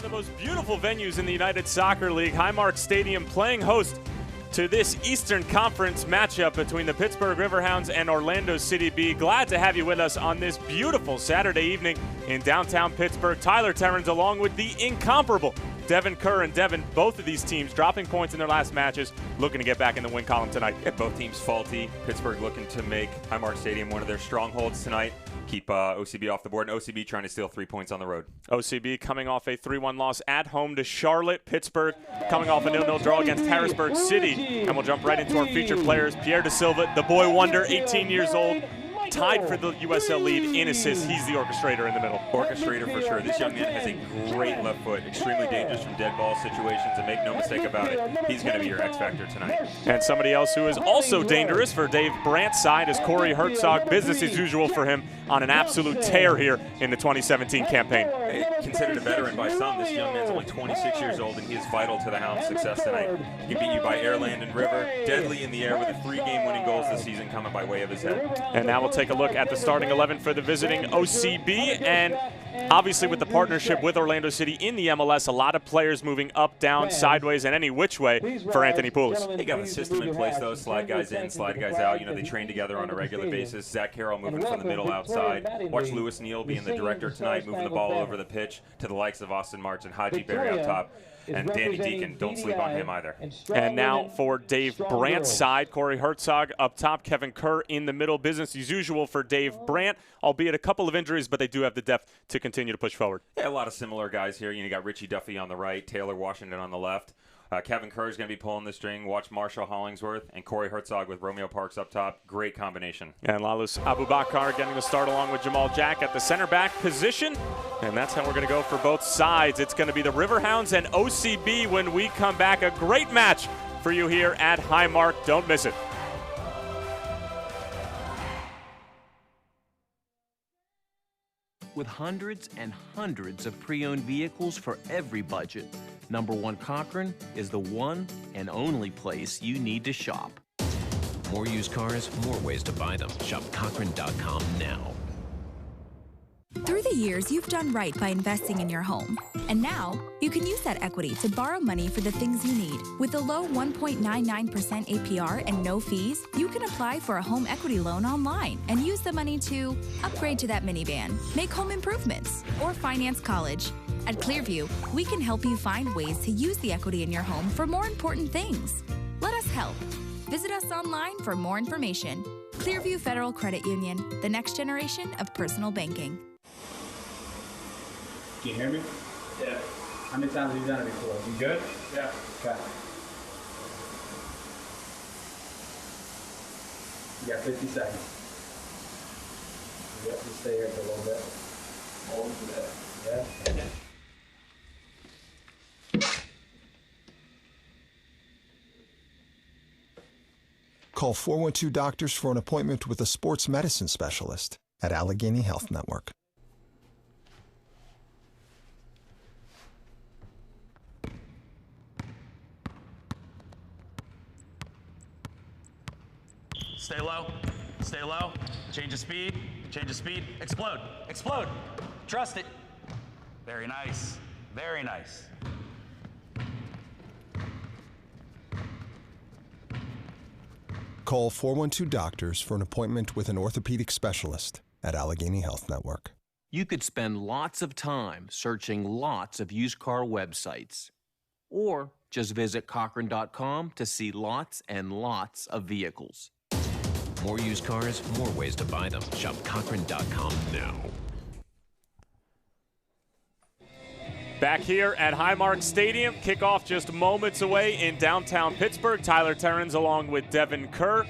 the most beautiful venues in the United Soccer League, Highmark Stadium playing host to this Eastern Conference matchup between the Pittsburgh Riverhounds and Orlando City B. Glad to have you with us on this beautiful Saturday evening in downtown Pittsburgh. Tyler Terrens along with the incomparable Devin Kerr. And Devin, both of these teams dropping points in their last matches, looking to get back in the win column tonight. Yeah, both teams faulty. Pittsburgh looking to make Highmark Stadium one of their strongholds tonight. Keep OCB off the board, and OCB trying to steal 3 points on the road. OCB coming off a 3-1 loss at home to Charlotte. Pittsburgh coming off a 0-0 draw against Harrisburg City. And we'll jump right into our featured players. Pierre De Silva, the boy wonder, 18 years old, tied for the USL lead in assists. He's the orchestrator in the middle. Orchestrator for sure. This young man has a great left foot, extremely dangerous from dead ball situations, and make no mistake about it, he's going to be your X factor tonight. And somebody else who is also dangerous for Dave Brandt's side is Corey Herzog. Business as usual for him on an absolute tear here in the 2017 campaign. Considered a veteran by some, this young man's only 26 years old, and he is vital to the Hounds' success tonight. He can beat you by air, land, and river, deadly in the air with the 3 game-winning goals this season coming by way of his head. And now we'll take a look at the starting 11 for the visiting OCB, and obviously with the partnership with Orlando City in the MLS, a lot of players moving up, down, sideways, and any which way for Anthony Poulos. They got a system in place, though. Slide guys in, slide guys out. You know, they train together on a regular basis. Zach Carroll moving from the middle outside. Watch Lewis Neal being the director tonight, moving the ball over the pitch to the likes of Austin March and Haji Berry up top. And Danny Deacon, don't sleep on him either. And now for Dave Brandt's side, Corey Herzog up top, Kevin Kerr in the middle. Business as usual for Dave Brandt, albeit a couple of injuries, but they do have the depth to continue to push forward. Yeah, a lot of similar guys here. You got Richie Duffy on the right, Taylor Washington on the left. Kevin Kerr is going to be pulling the string. Watch Marshall Hollingsworth and Corey Herzog with Romeo Parks up top. Great combination. And Lalus Abubakar getting the start along with Jamal Jack at the center back position. And that's how we're going to go for both sides. It's going to be the Riverhounds and OCB when we come back. A great match for you here at Highmark. Don't miss it. With hundreds and hundreds of pre-owned vehicles for every budget, Number One Cochran is the one and only place you need to shop. More used cars, more ways to buy them. Shop Cochran.com now. Through the years, you've done right by investing in your home. And now, you can use that equity to borrow money for the things you need. With a low 1.99% APR and no fees, you can apply for a home equity loan online and use the money to upgrade to that minivan, make home improvements, or finance college. At Clearview, we can help you find ways to use the equity in your home for more important things. Let us help. Visit us online for more information. Clearview Federal Credit Union, the next generation of personal banking. Can you hear me? Yeah. How many times have you done it before? You good? Yeah. Okay. You got 50 seconds. You have to stay here for a little bit. Hold for that. Yeah. Call 412 Doctors for an appointment with a sports medicine specialist at Allegheny Health Network. Stay low, stay low, change of speed, explode, explode, trust it. Very nice, very nice. Call 412 Doctors for an appointment with an orthopedic specialist at Allegheny Health Network. You could spend lots of time searching lots of used car websites. Or just visit Cochran.com to see lots and lots of vehicles. More used cars, more ways to buy them. Shop Cochran.com now. Back here at Highmark Stadium, kickoff just moments away in downtown Pittsburgh. Tyler Terrens along with Devin Kerr.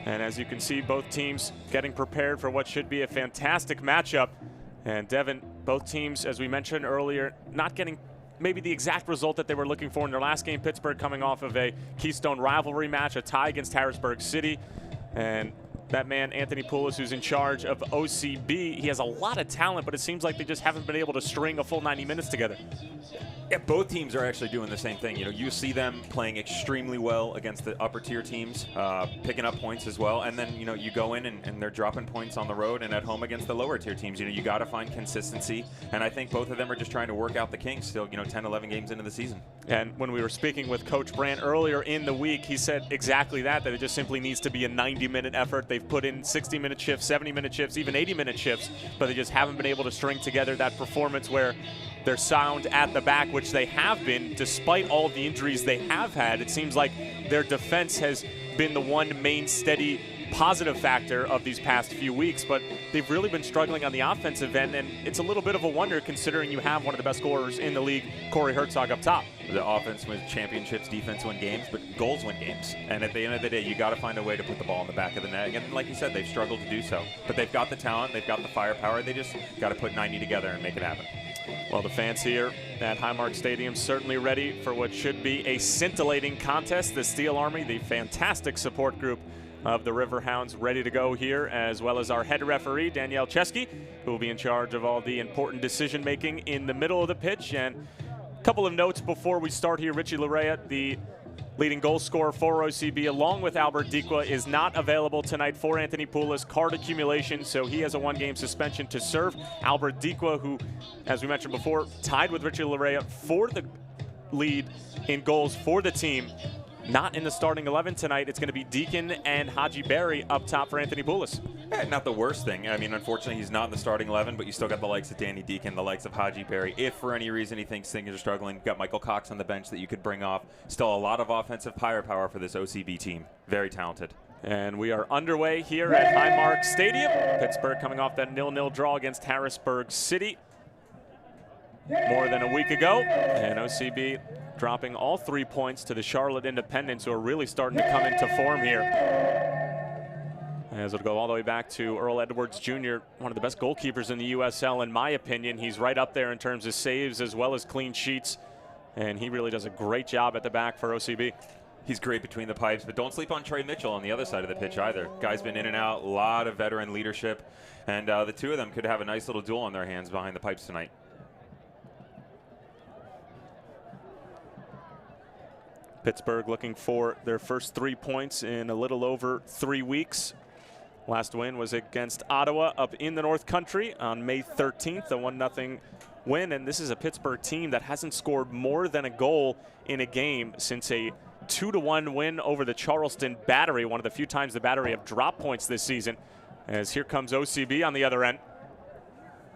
And as you can see, both teams getting prepared for what should be a fantastic matchup. And Devin, both teams, as we mentioned earlier, not getting maybe the exact result that they were looking for in their last game. Pittsburgh coming off of a Keystone rivalry match, a tie against Harrisburg City. And that man, Anthony Poulos, who's in charge of OCB. He has a lot of talent, but it seems like they just haven't been able to string a full 90 minutes together. Yeah, both teams are actually doing the same thing. You know, you see them playing extremely well against the upper tier teams, picking up points as well. And then, you know, you go in and they're dropping points on the road and at home against the lower tier teams. You know, you got to find consistency. And I think both of them are just trying to work out the kinks still, you know, 10, 11 games into the season. And when we were speaking with Coach Brandt earlier in the week, he said exactly that it just simply needs to be a 90-minute effort. They've put in 60-minute shifts, 70-minute shifts, even 80-minute shifts, but they just haven't been able to string together that performance where they're sound at the back, which they have been despite all the injuries they have had. It seems like their defense has been the one main steady positive factor of these past few weeks, but they've really been struggling on the offensive end, and it's a little bit of a wonder considering you have one of the best scorers in the league, Corey Herzog, up top. The offense wins championships, defense win games, but goals win games. And at the end of the day, you got to find a way to put the ball in the back of the net. And like you said, they've struggled to do so. But they've got the talent, they've got the firepower. They just got to put 90 together and make it happen. Well, the fans here at Highmark Stadium certainly ready for what should be a scintillating contest. The Steel Army, the fantastic support group of the Riverhounds, ready to go here, as well as our head referee, Danielle Chesky, who will be in charge of all the important decision-making in the middle of the pitch. And a couple of notes before we start here. Richie Larea, the leading goal scorer for OCB, along with Albert Dikwa, is not available tonight for Anthony Poulos. Card accumulation, so he has a one-game suspension to serve. Albert Dikwa, who, as we mentioned before, tied with Richie Larea for the lead in goals for the team. Not in the starting 11 tonight. It's going to be Deacon and Haji Berry up top for Anthony Poulos. Not the worst thing. I mean, unfortunately, he's not in the starting 11, but you still got the likes of Danny Deacon, the likes of Haji Berry. If for any reason he thinks things are struggling, you've got Michael Cox on the bench that you could bring off. Still a lot of offensive firepower for this OCB team. Very talented. And we are underway here at Highmark Stadium. Pittsburgh coming off that 0-0 draw against Harrisburg City more than a week ago. And OCB dropping all 3 points to the Charlotte Independents, who are really starting to come into form here. As it'll go all the way back to Earl Edwards Jr., one of the best goalkeepers in the USL, in my opinion. He's right up there in terms of saves as well as clean sheets, and he really does a great job at the back for OCB. He's great between the pipes, but don't sleep on Trey Mitchell on the other side of the pitch either. Guy's been in and out, a lot of veteran leadership, and the two of them could have a nice little duel on their hands behind the pipes tonight. Pittsburgh looking for their first 3 points in a little over 3 weeks. Last win was against Ottawa up in the North Country on May 13th, a 1-0 win. And this is a Pittsburgh team that hasn't scored more than a goal in a game since a 2-1 win over the Charleston Battery, one of the few times the Battery have dropped points this season. As here comes OCB on the other end.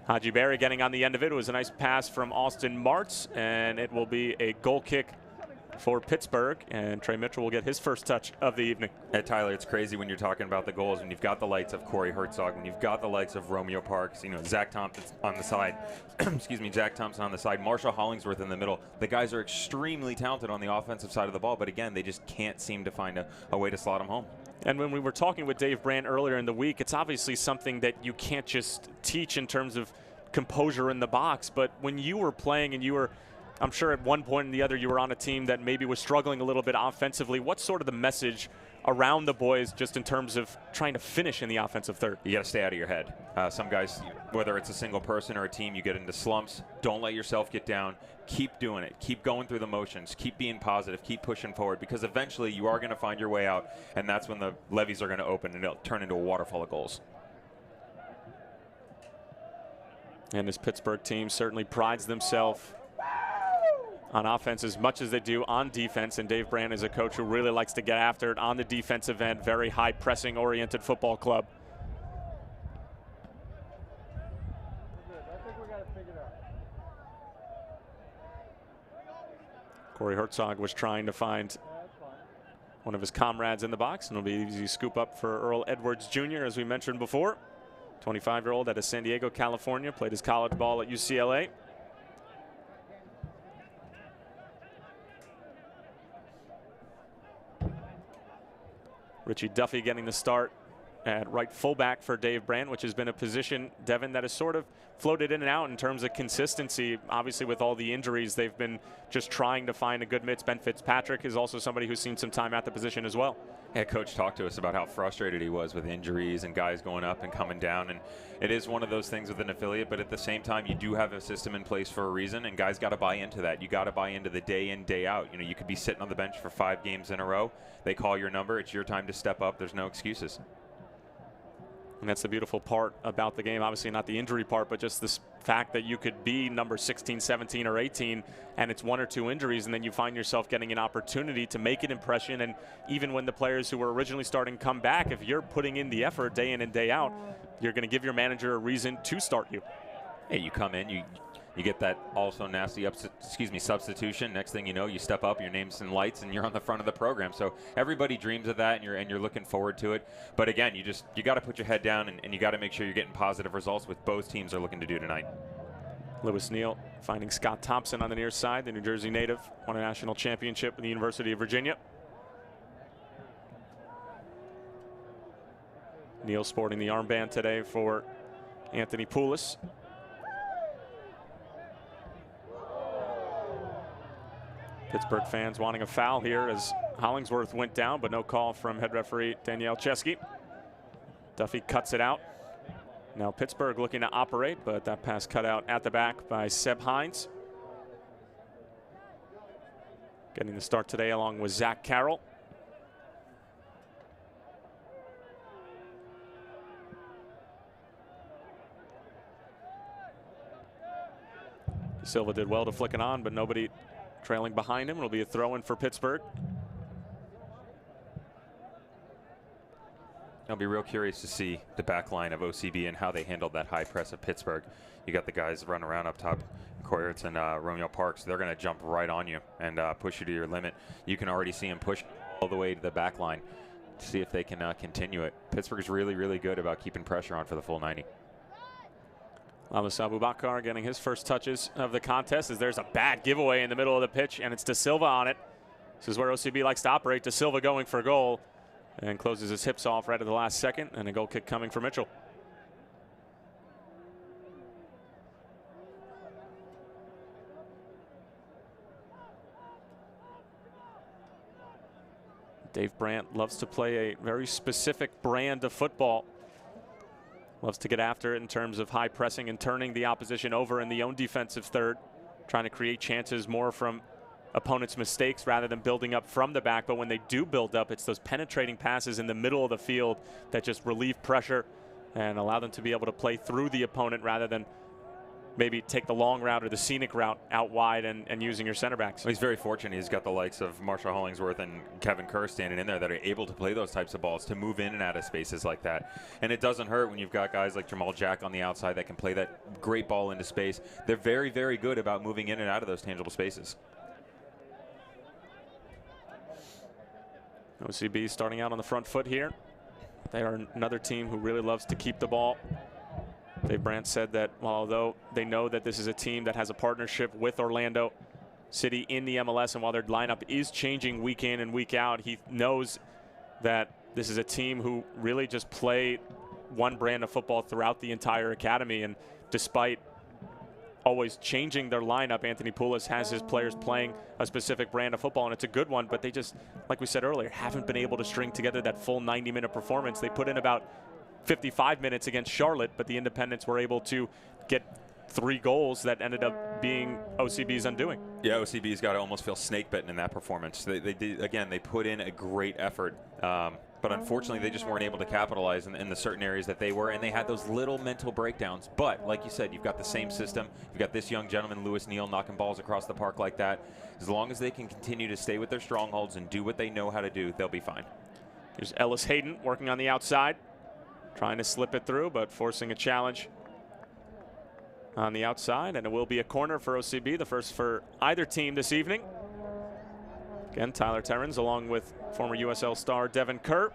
Haji Berry getting on the end of it. It was a nice pass from Austin Martz, and it will be a goal kick for Pittsburgh, and Trey Mitchell will get his first touch of the evening. Tyler, it's crazy when you're talking about the goals, when you've got the likes of Corey Herzog, when you've got the likes of Romeo Parks, you know, Zach Thompson on the side, excuse me, Zach Thompson on the side, Marshall Hollingsworth in the middle. The guys are extremely talented on the offensive side of the ball, but again, they just can't seem to find a way to slot them home. And when we were talking with Dave Brandt earlier in the week, it's obviously something that you can't just teach in terms of composure in the box, but when you were playing and you were, I'm sure at one point or the other you were on a team that maybe was struggling a little bit offensively. What's sort of the message around the boys just in terms of trying to finish in the offensive third? You got to stay out of your head. Some guys, whether it's a single person or a team, you get into slumps. Don't let yourself get down. Keep doing it. Keep going through the motions. Keep being positive. Keep pushing forward, because eventually you are going to find your way out, and that's when the levees are going to open and it'll turn into a waterfall of goals. And this Pittsburgh team certainly prides themselves on offense as much as they do on defense, and Dave Brandt is a coach who really likes to get after it on the defensive end. Very high pressing oriented football club. Corey Herzog was trying to find one of his comrades in the box, and it'll be an easy scoop up for Earl Edwards Jr., as we mentioned before. 25-year-old out of San Diego, California, played his college ball at UCLA. Richie Duffy getting the start at right fullback for Dave Brandt, which has been a position, Devin, that has sort of floated in and out in terms of consistency. Obviously, with all the injuries, they've been just trying to find a good mix. Ben Fitzpatrick is also somebody who's seen some time at the position as well. Yeah, Coach talked to us about how frustrated he was with injuries and guys going up and coming down. And it is one of those things with an affiliate, but at the same time, you do have a system in place for a reason, and guys got to buy into that. You got to buy into the day in, day out. You know, you could be sitting on the bench for 5 games in a row. They call your number. It's your time to step up. There's no excuses. And that's the beautiful part about the game. Obviously not the injury part, but just this fact that you could be number 16, 17, or 18, and it's 1 or 2 injuries, and then you find yourself getting an opportunity to make an impression. And even when the players who were originally starting come back, if you're putting in the effort day in and day out, you're going to give your manager a reason to start you. Hey, you come in, you get that also nasty substitution. Next thing you know, you step up, your name's in lights, and you're on the front of the program. So everybody dreams of that, and you're looking forward to it. But again, you got to put your head down, and you got to make sure you're getting positive results, with both teams are looking to do tonight. Lewis Neal finding Scott Thompson on the near side. The New Jersey native won a national championship with the University of Virginia. Neal sporting the armband today for Anthony Poulos. Pittsburgh fans wanting a foul here as Hollingsworth went down, but no call from head referee Danielle Chesky. Duffy cuts it out. Now Pittsburgh looking to operate, but that pass cut out at the back by Seb Hines. Getting the start today along with Zach Carroll. De Silva did well to flick it on, but nobody trailing behind him. It'll be a throw in for Pittsburgh. I'll be real curious to see the back line of OCB and how they handled that high press of Pittsburgh. You got the guys running around up top, Koyerts and Romeo Parks. They're going to jump right on you and push you to your limit. You can already see them push all the way to the back line to see if they can continue it. Pittsburgh's really, really good about keeping pressure on for the full 90. Lamas Abubakar getting his first touches of the contest as there's a bad giveaway in the middle of the pitch, and it's De Silva on it. This is where OCB likes to operate. De Silva going for a goal and closes his hips off right at the last second, and a goal kick coming for Mitchell. Dave Brandt loves to play a very specific brand of football. Loves to get after it in terms of high pressing and turning the opposition over in the own defensive third, trying to create chances more from opponents' mistakes rather than building up from the back. But when they do build up, it's those penetrating passes in the middle of the field that just relieve pressure and allow them to be able to play through the opponent rather than maybe take the long route or the scenic route out wide and using your center backs. Well, he's very fortunate. He's got the likes of Marshall Hollingsworth and Kevin Kerr standing in there that are able to play those types of balls, to move in and out of spaces like that. And it doesn't hurt when you've got guys like Jamal Jack on the outside that can play that great ball into space. They're very, very good about moving in and out of those tangible spaces. OCB starting out on the front foot here. They are another team who really loves to keep the ball. Dave Brandt said that although they know that this is a team that has a partnership with Orlando City in the MLS, and while their lineup is changing week in and week out, he knows that this is a team who really just play one brand of football throughout the entire academy. And despite always changing their lineup, Anthony Poulos has his players playing a specific brand of football, and it's a good one, but they just, like we said earlier, haven't been able to string together that full 90-minute performance. They put in about 55 minutes against Charlotte, but the Independents were able to get 3 goals that ended up being OCB's undoing. Yeah, OCB's got to almost feel snake bitten in that performance. They did, again, they put in a great effort, but unfortunately they just weren't able to capitalize in the certain areas that they were, and they had those little mental breakdowns. But like you said, you've got the same system. You've got this young gentleman, Lewis Neal, knocking balls across the park like that. As long as they can continue to stay with their strongholds and do what they know how to do, they'll be fine. Here's Ellis Hayden working on the outside, trying to slip it through, but forcing a challenge on the outside, and it will be a corner for OCB, the first for either team this evening. Again, Tyler Terrens along with former USL star Devin Kerr,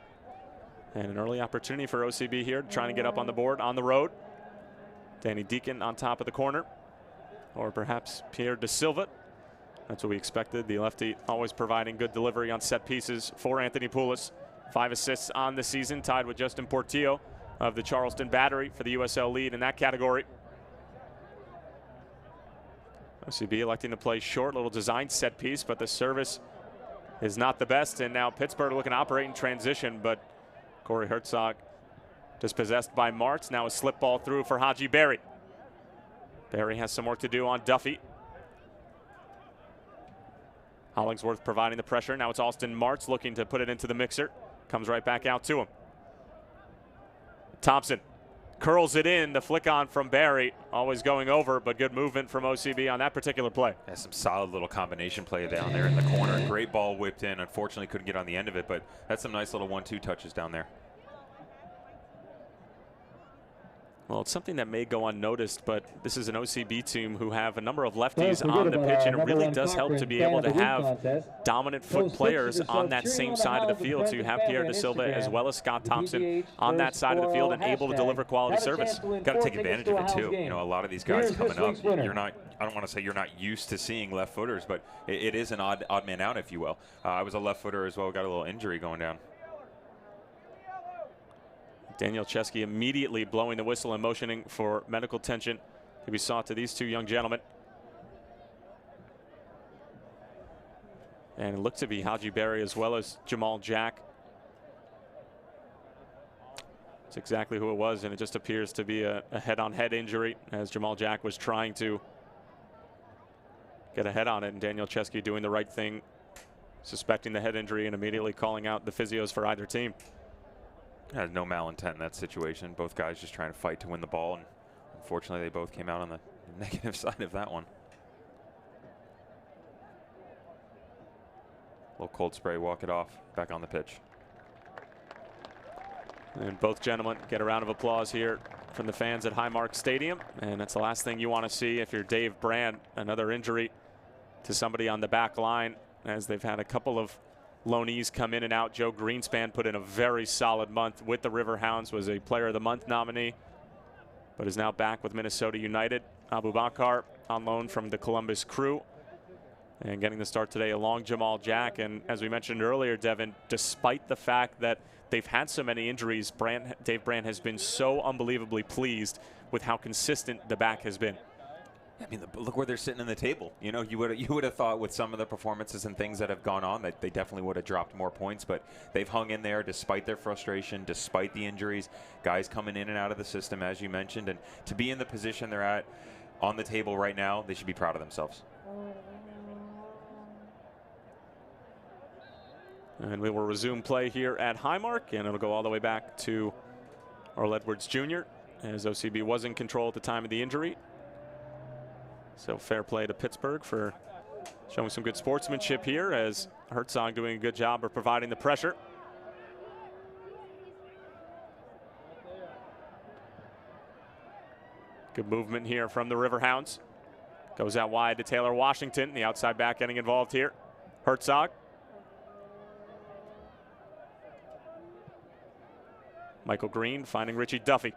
and an early opportunity for OCB here, trying to get up on the board on the road. Danny Deacon on top of the corner, or perhaps Pierre De Silva. That's what we expected. The lefty always providing good delivery on set pieces for Anthony Poulos. 5 assists on the season, tied with Justin Portillo of the Charleston Battery for the USL lead in that category. OCB electing to play short, little design set piece, but the service is not the best. And now Pittsburgh looking to operate in transition, but Corey Herzog dispossessed by Martz. Now a slip ball through for Haji Berry. Berry has some work to do on Duffy. Hollingsworth providing the pressure. Now it's Austin Martz looking to put it into the mixer. Comes right back out to him. Thompson curls it in. The flick on from Barry. Always going over, but good movement from OCB on that particular play. Has some solid little combination play down there in the corner. Great ball whipped in. Unfortunately, couldn't get on the end of it, but that's some nice little 1-2 touches down there. Well, it's something that may go unnoticed, but this is an OCB team who have a number of lefties on the pitch, and it really does help to be able to have dominant foot players on that same side of the field. So you have Pierre De Silva as well as Scott Thompson on that side of the field and able to deliver quality service. Got to take advantage of it too. You know, a lot of these guys coming up, you're not, I don't want to say you're not used to seeing left footers, but it is an odd man out, if you will. I was a left footer as well, got a little injury going down. Daniel Chesky immediately blowing the whistle and motioning for medical attention to be sought to these two young gentlemen. And it looked to be Haji Berry as well as Jamal Jack. It's exactly who it was, and it just appears to be a head-on-head injury as Jamal Jack was trying to get a head on it, and Daniel Chesky doing the right thing, suspecting the head injury and immediately calling out the physios for either team. Had no malintent in that situation. Both guys just trying to fight to win the ball, and unfortunately they both came out on the negative side of that one. A little cold spray, walk it off, back on the pitch. And both gentlemen get a round of applause here from the fans at Highmark Stadium, and that's the last thing you want to see if you're Dave Brand. Another injury to somebody on the back line, as they've had a couple of loanees come in and out. Joe Greenspan put in a very solid month with the Riverhounds, was a Player of the Month nominee, but is now back with Minnesota United. Abu Bakar on loan from the Columbus Crew and getting the start today along Jamal Jack. And as we mentioned earlier, Devin, despite the fact that they've had so many injuries, Dave Brand has been so unbelievably pleased with how consistent the back has been. I mean, look where they're sitting in the table. You know, you would have thought with some of the performances and things that have gone on that they definitely would have dropped more points, but they've hung in there despite their frustration, despite the injuries, guys coming in and out of the system, as you mentioned, and to be in the position they're at on the table right now, they should be proud of themselves. And we will resume play here at Highmark, and it'll go all the way back to Earl Edwards Jr. as OCB was in control at the time of the injury. So fair play to Pittsburgh for showing some good sportsmanship here, as Herzog doing a good job of providing the pressure. Good movement here from the Riverhounds. Goes out wide to Taylor Washington, the outside back getting involved here. Herzog. Michael Green finding Richie Duffy.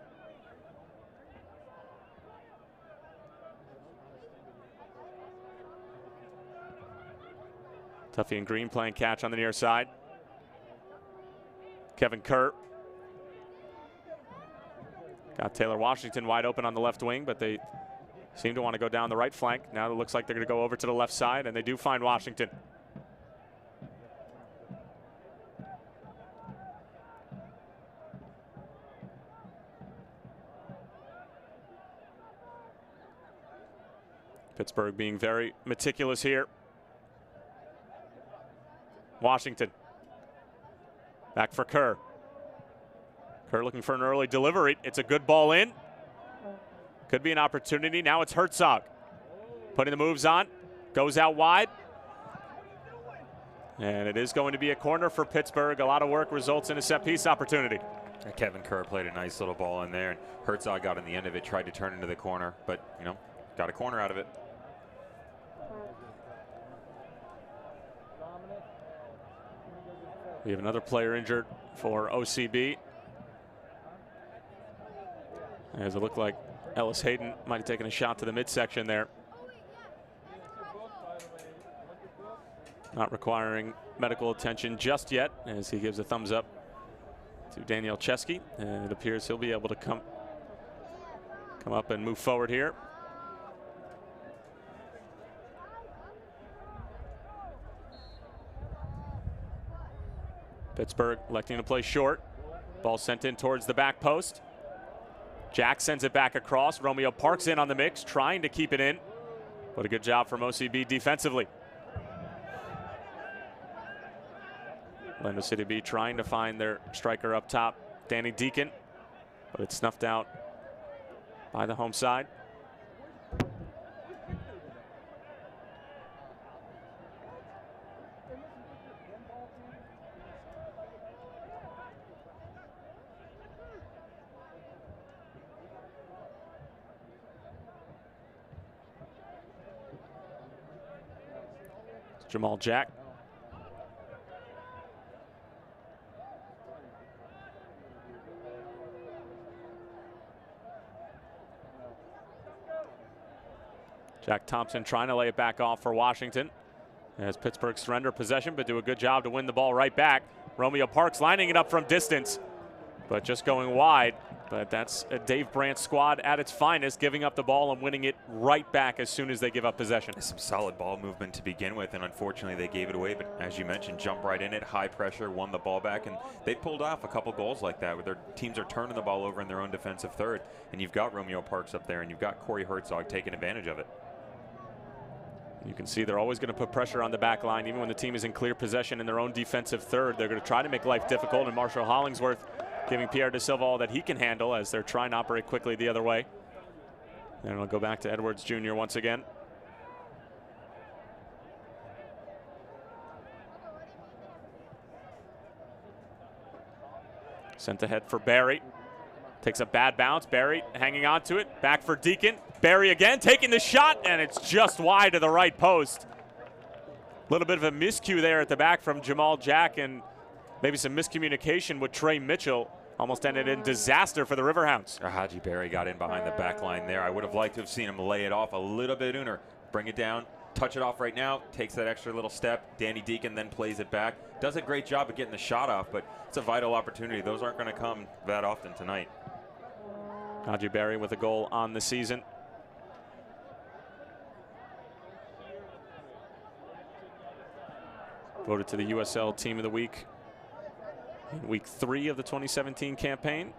Duffy and Green playing catch on the near side. Kevin Kerr. Got Taylor Washington wide open on the left wing, but they seem to want to go down the right flank. Now it looks like they're going to go over to the left side, and they do find Washington. Pittsburgh being very meticulous here. Washington. Back for Kerr. Kerr looking for an early delivery. It's a good ball in. Could be an opportunity. Now it's Herzog. Putting the moves on. Goes out wide. And it is going to be a corner for Pittsburgh. A lot of work results in a set piece opportunity. Kevin Kerr played a nice little ball in there, and Herzog got in the end of it, tried to turn into the corner, but, you know, got a corner out of it. We have another player injured for OCB, as it looked like Ellis Hayden might have taken a shot to the midsection there. Not requiring medical attention just yet, as he gives a thumbs up to Daniel Chesky, and it appears he'll be able to come up and move forward here. Pittsburgh electing to play short. Ball sent in towards the back post. Jack sends it back across. Romeo Parks in on the mix, trying to keep it in. But a good job from OCB defensively. Orlando City B trying to find their striker up top, Danny Deacon, but it's snuffed out by the home side. Jamal Jack. Jack Thompson trying to lay it back off for Washington as Pittsburgh surrender possession, but do a good job to win the ball right back. Romeo Parks lining it up from distance, but just going wide. But that's a Dave Brandt squad at its finest, giving up the ball and winning it right back as soon as they give up possession. Some solid ball movement to begin with, and unfortunately they gave it away. But as you mentioned, jump right in it, high pressure, won the ball back, and they pulled off a couple goals like that where their teams are turning the ball over in their own defensive third. And you've got Romeo Parks up there, and you've got Corey Herzog taking advantage of it. You can see they're always going to put pressure on the back line, even when the team is in clear possession in their own defensive third. They're going to try to make life difficult, and Marshall Hollingsworth giving Pierre De Silva all that he can handle as they're trying to operate quickly the other way. And it'll go back to Edwards Jr. once again. Sent ahead for Barry. Takes a bad bounce. Barry hanging on to it. Back for Deacon. Barry again taking the shot, and it's just wide to the right post. A little bit of a miscue there at the back from Jamal Jack, and maybe some miscommunication with Trey Mitchell. Almost ended in disaster for the Riverhounds. Haji Barry got in behind the back line there. I would have liked to have seen him lay it off a little bit sooner. Bring it down, touch it off right now, takes that extra little step. Danny Deacon then plays it back. Does a great job of getting the shot off, but it's a vital opportunity. Those aren't going to come that often tonight. Haji Barry with a goal on the season. Voted to the USL Team of the Week in week 3 of the 2017 campaign.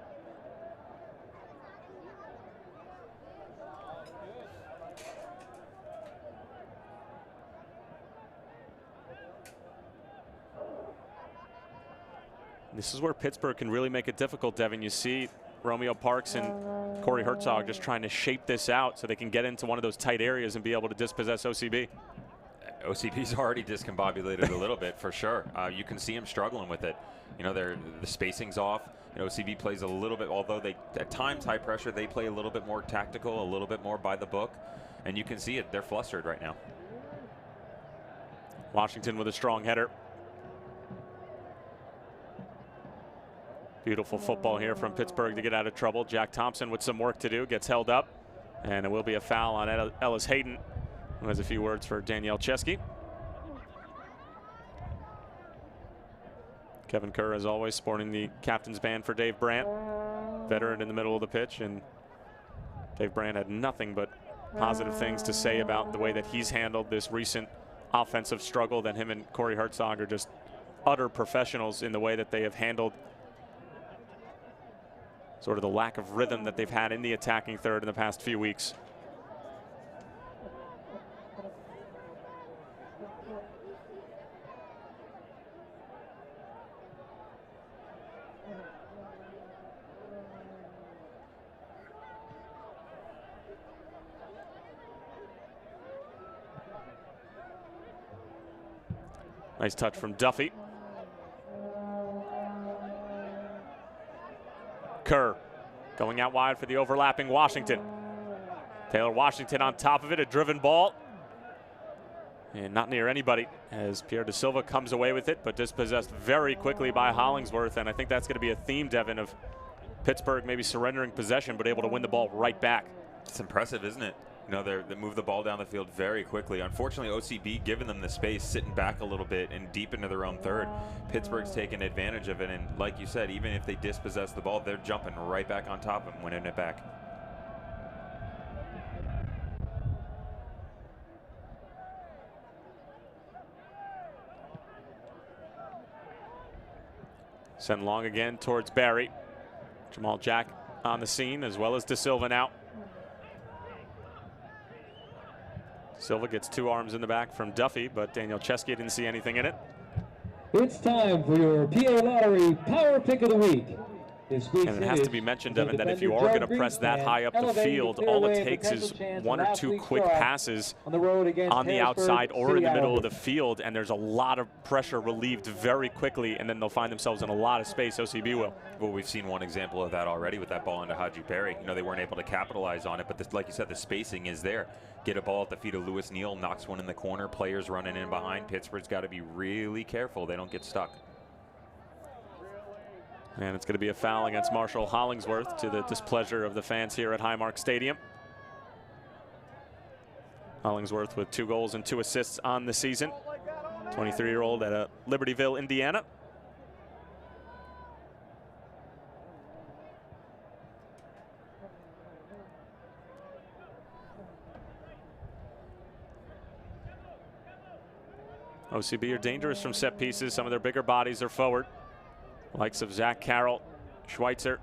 This is where Pittsburgh can really make it difficult, Devin. You see Romeo Parks and Corey Herzog just trying to shape this out so they can get into one of those tight areas and be able to dispossess OCB. OCB's already discombobulated a little bit for sure. You can see him struggling with it. You know, the spacing's off. And OCB plays a little bit, although they at times high pressure, they play a little bit more tactical, a little bit more by the book. And you can see it. They're flustered right now. Washington with a strong header. Beautiful football here from Pittsburgh to get out of trouble. Jack Thompson with some work to do, gets held up. And it will be a foul on Ellis Hayden, who has a few words for Danielle Chesky. Kevin Kerr, as always, sporting the captain's band for Dave Brandt. Veteran in the middle of the pitch, and Dave Brandt had nothing but positive things to say about the way that he's handled this recent offensive struggle. That him and Corey Herzog are just utter professionals in the way that they have handled sort of the lack of rhythm that they've had in the attacking third in the past few weeks. Nice touch from Duffy. Kerr going out wide for the overlapping Washington. Taylor Washington on top of it, a driven ball. And not near anybody as Pierre De Silva comes away with it, but dispossessed very quickly by Hollingsworth. And I think that's going to be a theme, Devin, of Pittsburgh maybe surrendering possession, but able to win the ball right back. It's impressive, isn't it? No, they move the ball down the field very quickly. Unfortunately, OCB giving them the space, sitting back a little bit and deep into their own third. Pittsburgh's taking advantage of it, and like you said, even if they dispossess the ball, they're jumping right back on top of them, winning it back. Sent long again towards Barry. Jamal Jack on the scene, as well as De Silva now. Silva gets 2 arms in the back from Duffy, but Daniel Chesky didn't see anything in it. It's time for your PA Lottery Power Pick of the Week. And it has to be mentioned, Devin, that if you are going to press that high up the field, all it takes is 1 or 2 quick passes on the outside or in the middle of the field, and there's a lot of pressure relieved very quickly, and then they'll find themselves in a lot of space. OCB will. Well, we've seen one example of that already with that ball into Haji Perry. You know, they weren't able to capitalize on it, but like you said, the spacing is there. Get a ball at the feet of Lewis Neal, knocks one in the corner, players running in behind. Pittsburgh's got to be really careful they don't get stuck. And it's going to be a foul against Marshall Hollingsworth, to the displeasure of the fans here at Highmark Stadium. Hollingsworth with 2 goals and 2 assists on the season. 23-year-old at Libertyville, Indiana. OCB are dangerous from set pieces. Some of their bigger bodies are forward. Likes of Zach Carroll, Schweitzer,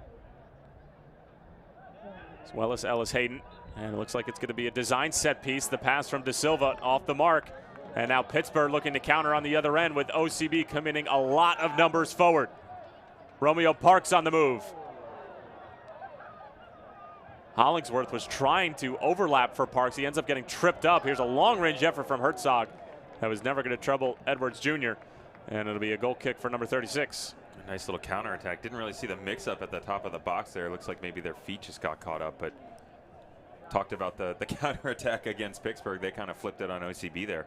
as well as Ellis Hayden. And it looks like it's going to be a design set piece. The pass from De Silva off the mark. And now Pittsburgh looking to counter on the other end, with OCB committing a lot of numbers forward. Romeo Parks on the move. Hollingsworth was trying to overlap for Parks. He ends up getting tripped up. Here's a long-range effort from Herzog that was never going to trouble Edwards Jr. And it'll be a goal kick for number 36. Nice little counterattack. Didn't really see the mix-up at the top of the box there. Looks like maybe their feet just got caught up, but talked about the counterattack against Pittsburgh. They kind of flipped it on OCB there.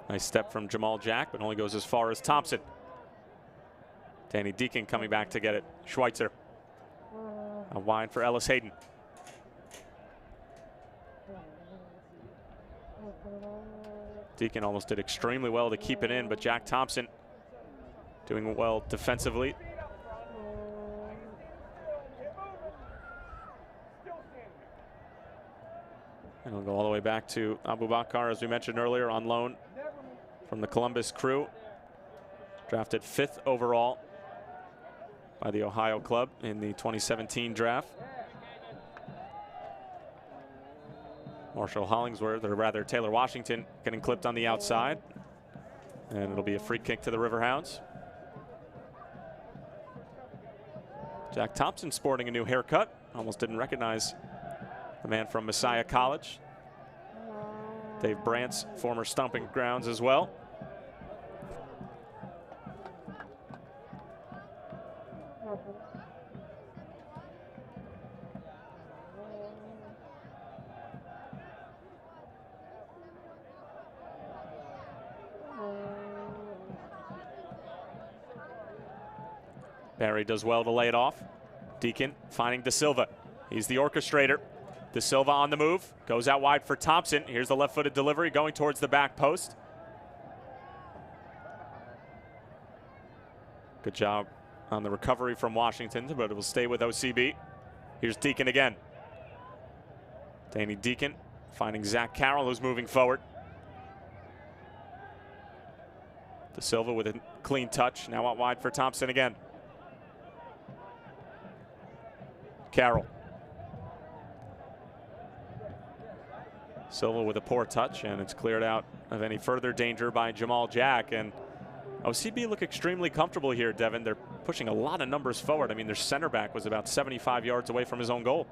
Nice step from Jamal Jack, but only goes as far as Thompson. Danny Deacon coming back to get it. Schweitzer. A wide for Ellis Hayden. Deacon almost did extremely well to keep it in, but Jack Thompson doing well defensively. And we'll go all the way back to Abubakar, as we mentioned earlier, on loan from the Columbus Crew. Drafted 5th overall by the Ohio club in the 2017 draft. Marshall Hollingsworth, or rather Taylor Washington, getting clipped on the outside. And it'll be a free kick to the Riverhounds. Jack Thompson sporting a new haircut. Almost didn't recognize the man from Messiah College. Dave Brandt's former stomping grounds as well. Barry does well to lay it off. Deacon finding De Silva. He's the orchestrator. De Silva on the move. Goes out wide for Thompson. Here's the left-footed delivery going towards the back post. Good job on the recovery from Washington, but it will stay with OCB. Here's Deacon again. Danny Deacon finding Zach Carroll, who's moving forward. De Silva with a clean touch. Now out wide for Thompson again. Carroll. Silva with a poor touch, and it's cleared out of any further danger by Jamal Jack. And OCB look extremely comfortable here, Devin. They're pushing a lot of numbers forward. I mean, their center back was about 75 yards away from his own goal.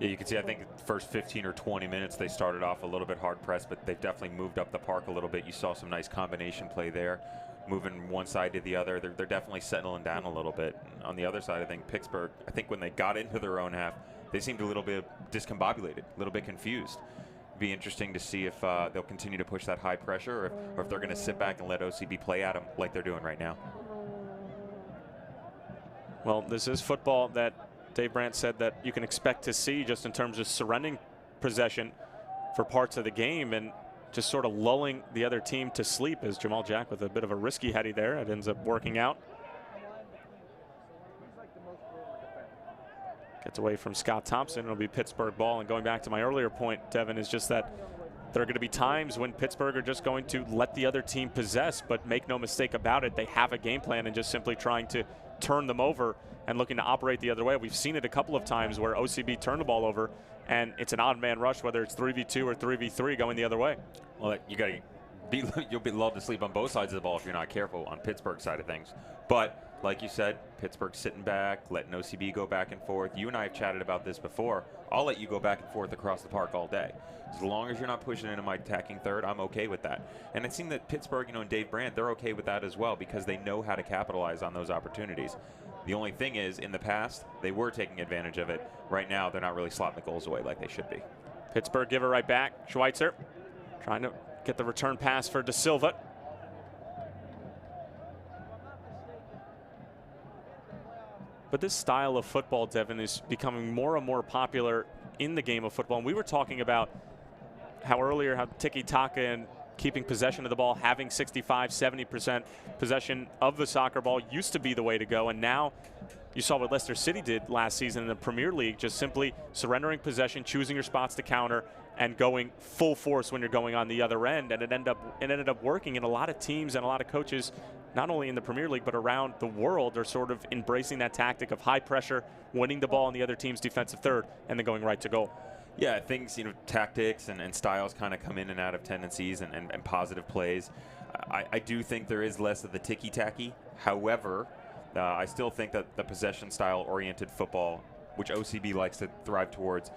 Yeah, you can see, I think the first 15 or 20 minutes, they started off a little bit hard pressed, but they've definitely moved up the park a little bit. You saw some nice combination play there, moving one side to the other. They're definitely settling down a little bit. On the other side, I think Pittsburgh, when they got into their own half, they seemed a little bit discombobulated, a little bit confused. Be interesting to see if they'll continue to push that high pressure, or if they're going to sit back and let OCB play at them like they're doing right now. Well, this is football that Dave Brandt said that you can expect to see just in terms of surrendering possession for parts of the game and just sort of lulling the other team to sleep, as Jamal Jack with a bit of a risky heady there. It ends up working out. Gets away from Scott Thompson. It'll be Pittsburgh ball. And going back to my earlier point, Devin, is just that there are going to be times when Pittsburgh are just going to let the other team possess, but make no mistake about it, they have a game plan and just simply trying to turn them over and looking to operate the other way. We've seen it a couple of times where OCB turned the ball over and it's an odd man rush, whether it's 3v2 or 3v3 going the other way. Well, you'll be lulled to sleep on both sides of the ball if you're not careful on Pittsburgh's side of things. But like you said, Pittsburgh sitting back, letting OCB go back and forth. You and I have chatted about this before. I'll let you go back and forth across the park all day. As long as you're not pushing into my attacking third, I'm okay with that. And it seemed that Pittsburgh, and Dave Brandt, they're okay with that as well because they know how to capitalize on those opportunities. The only thing is, in the past, they were taking advantage of it. Right now, they're not really slotting the goals away like they should be. Pittsburgh give it right back. Schweitzer trying to get the return pass for De Silva. But this style of football, Devin, is becoming more and more popular in the game of football. And we were talking about how tiki-taka and keeping possession of the ball, having 65-70% possession of the soccer ball used to be the way to go. And now you saw what Leicester City did last season in the Premier League, just simply surrendering possession, choosing your spots to counter, and going full force when you're going on the other end. And it ended up working, and a lot of teams and a lot of coaches, not only in the Premier League but around the world, are sort of embracing that tactic of high pressure, winning the ball in the other team's defensive third, and then going right to goal. Yeah, things, tactics and styles kind of come in and out of tendencies and positive plays. I do think there is less of the ticky-tacky. However, I still think that the possession style-oriented football, which OCB likes to thrive towards,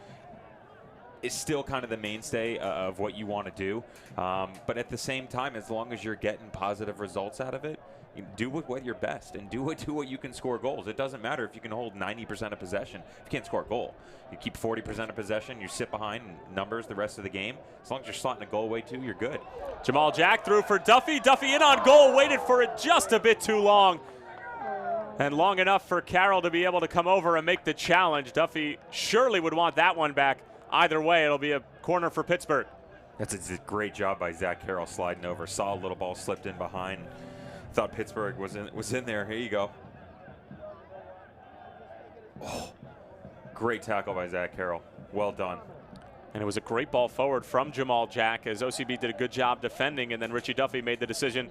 is still kind of the mainstay of what you want to do. But at the same time, as long as you're getting positive results out of it, you do what you're best and do what you can score goals. It doesn't matter if you can hold 90% of possession if you can't score a goal. You keep 40% of possession, you sit behind numbers the rest of the game. As long as you're slotting a goal away too, you're good. Jamal Jack threw for Duffy. Duffy in on goal, waited for it just a bit too long. And long enough for Carroll to be able to come over and make the challenge. Duffy surely would want that one back. Either way, it'll be a corner for Pittsburgh. That's a great job by Zach Carroll sliding over. Saw a little ball slipped in behind. Thought Pittsburgh was in there. Here you go. Oh, great tackle by Zach Carroll. Well done. And it was a great ball forward from Jamal Jack as OCB did a good job defending, and then Richie Duffy made the decision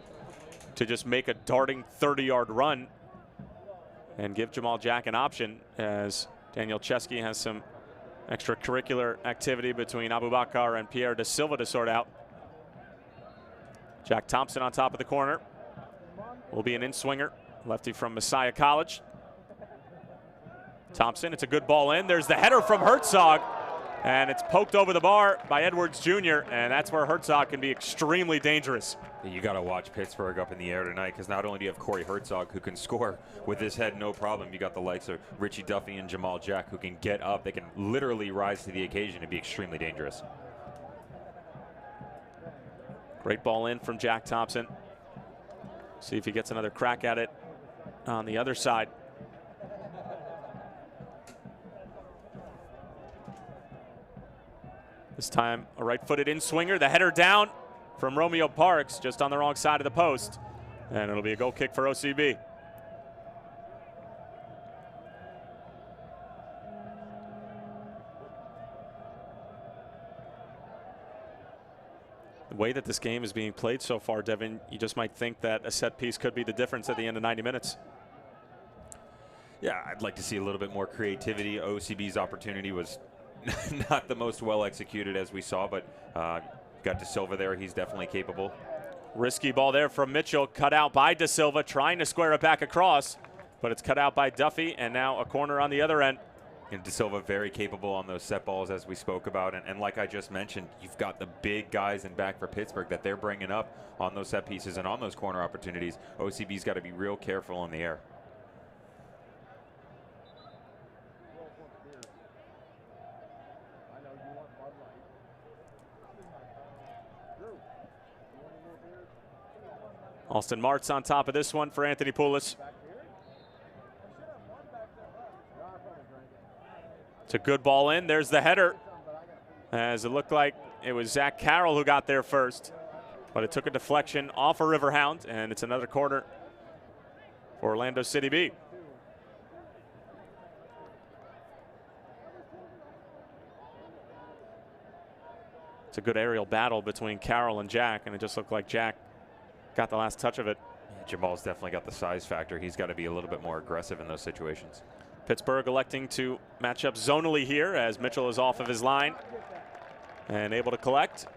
to just make a darting 30-yard run and give Jamal Jack an option, as Daniel Chesky has some extracurricular activity between Abubakar and Pierre De Silva to sort out. Jack Thompson on top of the corner. Will be an in-swinger, lefty from Messiah College. Thompson, it's a good ball in. There's the header from Herzog, and it's poked over the bar by Edwards Jr., and that's where Herzog can be extremely dangerous. You got to watch Pittsburgh up in the air tonight, because not only do you have Corey Herzog, who can score with his head no problem, you got the likes of Richie Duffy and Jamal Jack, who can get up. They can literally rise to the occasion and be extremely dangerous. Great ball in from Jack Thompson. See if he gets another crack at it on the other side. This time a right-footed in-swinger. The header down from Romeo Parks, just on the wrong side of the post. And it'll be a goal kick for OCB. The way that this game is being played so far, Devin, you just might think that a set piece could be the difference at the end of 90 minutes. Yeah, I'd like to see a little bit more creativity. OCB's opportunity was not the most well executed, as we saw, but got De Silva there. He's definitely capable. Risky ball there from Mitchell, cut out by De Silva, trying to square it back across, but it's cut out by Duffy, and now a corner on the other end. And De Silva very capable on those set balls, as we spoke about. And like I just mentioned, you've got the big guys in back for Pittsburgh that they're bringing up on those set pieces and on those corner opportunities. OCB's got to be real careful in the air. Austin Martz on top of this one for Anthony Poulos. It's a good ball in. There's the header, as it looked like it was Zach Carroll who got there first. But it took a deflection off a Riverhound, and it's another corner for Orlando City B. It's a good aerial battle between Carroll and Jack, and it just looked like Jack got the last touch of it. Yeah, Jamal's definitely got the size factor. He's got to be a little bit more aggressive in those situations. Pittsburgh electing to match up zonally here as Mitchell is off of his line and able to collect.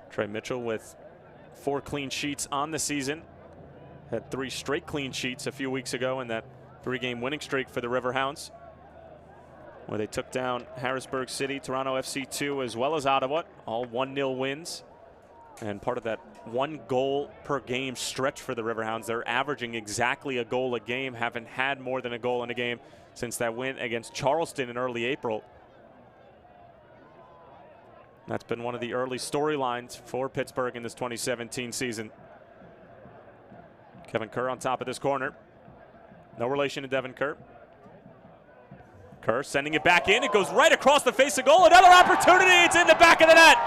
Trey Mitchell with 4 clean sheets on the season. Had 3 straight clean sheets a few weeks ago in that 3-game winning streak for the Riverhounds, where they took down Harrisburg City, Toronto FC 2, as well as Ottawa, all 1-0 wins. And part of that 1 goal per game stretch for the Riverhounds, they're averaging exactly a goal a game, haven't had more than a goal in a game since that win against Charleston in early April. That's been one of the early storylines for Pittsburgh in this 2017 season. Kevin Kerr on top of this corner. No relation to Devin Kerr. Kerr sending it back in. It goes right across the face of goal. Another opportunity. It's in the back of the net.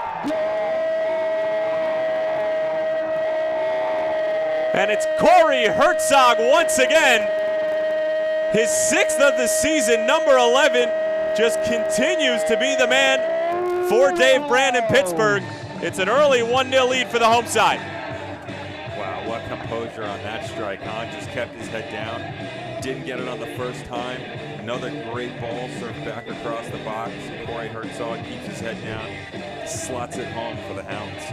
And it's Corey Herzog once again. His 6th of the season, number 11, just continues to be the man for Dave Brandt in Pittsburgh. It's an early 1-0 lead for the home side. Wow, what composure on that strike, huh? Just kept his head down. Didn't get it on the first time. Another great ball served back across the box. Corey Herzog keeps his head down, slots it home for the Hounds.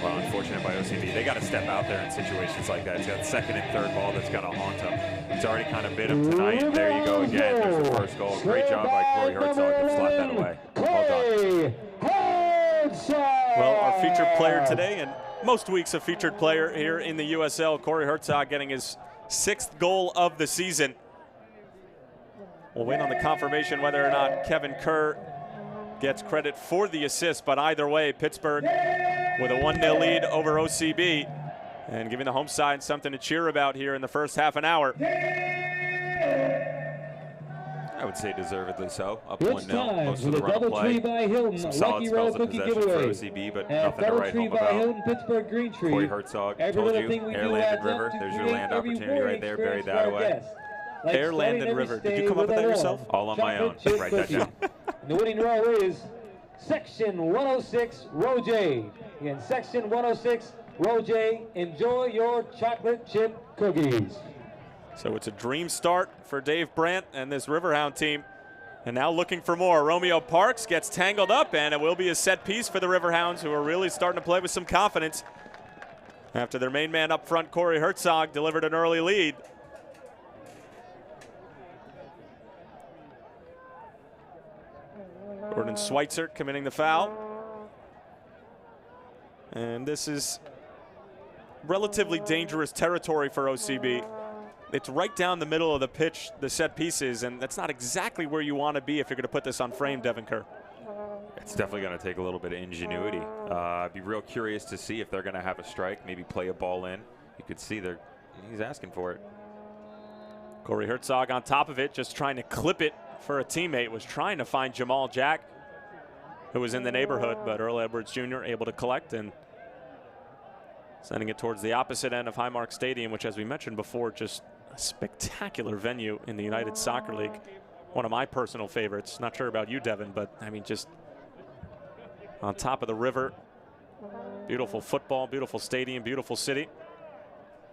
Well, unfortunate by OCB. They got to step out there in situations like that. It's got 2nd and 3rd ball that's got to haunt them. It's already kind of bit him tonight. And there you go again. There's the first goal. Great job by Corey Herzog to slap that away. Well done. Well, our featured player today, and most weeks a featured player here in the USL, Corey Herzog getting his 6th goal of the season. We'll wait on the confirmation whether or not Kevin Kerr gets credit for the assist, but either way, Pittsburgh with a 1-0 lead over OCB and giving the home side something to cheer about here in the first half an hour. I would say deservedly so. Up 1-0, most of the run of play. Some solid spells of possession for OCB, but nothing to write home about. Corey Herzog, told you, air, land, and river. There's your land opportunity right there. Bury that away. Air, land, and river. Did you come up with that yourself? All on my own. Write that down. The winning row is Section 106, Row J. Again, Section 106, Row J. Enjoy your chocolate chip cookies. So it's a dream start for Dave Brandt and this Riverhound team. And now looking for more. Romeo Parks gets tangled up, and it will be a set piece for the Riverhounds, who are really starting to play with some confidence after their main man up front, Corey Herzog, delivered an early lead. Gordon Schweitzer committing the foul. And this is relatively dangerous territory for OCB. It's right down the middle of the pitch, the set pieces, and that's not exactly where you want to be if you're going to put this on frame, Devin Kerr. It's definitely going to take a little bit of ingenuity. I'd be real curious to see if they're going to have a strike, maybe play a ball in. You could see he's asking for it. Corey Herzog on top of it, just trying to clip it for a teammate, was trying to find Jamal Jack, who was in the neighborhood, but Earl Edwards Jr. able to collect and sending it towards the opposite end of Highmark Stadium, which, as we mentioned before, just a spectacular venue in the United Soccer League. One of my personal favorites. Not sure about you, Devin, but I mean, just on top of the river. Beautiful football, beautiful stadium, beautiful city.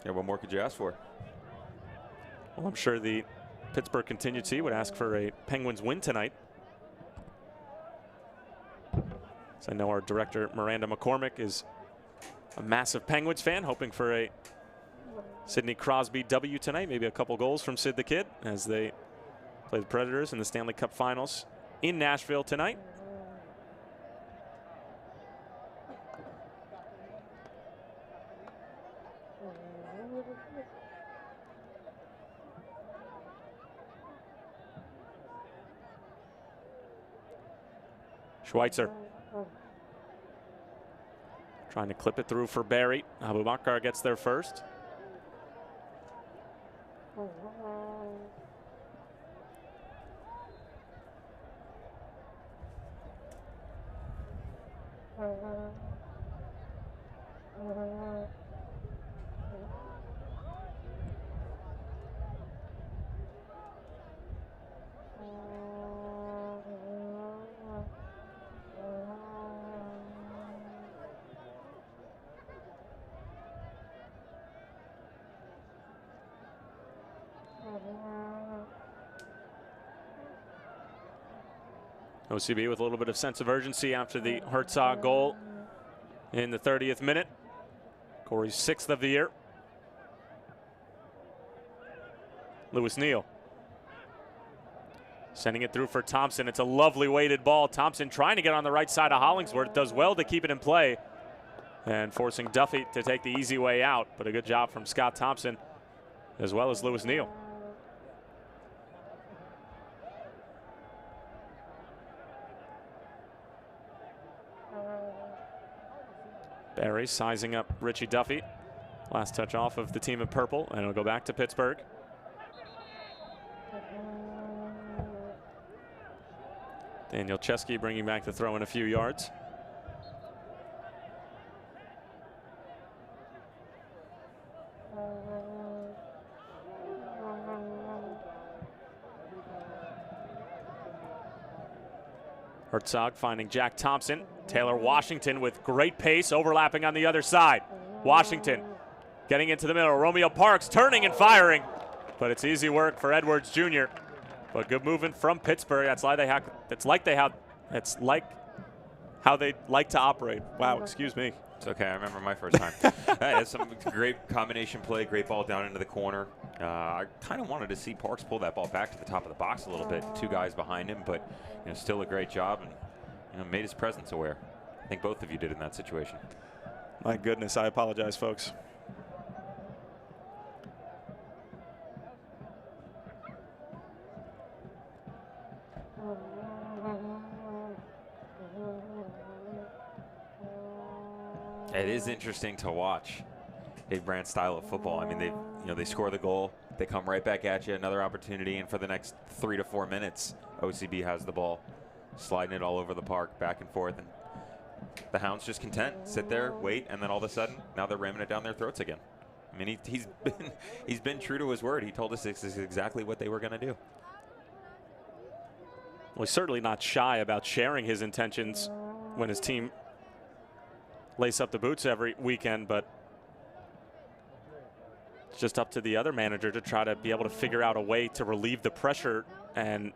Yeah, what more could you ask for? Well, I'm sure the Pittsburgh contingency would ask for a Penguins win tonight. So I know our director, Miranda McCormick, is a massive Penguins fan, hoping for a Sidney Crosby W tonight, maybe a couple goals from Sid the Kid as they play the Predators in the Stanley Cup Finals in Nashville tonight. Schweitzer trying to clip it through for Barry. Abubakar gets there first. OCB with a little bit of sense of urgency after the Herzog goal in the 30th minute. Corey's 6th of the year. Lewis Neal sending it through for Thompson. It's a lovely weighted ball. Thompson trying to get on the right side of Hollingsworth. Does well to keep it in play and forcing Duffy to take the easy way out. But a good job from Scott Thompson as well as Lewis Neal. Barry sizing up Richie Duffy. Last touch off of the team in purple, and it'll go back to Pittsburgh. Daniel Chesky bringing back the throw in a few yards. Herzog finding Jack Thompson. Taylor Washington with great pace, overlapping on the other side. Washington getting into the middle. Romeo Parks turning and firing, but it's easy work for Edwards Jr. But good movement from Pittsburgh. That's like how they like to operate. Wow, excuse me. It's okay. I remember my first time. That's some great combination play. Great ball down into the corner. I kind of wanted to see Parks pull that ball back to the top of the box a little bit. Two guys behind him, but still a great job and made his presence aware. I think both of you did in that situation. My goodness, I apologize, folks. It is interesting to watch Dave Brandt's style of football. I mean, they score the goal, they come right back at you, another opportunity, and for the next 3 to 4 minutes, OCB has the ball, sliding it all over the park, back and forth, and the Hounds just content, sit there, wait, and then all of a sudden, now they're ramming it down their throats again. I mean, he's been true to his word. He told us this is exactly what they were going to do. Well, he's certainly not shy about sharing his intentions when his team lace up the boots every weekend, but it's just up to the other manager to try to be able to figure out a way to relieve the pressure and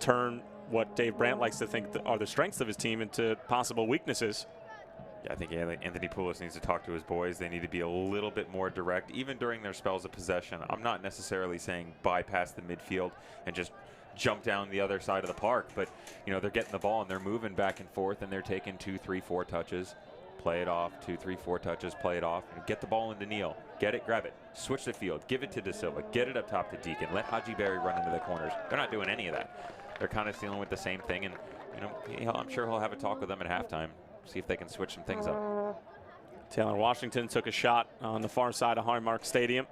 turn what Dave Brandt likes to think are the strengths of his team into possible weaknesses. Yeah, I think Anthony Poulos needs to talk to his boys. They need to be a little bit more direct, even during their spells of possession. I'm not necessarily saying bypass the midfield and just jump down the other side of the park, but they're getting the ball and they're moving back and forth and they're taking 2, 3, 4 touches, play it off, 2, 3, 4 touches, play it off, and get the ball into Neal. Get it, grab it, switch the field, give it to De Silva, get it up top to Deacon, let Haji Berry run into the corners. They're not doing any of that. They're kind of dealing with the same thing, and I'm sure he'll have a talk with them at halftime, see if they can switch some things up. Taylor Washington took a shot on the far side of Highmark Stadium.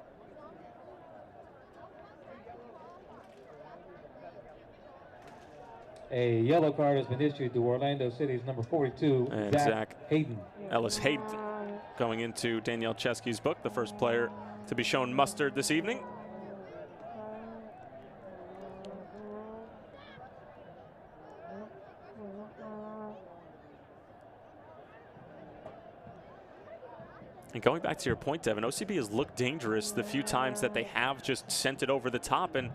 A yellow card has been issued to Orlando City's number 42, and Zach Hayden. Ellis Hayden going into Danielle Chesky's book, the first player to be shown mustard this evening. And going back to your point, Devin, OCB has looked dangerous the few times that they have just sent it over the top, and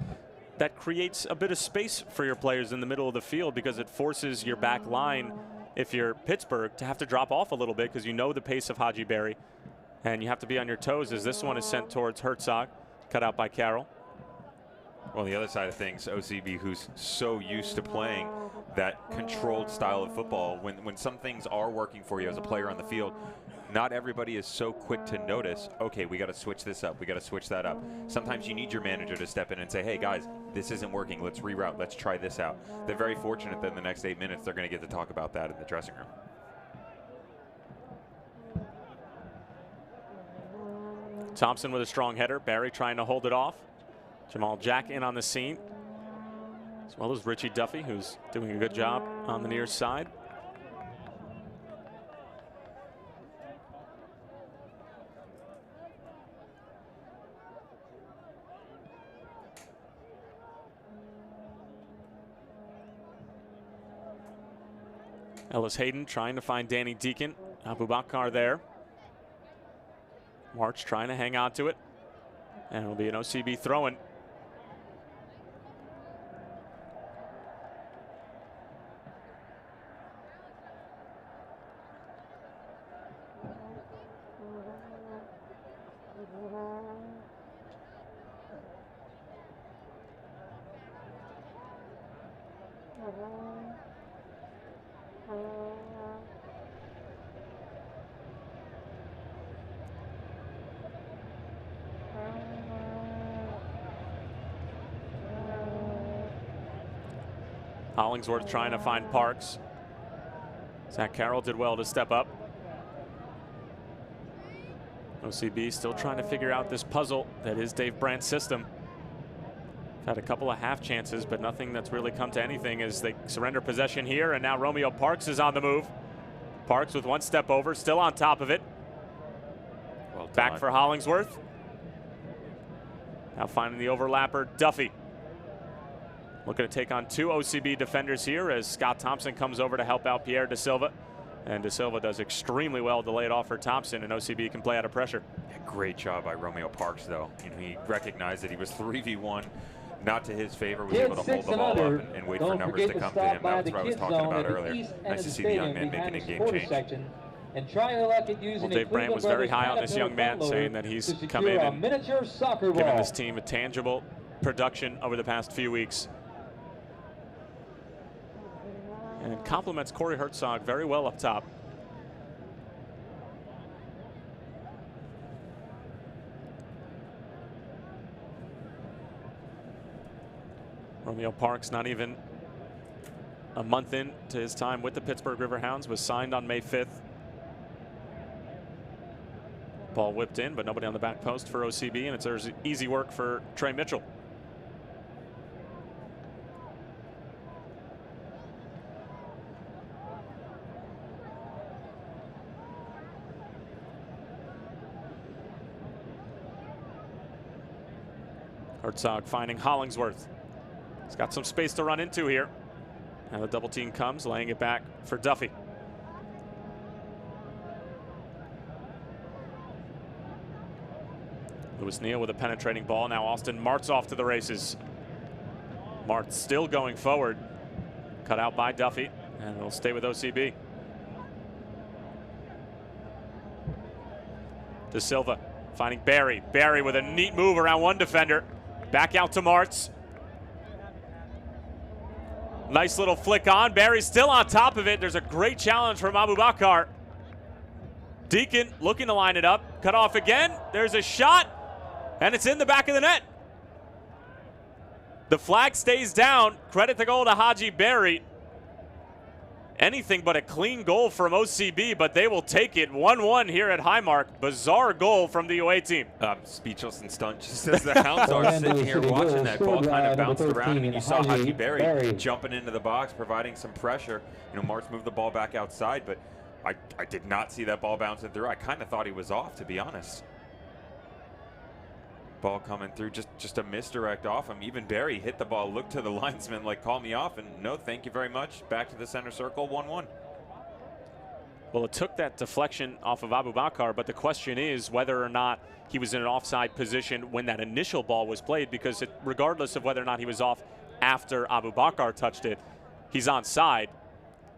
that creates a bit of space for your players in the middle of the field because it forces your back line, if you're Pittsburgh, to have to drop off a little bit because the pace of Haji Berry, and you have to be on your toes as this one is sent towards Herzog, cut out by Carroll. Well, on the other side of things, OCB, who's so used to playing that controlled style of football. When some things are working for you as a player on the field, not everybody is so quick to notice, okay, we got to switch this up, we got to switch that up. Sometimes you need your manager to step in and say, hey guys, this isn't working, let's reroute, let's try this out. They're very fortunate that in the next 8 minutes they're going to get to talk about that in the dressing room. Thompson with a strong header. Barry trying to hold it off. Jamal Jack in on the scene, as well as Richie Duffy, who's doing a good job on the near side. Ellis Hayden trying to find Danny Deacon. Abubakar there. March trying to hang on to it. And it'll be an OCB throw-in. Hollingsworth trying to find Parks. Zach Carroll did well to step up. OCB still trying to figure out this puzzle that is Dave Brandt's system. Had a couple of half chances, but nothing that's really come to anything as they surrender possession here. And now Romeo Parks is on the move. Parks with one step over, still on top of it. Well back for Hollingsworth. Now finding the overlapper, Duffy. Looking to take on two OCB defenders here as Scott Thompson comes over to help out Pierre De Silva. And De Silva does extremely well to lay it off for Thompson, and OCB can play out of pressure. Yeah, great job by Romeo Parks, though. You know, he recognized that he was 3v1, not to his favor, was able to hold the ball up and wait for numbers to come to him. That was what I was talking about earlier. Nice to see the young man make an in-game change. And try your luck at using Dave Brandt was very high on this young man, saying that he's come in and given this team a tangible production over the past few weeks. And compliments Corey Herzog very well up top. Romeo Parks, not even a month into his time with the Pittsburgh Riverhounds, was signed on May 5th. Ball whipped in, but nobody on the back post for OCB, and it's easy work for Trey Mitchell. Herzog finding Hollingsworth. He's got some space to run into here. Now the double team comes, laying it back for Duffy. Lewis Neal with a penetrating ball. Now Austin Martz off to the races. Martz still going forward. Cut out by Duffy, and it'll stay with OCB. De Silva finding Barry. Barry with a neat move around one defender. Back out to Martz. Nice little flick on. Barry's still on top of it. There's a great challenge from Abubakar. Deacon looking to line it up. Cut off again. There's a shot, and it's in the back of the net. The flag stays down. Credit the goal to Haji Barry. Anything but a clean goal from OCB, but they will take it 1-1 here at Highmark. Bizarre goal from the UA team. I'm speechless and stunned just as the Hounds are sitting here watching that ball kind of bounce around. I mean, you saw Haji Barry jumping into the box, providing some pressure. You know, Martz moved the ball back outside, but I did not see that ball bouncing through. I kind of thought he was off, to be honest. Ball coming through, just a misdirect off him. Even Barry hit the ball, looked to the linesman like, call me off, and no, thank you very much. Back to the center circle, 1-1. Well, it took that deflection off of Abubakar, but the question is whether or not he was in an offside position when that initial ball was played, because regardless of whether or not he was off after Abubakar touched it, he's onside,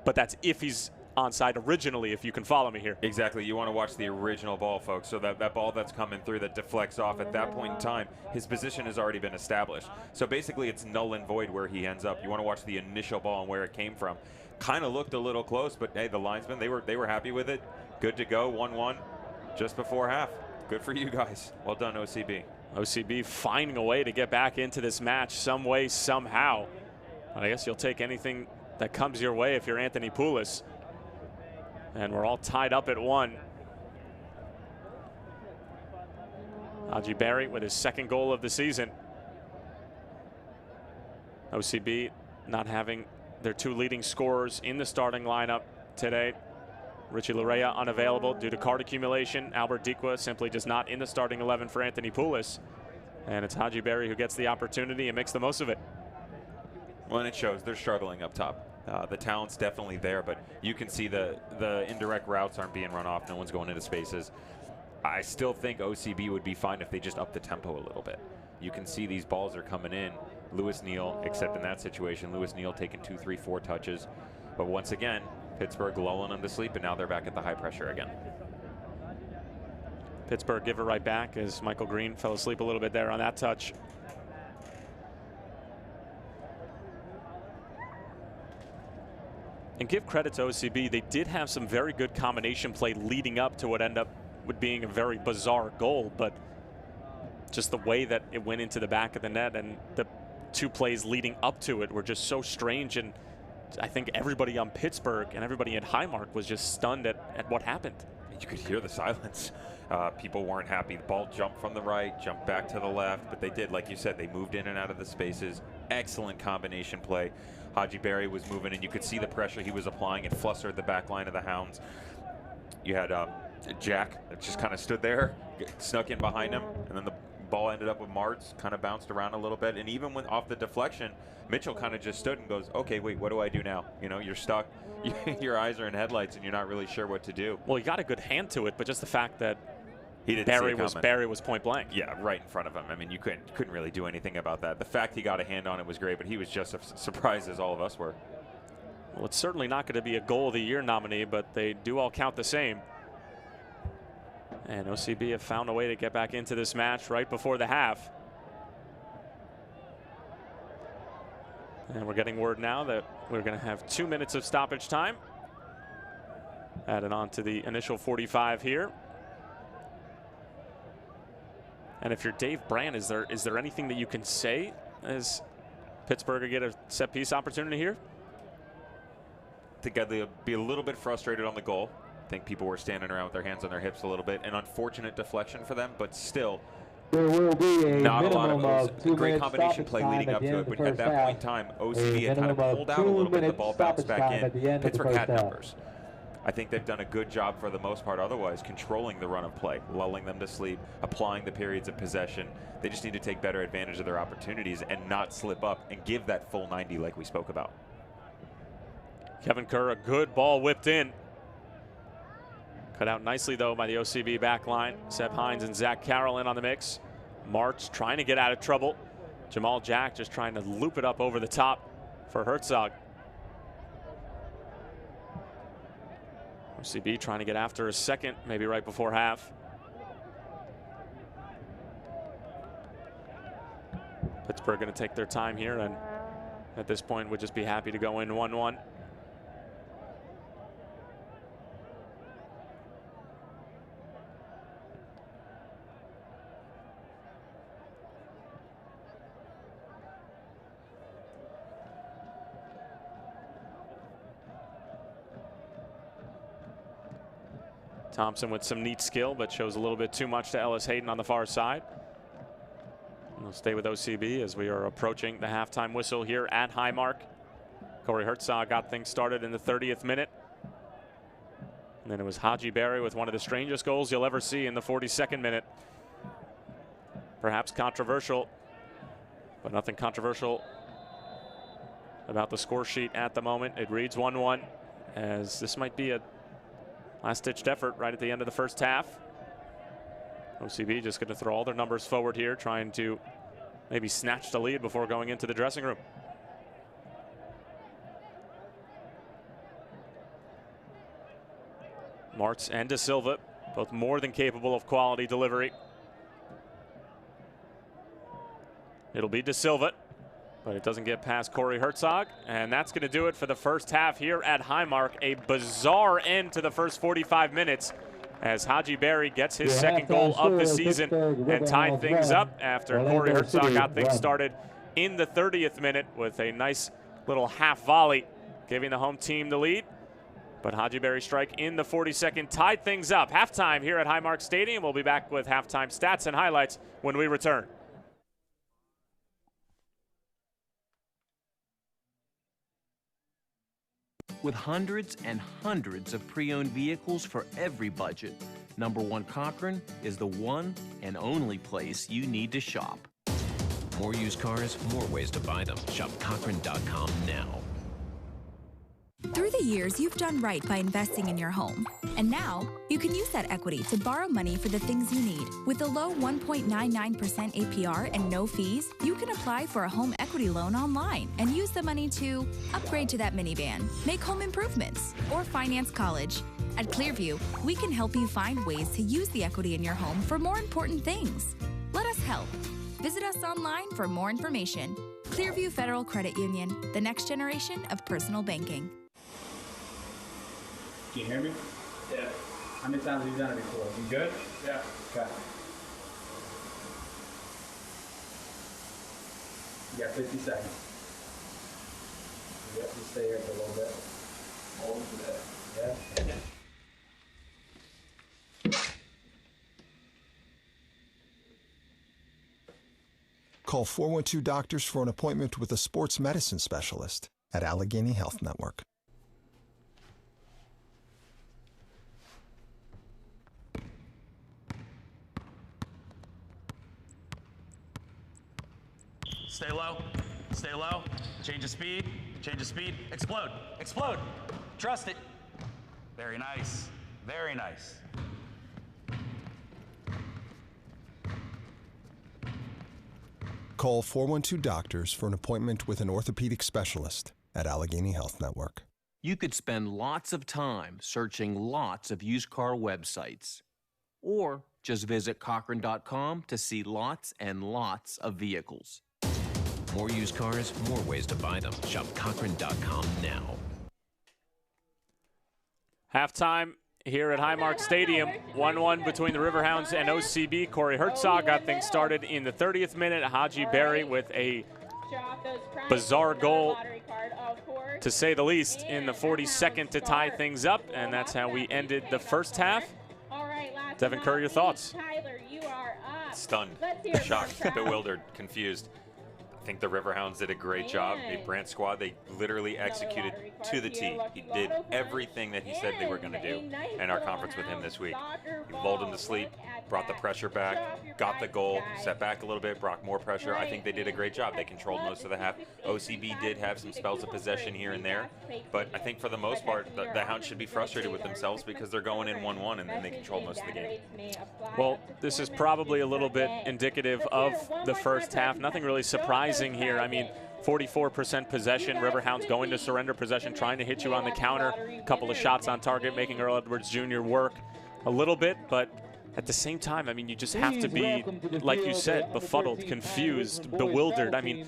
but that's if he's onside originally, if you can follow me here. Exactly. You want to watch the original ball, folks. So that ball that's coming through that deflects off at that point in time, his position has already been established. So basically it's null and void where he ends up. You want to watch the initial ball and where it came from. Kind of looked a little close, but hey, the linesmen, they were happy with it. Good to go, 1-1 just before half. Good for you guys. Well done, OCB. OCB finding a way to get back into this match some way, somehow. I guess you'll take anything that comes your way if you're Anthony Poulos. And we're all tied up at 1. Haji Berry with his second goal of the season. OCB not having their 2 leading scorers in the starting lineup today. Richie Larea unavailable due to card accumulation. Albert Dikwa simply just not in the starting 11 for Anthony Poulos. And it's Haji Berry who gets the opportunity and makes the most of it. Well, and it shows they're struggling up top. The talent's definitely there, but you can see the indirect routes aren't being run off. No one's going into spaces. I still think OCB would be fine if they just up the tempo a little bit. You can see these balls are coming in. Lewis Neal, except in that situation, Lewis Neal taking 2, 3, 4 touches. But once again, Pittsburgh lulling them to sleep, and now they're back at the high pressure again. Pittsburgh give it right back as Michael Green fell asleep a little bit there on that touch. And give credit to OCB, they did have some very good combination play leading up to what ended up with being a very bizarre goal, but just the way that it went into the back of the net and the 2 plays leading up to it were just so strange. And I think everybody on Pittsburgh and everybody at Highmark was just stunned at what happened. You could hear the silence. People weren't happy. The ball jumped from the right, jumped back to the left, but they did, like you said, they moved in and out of the spaces. Excellent combination play. Haji Berry was moving, and you could see the pressure he was applying. It flustered the back line of the Hounds. You had Jack that just kind of stood there, snuck in behind him, and then the ball ended up with Martz, kind of bounced around a little bit. And even when off the deflection, Mitchell kind of just stood and goes, okay, wait, what do I do now? You know, you're stuck. Your eyes are in headlights, and you're not really sure what to do. Well, he got a good hand to it, but just the fact that Barry was point blank. Yeah, right in front of him. I mean, you couldn't really do anything about that. The fact he got a hand on it was great, but he was just as surprised as all of us were. Well, it's certainly not going to be a goal of the year nominee, but they do all count the same. And OCB have found a way to get back into this match right before the half. And we're getting word now that we're going to have 2 minutes of stoppage time added on to the initial 45 here. And if you're Dave Brand, is there anything that you can say as Pittsburgh get a set piece opportunity here? I think I'd be a little bit frustrated on the goal. I think people were standing around with their hands on their hips a little bit. An unfortunate deflection for them, but still there will be a not a lot of great combination play leading up to it. But at that point in time, OCB had kind of pulled out a little bit. The ball bounced back in. Pittsburgh had numbers. I think they've done a good job for the most part otherwise, controlling the run of play, lulling them to sleep, applying the periods of possession. They just need to take better advantage of their opportunities and not slip up and give that full 90 like we spoke about. Kevin Kerr, a good ball whipped in. Cut out nicely, though, by the OCB back line. Seb Hines and Zach Carroll in on the mix. Martz trying to get out of trouble. Jamal Jack just trying to loop it up over the top for Herzog. OCB trying to get after a second, maybe right before half. Pittsburgh going to take their time here, and at this point would just be happy to go in 1-1. Thompson with some neat skill, but shows a little bit too much to Ellis Hayden on the far side. We'll stay with OCB as we are approaching the halftime whistle here at Highmark. Corey Herzog got things started in the 30th minute. And then it was Haji Berry with one of the strangest goals you'll ever see in the 42nd minute. Perhaps controversial, but nothing controversial about the score sheet at the moment. It reads 1-1, as this might be a last-ditched effort right at the end of the first half. OCB just going to throw all their numbers forward here, trying to maybe snatch the lead before going into the dressing room. Martz and De Silva, both more than capable of quality delivery. It'll be De Silva, but it doesn't get past Corey Herzog, and that's going to do it for the first half here at Highmark. A bizarre end to the first 45 minutes as Haji Berry gets his second goal of the season and tied things up after Corey Herzog got things started in the 30th minute with a nice little half volley, giving the home team the lead. But Haji Berry strike in the 42nd tied things up. Halftime here at Highmark Stadium. We'll be back with halftime stats and highlights when we return. With hundreds and hundreds of pre-owned vehicles for every budget, Number One Cochran is the one and only place you need to shop. More used cars, more ways to buy them. Shop Cochran.com now. Through the years, you've done right by investing in your home. And now, you can use that equity to borrow money for the things you need. With a low 1.99% APR and no fees, you can apply for a home equity loan online and use the money to upgrade to that minivan, make home improvements, or finance college. At Clearview, we can help you find ways to use the equity in your home for more important things. Let us help. Visit us online for more information. Clearview Federal Credit Union, the next generation of personal banking. Can you hear me? Yeah. How many times have you done it before? You good? Yeah. Okay. You got 50 seconds. You have to stay here for a little bit. Hold for that. Yeah? Call 412 Doctors for an appointment with a sports medicine specialist at Allegheny Health Network. Stay low, change of speed, explode, trust it. Very nice, very nice. Call 412 Doctors for an appointment with an orthopedic specialist at Allegheny Health Network. You could spend lots of time searching lots of used car websites, or just visit Cochran.com to see lots and lots of vehicles. More used cars, more ways to buy them. Shop Cochran.com now. Halftime here at Highmark Stadium, 1-1 between the Riverhounds and OCB. Corey Herzog got things started in the 30th minute. Haji Berry with a bizarre goal, to say the least, in the 42nd to tie things up, and that's how we ended the first half. Devin Kerr, your thoughts? Stunned, shocked, bewildered, confused. I think the Riverhounds did a great job. The Brant squad, they literally executed to the T. He did everything that he said they were going to do in our conference with him this week. He lulled him to sleep, brought the pressure back, got the goal, set back a little bit, brought more pressure. I think they did a great job. They controlled most of the half. OCB did have some spells of possession here and there, but I think for the most part, the Hounds should be frustrated with themselves because they're going in 1-1 and then they controlled most of the game. Well, this is probably a little bit indicative of the first half. Nothing really surprising here. I mean, 44% possession. Riverhounds going to surrender possession, trying to hit you on the counter. A couple of shots on target, making Earl Edwards Jr. work a little bit, but at the same time, I mean, you just have to be, like you said, befuddled, confused, bewildered. I mean,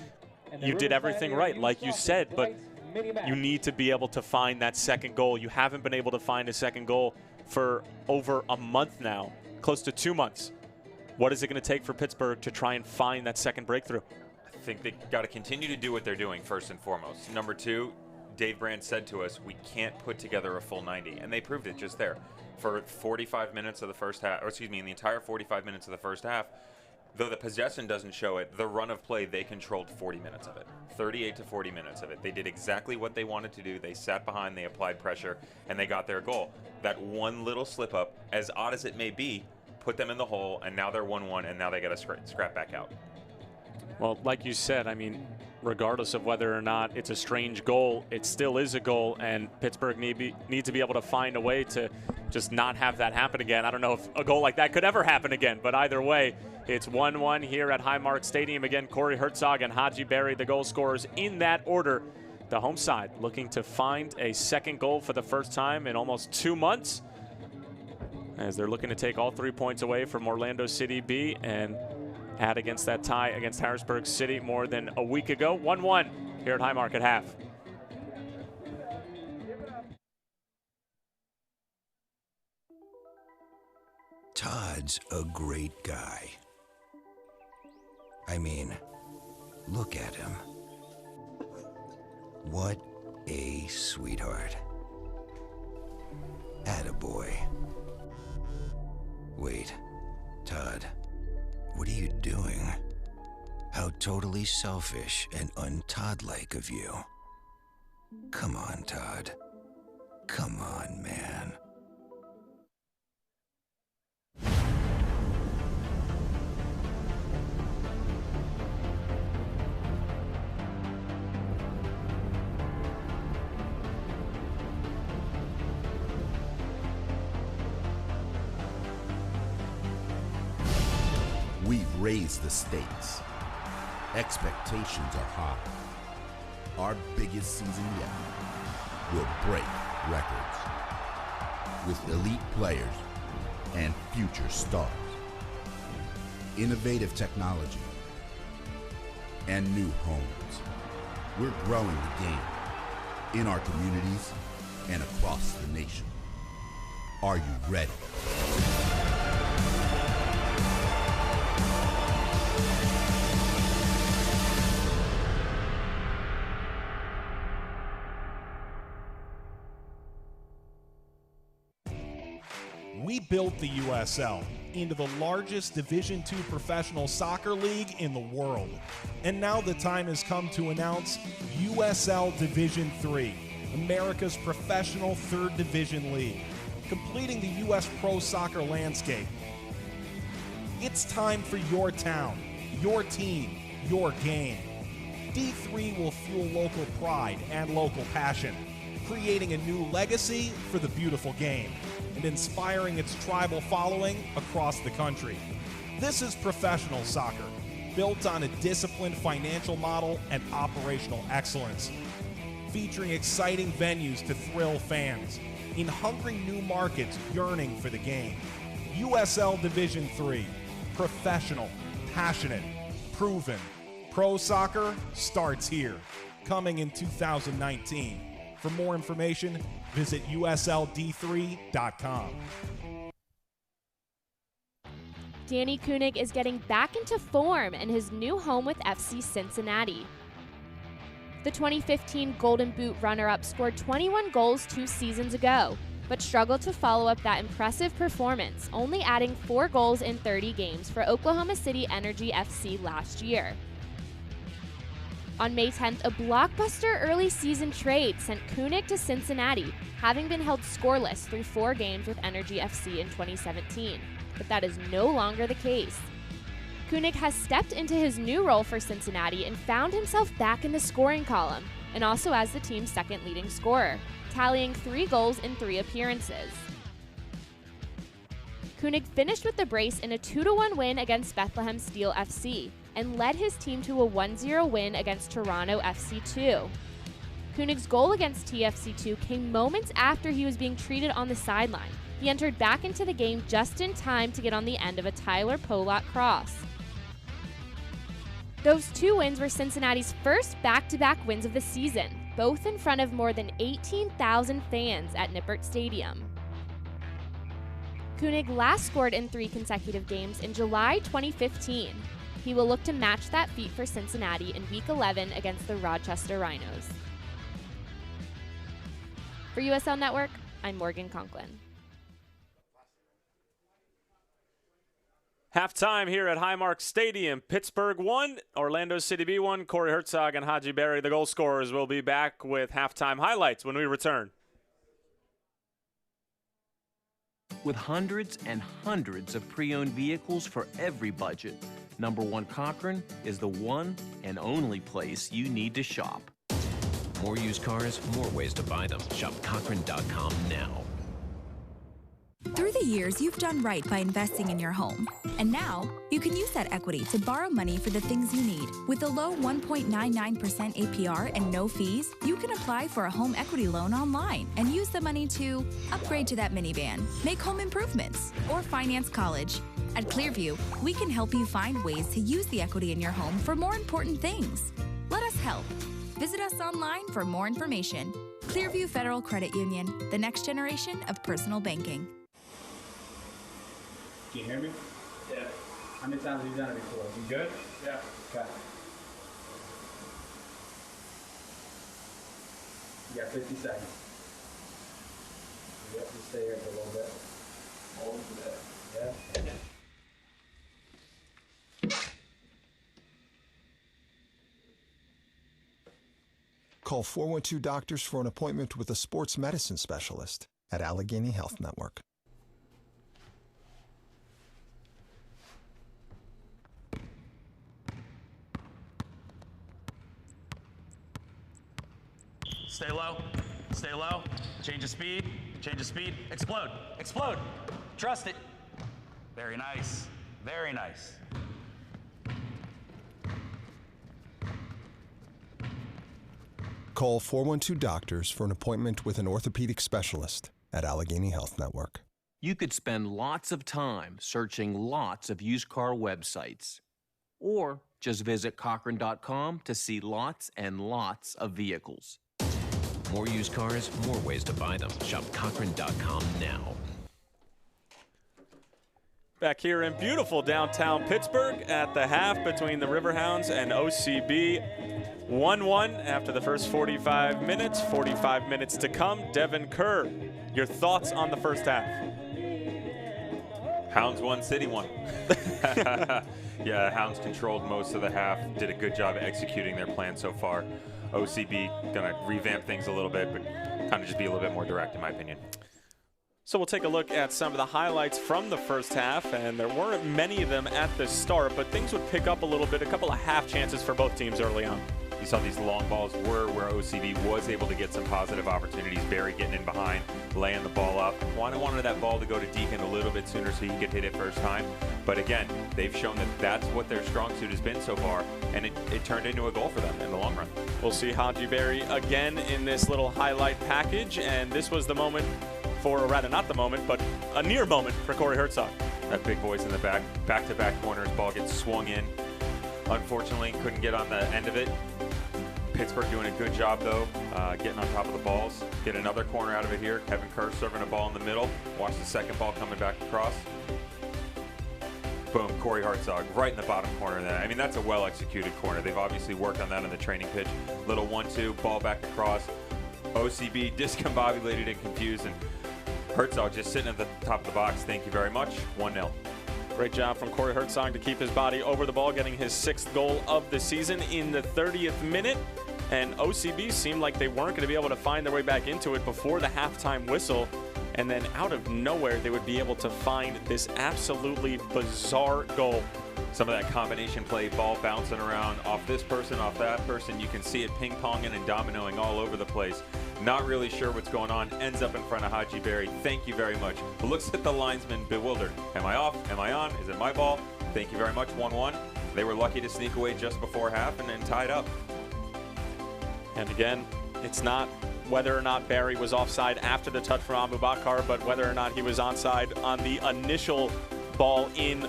you did everything right, like you said, but you need to be able to find that second goal. You haven't been able to find a second goal for over a month now, close to 2 months. What is it going to take for Pittsburgh to try and find that second breakthrough? I think they got to continue to do what they're doing first and foremost. Number two, Dave Brandt said to us, we can't put together a full 90, and they proved it just there. For 45 minutes of the first half, or excuse me, in the entire 45 minutes of the first half, though the possession doesn't show it, the run of play, they controlled 40 minutes of it. 38 to 40 minutes of it. They did exactly what they wanted to do. They sat behind, they applied pressure, and they got their goal. That one little slip up, as odd as it may be, put them in the hole, and now they're 1-1, and now they got to scrap back out. Well, like you said, I mean, regardless of whether or not it's a strange goal, it still is a goal, and Pittsburgh need to be able to find a way to just not have that happen again. I don't know if a goal like that could ever happen again, but either way, it's 1-1 here at Highmark Stadium. Again, Corey Herzog and Haji Berry, the goal scorers in that order. The home side looking to find a second goal for the first time in almost 2 months. as they're looking to take all 3 points away from Orlando City B and add against that tie against Harrisburg City more than a week ago. 1-1 here at Highmark at half. Todd's a great guy. I mean, look at him. What a sweetheart. Attaboy. Wait, Todd, what are you doing? How totally selfish and un-Todd-like of you. Come on, Todd. Come on, man. We've raised the stakes. Expectations are high. Our biggest season yet will break records with elite players and future stars. Innovative technology and new homes. We're growing the game in our communities and across the nation. Are you ready? We built the USL into the largest Division II professional soccer league in the world. And now the time has come to announce USL Division III, America's professional third division league, completing the U.S. pro soccer landscape. It's time for your town, your team, your game. D3 will fuel local pride and local passion, creating a new legacy for the beautiful game and inspiring its tribal following across the country. This is professional soccer, built on a disciplined financial model and operational excellence, featuring exciting venues to thrill fans, in hungry new markets yearning for the game. USL Division III, professional, passionate, proven. Pro soccer starts here, coming in 2019. For more information, visit USLD3.com. Danny Koenig is getting back into form in his new home with FC Cincinnati. The 2015 Golden Boot runner-up scored 21 goals 2 seasons ago, but struggled to follow up that impressive performance, only adding 4 goals in 30 games for Oklahoma City Energy FC last year. On May 10th, a blockbuster early season trade sent Koenig to Cincinnati, having been held scoreless through 4 games with Energy FC in 2017. But that is no longer the case. Koenig has stepped into his new role for Cincinnati and found himself back in the scoring column, and also as the team's second leading scorer, tallying 3 goals in 3 appearances. Koenig finished with the brace in a 2-1 win against Bethlehem Steel FC, and led his team to a 1-0 win against Toronto FC2. Koenig's goal against TFC2 came moments after he was being treated on the sideline. He entered back into the game just in time to get on the end of a Tyler Polak cross. Those 2 wins were Cincinnati's first back-to-back wins of the season, both in front of more than 18,000 fans at Nippert Stadium. Koenig last scored in 3 consecutive games in July 2015. He will look to match that feat for Cincinnati in Week 11 against the Rochester Rhinos. For USL Network, I'm Morgan Conklin. Halftime here at Highmark Stadium. Pittsburgh 1, Orlando City B 1. Corey Herzog and Haji Berry, the goal scorers, will be back with halftime highlights when we return. With hundreds and hundreds of pre-owned vehicles for every budget, Number 1 Cochran is the one and only place you need to shop. More used cars, more ways to buy them. Shop Cochran.com now. Through the years, you've done right by investing in your home. And now, you can use that equity to borrow money for the things you need. With a low 1.99% APR and no fees, you can apply for a home equity loan online and use the money to upgrade to that minivan, make home improvements, or finance college. At Clearview, we can help you find ways to use the equity in your home for more important things. Let us help. Visit us online for more information. Clearview Federal Credit Union, the next generation of personal banking. Can you hear me? Yeah. How many times have you done it before? You good? Yeah. Okay. You got 50 seconds. Yep, just stay here for a little bit. Hold for that. Yeah. Call 412-DOCTORS for an appointment with a sports medicine specialist at Allegheny Health Network. Stay low, stay low. Change of speed, explode, explode. Trust it. Very nice, very nice. Call 412-DOCTORS for an appointment with an orthopedic specialist at Allegheny Health Network. You could spend lots of time searching lots of used car websites. Or just visit Cochran.com to see lots and lots of vehicles. More used cars, more ways to buy them. Shop Cochran.com now. Back here in beautiful downtown Pittsburgh at the half between the Riverhounds and OCB. 1-1 after the first 45 minutes. 45 minutes to come. Devin Kerr, your thoughts on the first half? Hounds won, City won. Yeah, Hounds controlled most of the half, did a good job executing their plan so far. OCB going to revamp things a little bit, but kind of just be a little bit more direct in my opinion. So we'll take a look at some of the highlights from the first half, and there weren't many of them at the start, but things would pick up a little bit, a couple of half chances for both teams early on. You saw these long balls were where OCB was able to get some positive opportunities. Barry getting in behind, laying the ball up. Wanted that ball to go to Deacon a little bit sooner so he could hit it first time. But again, they've shown that that's what their strong suit has been so far, and it turned into a goal for them in the long run. We'll see Haji Berry again in this little highlight package, and this was the moment for, or rather not the moment, but a near moment for Corey Herzog. That big voice in the back-to-back corners, ball gets swung in. Unfortunately, couldn't get on the end of it. Pittsburgh doing a good job, though, getting on top of the balls. Get another corner out of it here. Kevin Kerr serving a ball in the middle. Watch the second ball coming back across. Boom, Corey Herzog right in the bottom corner there. I mean, that's a well-executed corner. They've obviously worked on that on the training pitch. Little 1-2, ball back across. OCB discombobulated and confused, and Herzog just sitting at the top of the box. Thank you very much. 1-0. Great job from Corey Herzog to keep his body over the ball, getting his 6th goal of the season in the 30th minute. And OCB seemed like they weren't going to be able to find their way back into it before the halftime whistle. And then out of nowhere, they would be able to find this absolutely bizarre goal. Some of that combination play, ball bouncing around off this person, off that person. You can see it ping-ponging and dominoing all over the place. Not really sure what's going on. Ends up in front of Haji Berry. Thank you very much. Looks at the linesman bewildered. Am I off? Am I on? Is it my ball? Thank you very much. 1-1. They were lucky to sneak away just before half and then tied up. And again, it's not whether or not Barry was offside after the touch from Abubakar, but whether or not he was onside on the initial ball in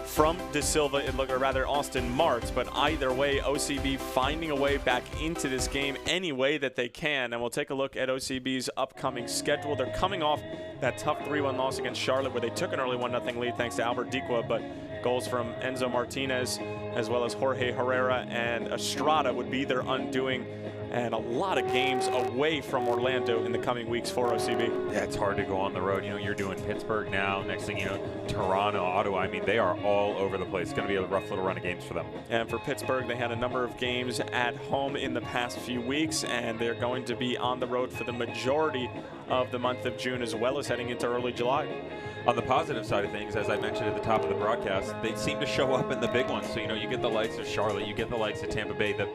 from De Silva, or rather Austin Marks. But either way, OCB finding a way back into this game any way that they can. And we'll take a look at OCB's upcoming schedule. They're coming off that tough 3-1 loss against Charlotte where they took an early 1-0 lead thanks to Albert Dikwa, but goals from Enzo Martinez as well as Jorge Herrera and Estrada would be their undoing. And a lot of games away from Orlando in the coming weeks for OCB. Yeah, it's hard to go on the road. You know, you're doing Pittsburgh now. Next thing you know, Toronto, Ottawa. I mean, they are all over the place. It's going to be a rough little run of games for them. And for Pittsburgh, they had a number of games at home in the past few weeks, and they're going to be on the road for the majority of the month of June as well as heading into early July. On the positive side of things, as I mentioned at the top of the broadcast, they seem to show up in the big ones. So, you know, you get the likes of Charlotte, you get the likes of Tampa Bay, the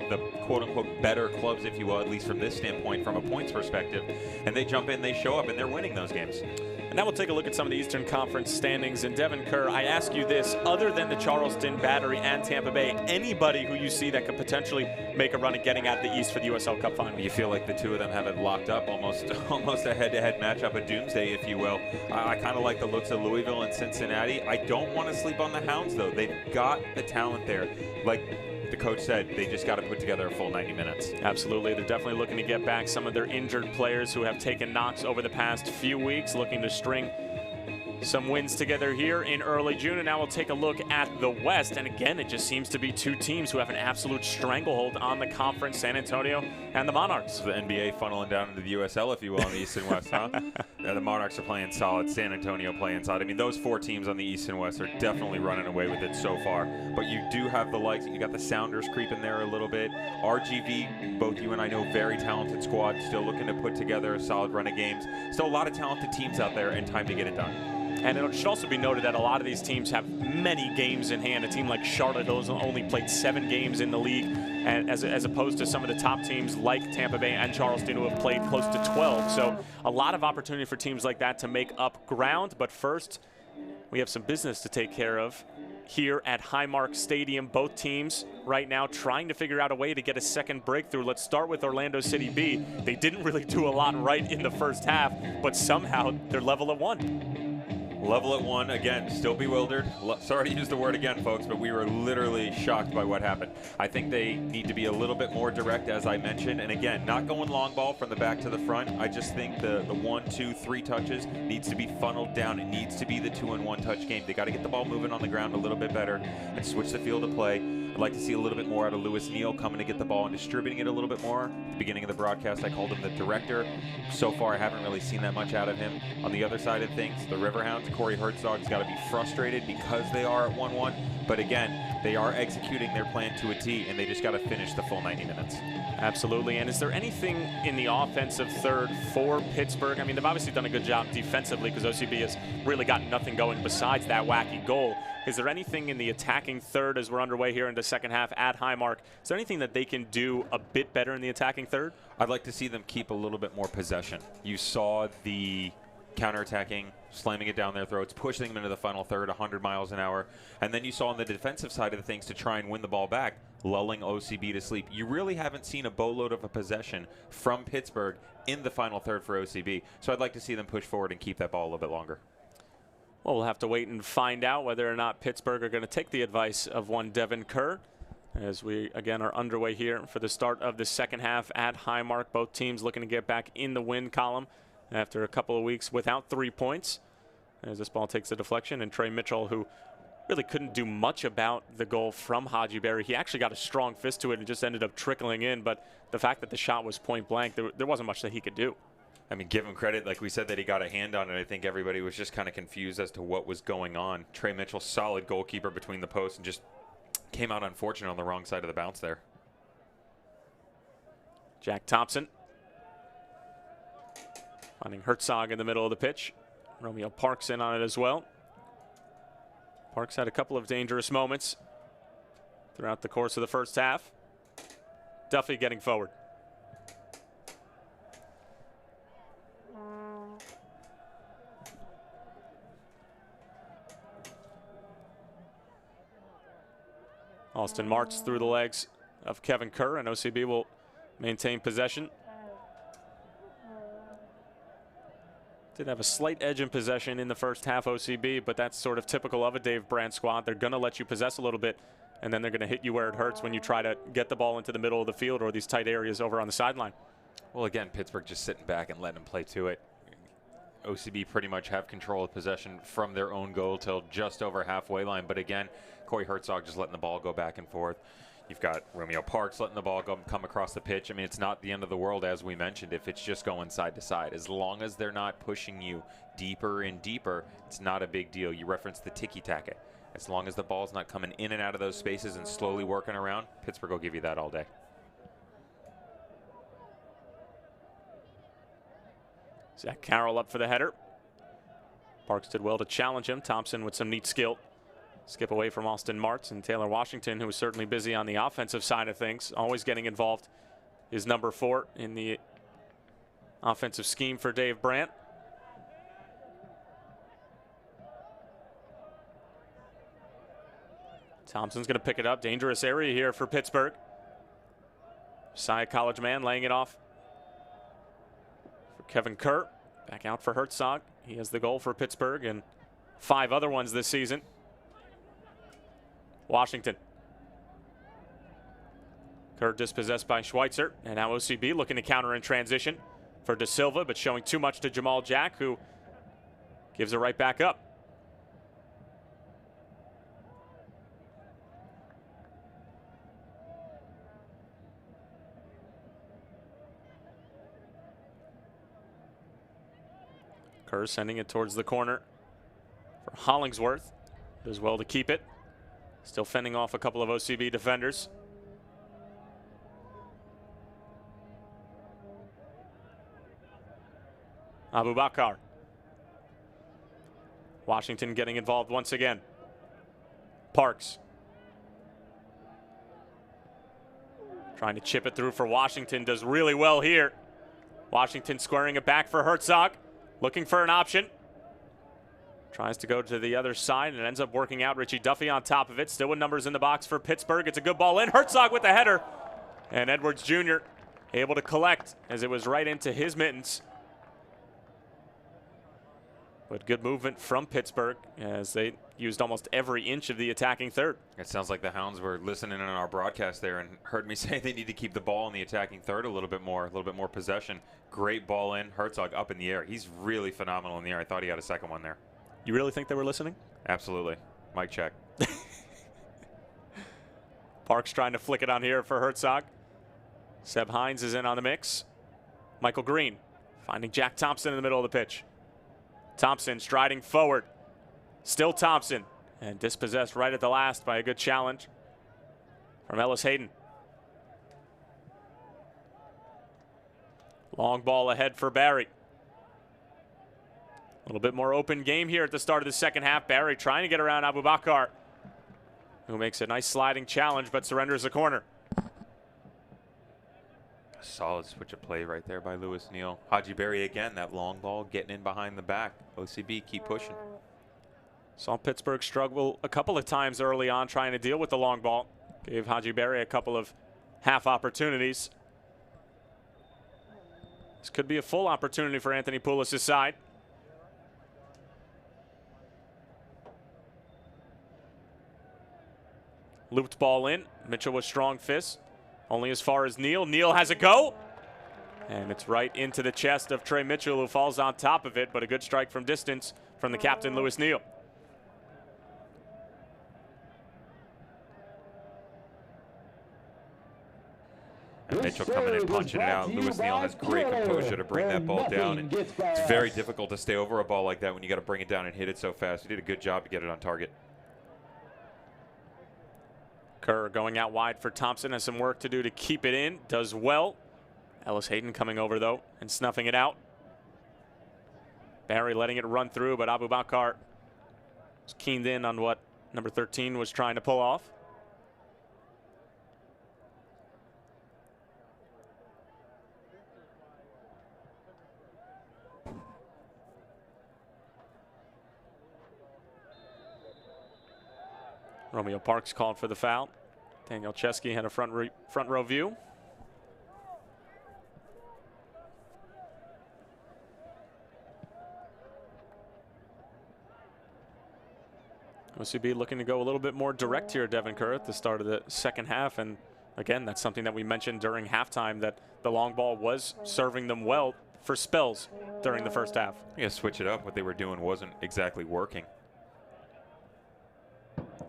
quote-unquote better clubs nerves, if you will, at least from this standpoint, from a points perspective. And they jump in, they show up, and they're winning those games. And now we'll take a look at some of the Eastern Conference standings. And Devin Kerr, I ask you this, other than the Charleston Battery and Tampa Bay, anybody who you see that could potentially make a run at getting out of the East for the USL Cup final? You feel like the two of them have it locked up, almost a head-to-head matchup, a doomsday, if you will. I kind of like the looks of Louisville and Cincinnati. I don't want to sleep on the Hounds, though. They've got the talent there. Like the coach said, they just got to put together a full 90 minutes. Absolutely. They're definitely looking to get back some of their injured players who have taken knocks over the past few weeks, looking to string some wins together here in early June. And now we'll take a look at the West. And again, it just seems to be two teams who have an absolute stranglehold on the conference, San Antonio and the Monarchs. The NBA funneling down into the USL, if you will, on the East and West, huh? The Monarchs are playing solid. San Antonio playing solid. I mean, those four teams on the East and West are definitely running away with it so far. But you do have the likes. You got the Sounders creeping there a little bit. RGV, both you and I know, very talented squad. Still looking to put together a solid run of games. Still a lot of talented teams out there, and time to get it done. And it should also be noted that a lot of these teams have many games in hand. A team like Charlotte has only played 7 games in the league, and as opposed to some of the top teams like Tampa Bay and Charleston who have played close to 12. So a lot of opportunity for teams like that to make up ground. But first, we have some business to take care of here at Highmark Stadium. Both teams right now trying to figure out a way to get a second breakthrough. Let's start with Orlando City B. They didn't really do a lot right in the first half, but somehow they're level at 1. Level at 1, again, still bewildered. Sorry to use the word again, folks, but we were literally shocked by what happened. I think they need to be a little bit more direct, as I mentioned. And again, not going long ball from the back to the front. I just think the 1, 2, 3 touches needs to be funneled down. It needs to be the 2-and-1 touch game. They got to get the ball moving on the ground a little bit better and switch the field of play. I'd like to see a little bit more out of Lewis Neal coming to get the ball and distributing it a little bit more. At the beginning of the broadcast, I called him the director. So far, I haven't really seen that much out of him. On the other side of things, the Riverhounds, Corey Hertzog's got to be frustrated because they are at 1-1. But again, they are executing their plan to a T, and they just got to finish the full 90 minutes. Absolutely. And is there anything in the offensive third for Pittsburgh? I mean, they've obviously done a good job defensively because OCB has really got nothing going besides that wacky goal. Is there anything in the attacking third as we're underway here in the second half at Highmark? Is there anything that they can do a bit better in the attacking third? I'd like to see them keep a little bit more possession. You saw the counterattacking, slamming it down their throats, pushing them into the final third 100 miles an hour. And then you saw on the defensive side of the things to try and win the ball back, lulling OCB to sleep. You really haven't seen a boatload of a possession from Pittsburgh in the final third for OCB. So I'd like to see them push forward and keep that ball a little bit longer. Well, we'll have to wait and find out whether or not Pittsburgh are going to take the advice of one Devin Kerr as we, again, are underway here for the start of the second half at Highmark. Both teams looking to get back in the win column after a couple of weeks without 3 points. As this ball takes the deflection, and Trey Mitchell, who really couldn't do much about the goal from Haji Berry. He actually got a strong fist to it and just ended up trickling in, but the fact that the shot was point blank, there wasn't much that he could do. I mean, give him credit. Like we said, that he got a hand on it. I think everybody was just kind of confused as to what was going on. Trey Mitchell, solid goalkeeper between the posts, and just came out unfortunate on the wrong side of the bounce there. Jack Thompson finding Herzog in the middle of the pitch. Romeo Parks in on it as well. Parks had a couple of dangerous moments throughout the course of the first half. Duffy getting forward. Austin Martz through the legs of Kevin Kerr, and OCB will maintain possession. Did have a slight edge in possession in the first half, OCB, but that's sort of typical of a Dave Brandt squad. They're going to let you possess a little bit, and then they're going to hit you where it hurts when you try to get the ball into the middle of the field or these tight areas over on the sideline. Well, again, Pittsburgh just sitting back and letting them play to it. OCB pretty much have control of possession from their own goal till just over halfway line. But again, Corey Herzog just letting the ball go back and forth. You've got Romeo Parks letting the ball come across the pitch. I mean, it's not the end of the world, as we mentioned, if it's just going side to side. As long as they're not pushing you deeper and deeper, it's not a big deal. You referenced the tiki-taka. As long as the ball's not coming in and out of those spaces and slowly working around, Pittsburgh will give you that all day. Zach Carroll up for the header. Parks did well to challenge him. Thompson with some neat skill. Skip away from Austin Martz, and Taylor Washington, who was certainly busy on the offensive side of things, always getting involved is number 4 in the offensive scheme for Dave Brandt. Thompson's going to pick it up. Dangerous area here for Pittsburgh. Messiah College man laying it off for Kevin Kerr. Back out for Herzog. He has the goal for Pittsburgh and 5 other ones this season. Washington. Kerr dispossessed by Schweitzer. And now OCB looking to counter in transition for De Silva, but showing too much to Jamal Jack, who gives it right back up. Kerr sending it towards the corner for Hollingsworth. Does well to keep it. Still fending off a couple of OCB defenders. Abubakar. Washington getting involved once again. Parks. Trying to chip it through for Washington. Does really well here. Washington squaring it back for Herzog. Looking for an option. Tries to go to the other side and it ends up working out. Richie Duffy on top of it. Still with numbers in the box for Pittsburgh. It's a good ball in. Herzog with the header. And Edwards Jr. able to collect as it was right into his mittens. But good movement from Pittsburgh as they used almost every inch of the attacking third. It sounds like the Hounds were listening in on our broadcast there and heard me say they need to keep the ball in the attacking third a little bit more possession. Great ball in. Herzog up in the air. He's really phenomenal in the air. I thought he had a second one there. You really think they were listening? Absolutely. Mic check. Parks trying to flick it on here for Herzog. Seb Hines is in on the mix. Michael Green finding Jack Thompson in the middle of the pitch. Thompson striding forward. Still Thompson. And dispossessed right at the last by a good challenge from Ellis Hayden. Long ball ahead for Barry. A little bit more open game here at the start of the second half. Barry trying to get around Abubakar, who makes a nice sliding challenge but surrenders the corner. A solid switch of play right there by Lewis Neal. Haji Berry again, that long ball getting in behind the back. OCB keep pushing. Saw Pittsburgh struggle a couple of times early on trying to deal with the long ball. Gave Haji Berry a couple of half opportunities. This could be a full opportunity for Anthony Poulos' side. Looped ball in. Mitchell with strong fists. Only as far as Neal. Neal has a go. And it's right into the chest of Trey Mitchell, who falls on top of it, but a good strike from distance from the captain, Lewis Neal. And Mitchell coming in, punching it out. Lewis Neal has great composure to bring that ball down. And it's very difficult to stay over a ball like that when you got to bring it down and hit it so fast. He did a good job to get it on target. Kerr going out wide for Thompson. Has some work to do to keep it in. Does well. Ellis Hayden coming over, though, and snuffing it out. Barry letting it run through, but Abubakar was keened in on what number 13 was trying to pull off. Romeo Parks called for the foul. Daniel Chesky had a front row view. OCB looking to go a little bit more direct here, Devin Kerr, at the start of the second half. And again, that's something that we mentioned during halftime, that the long ball was serving them well for spells during the first half. Yeah, switch it up. What they were doing wasn't exactly working.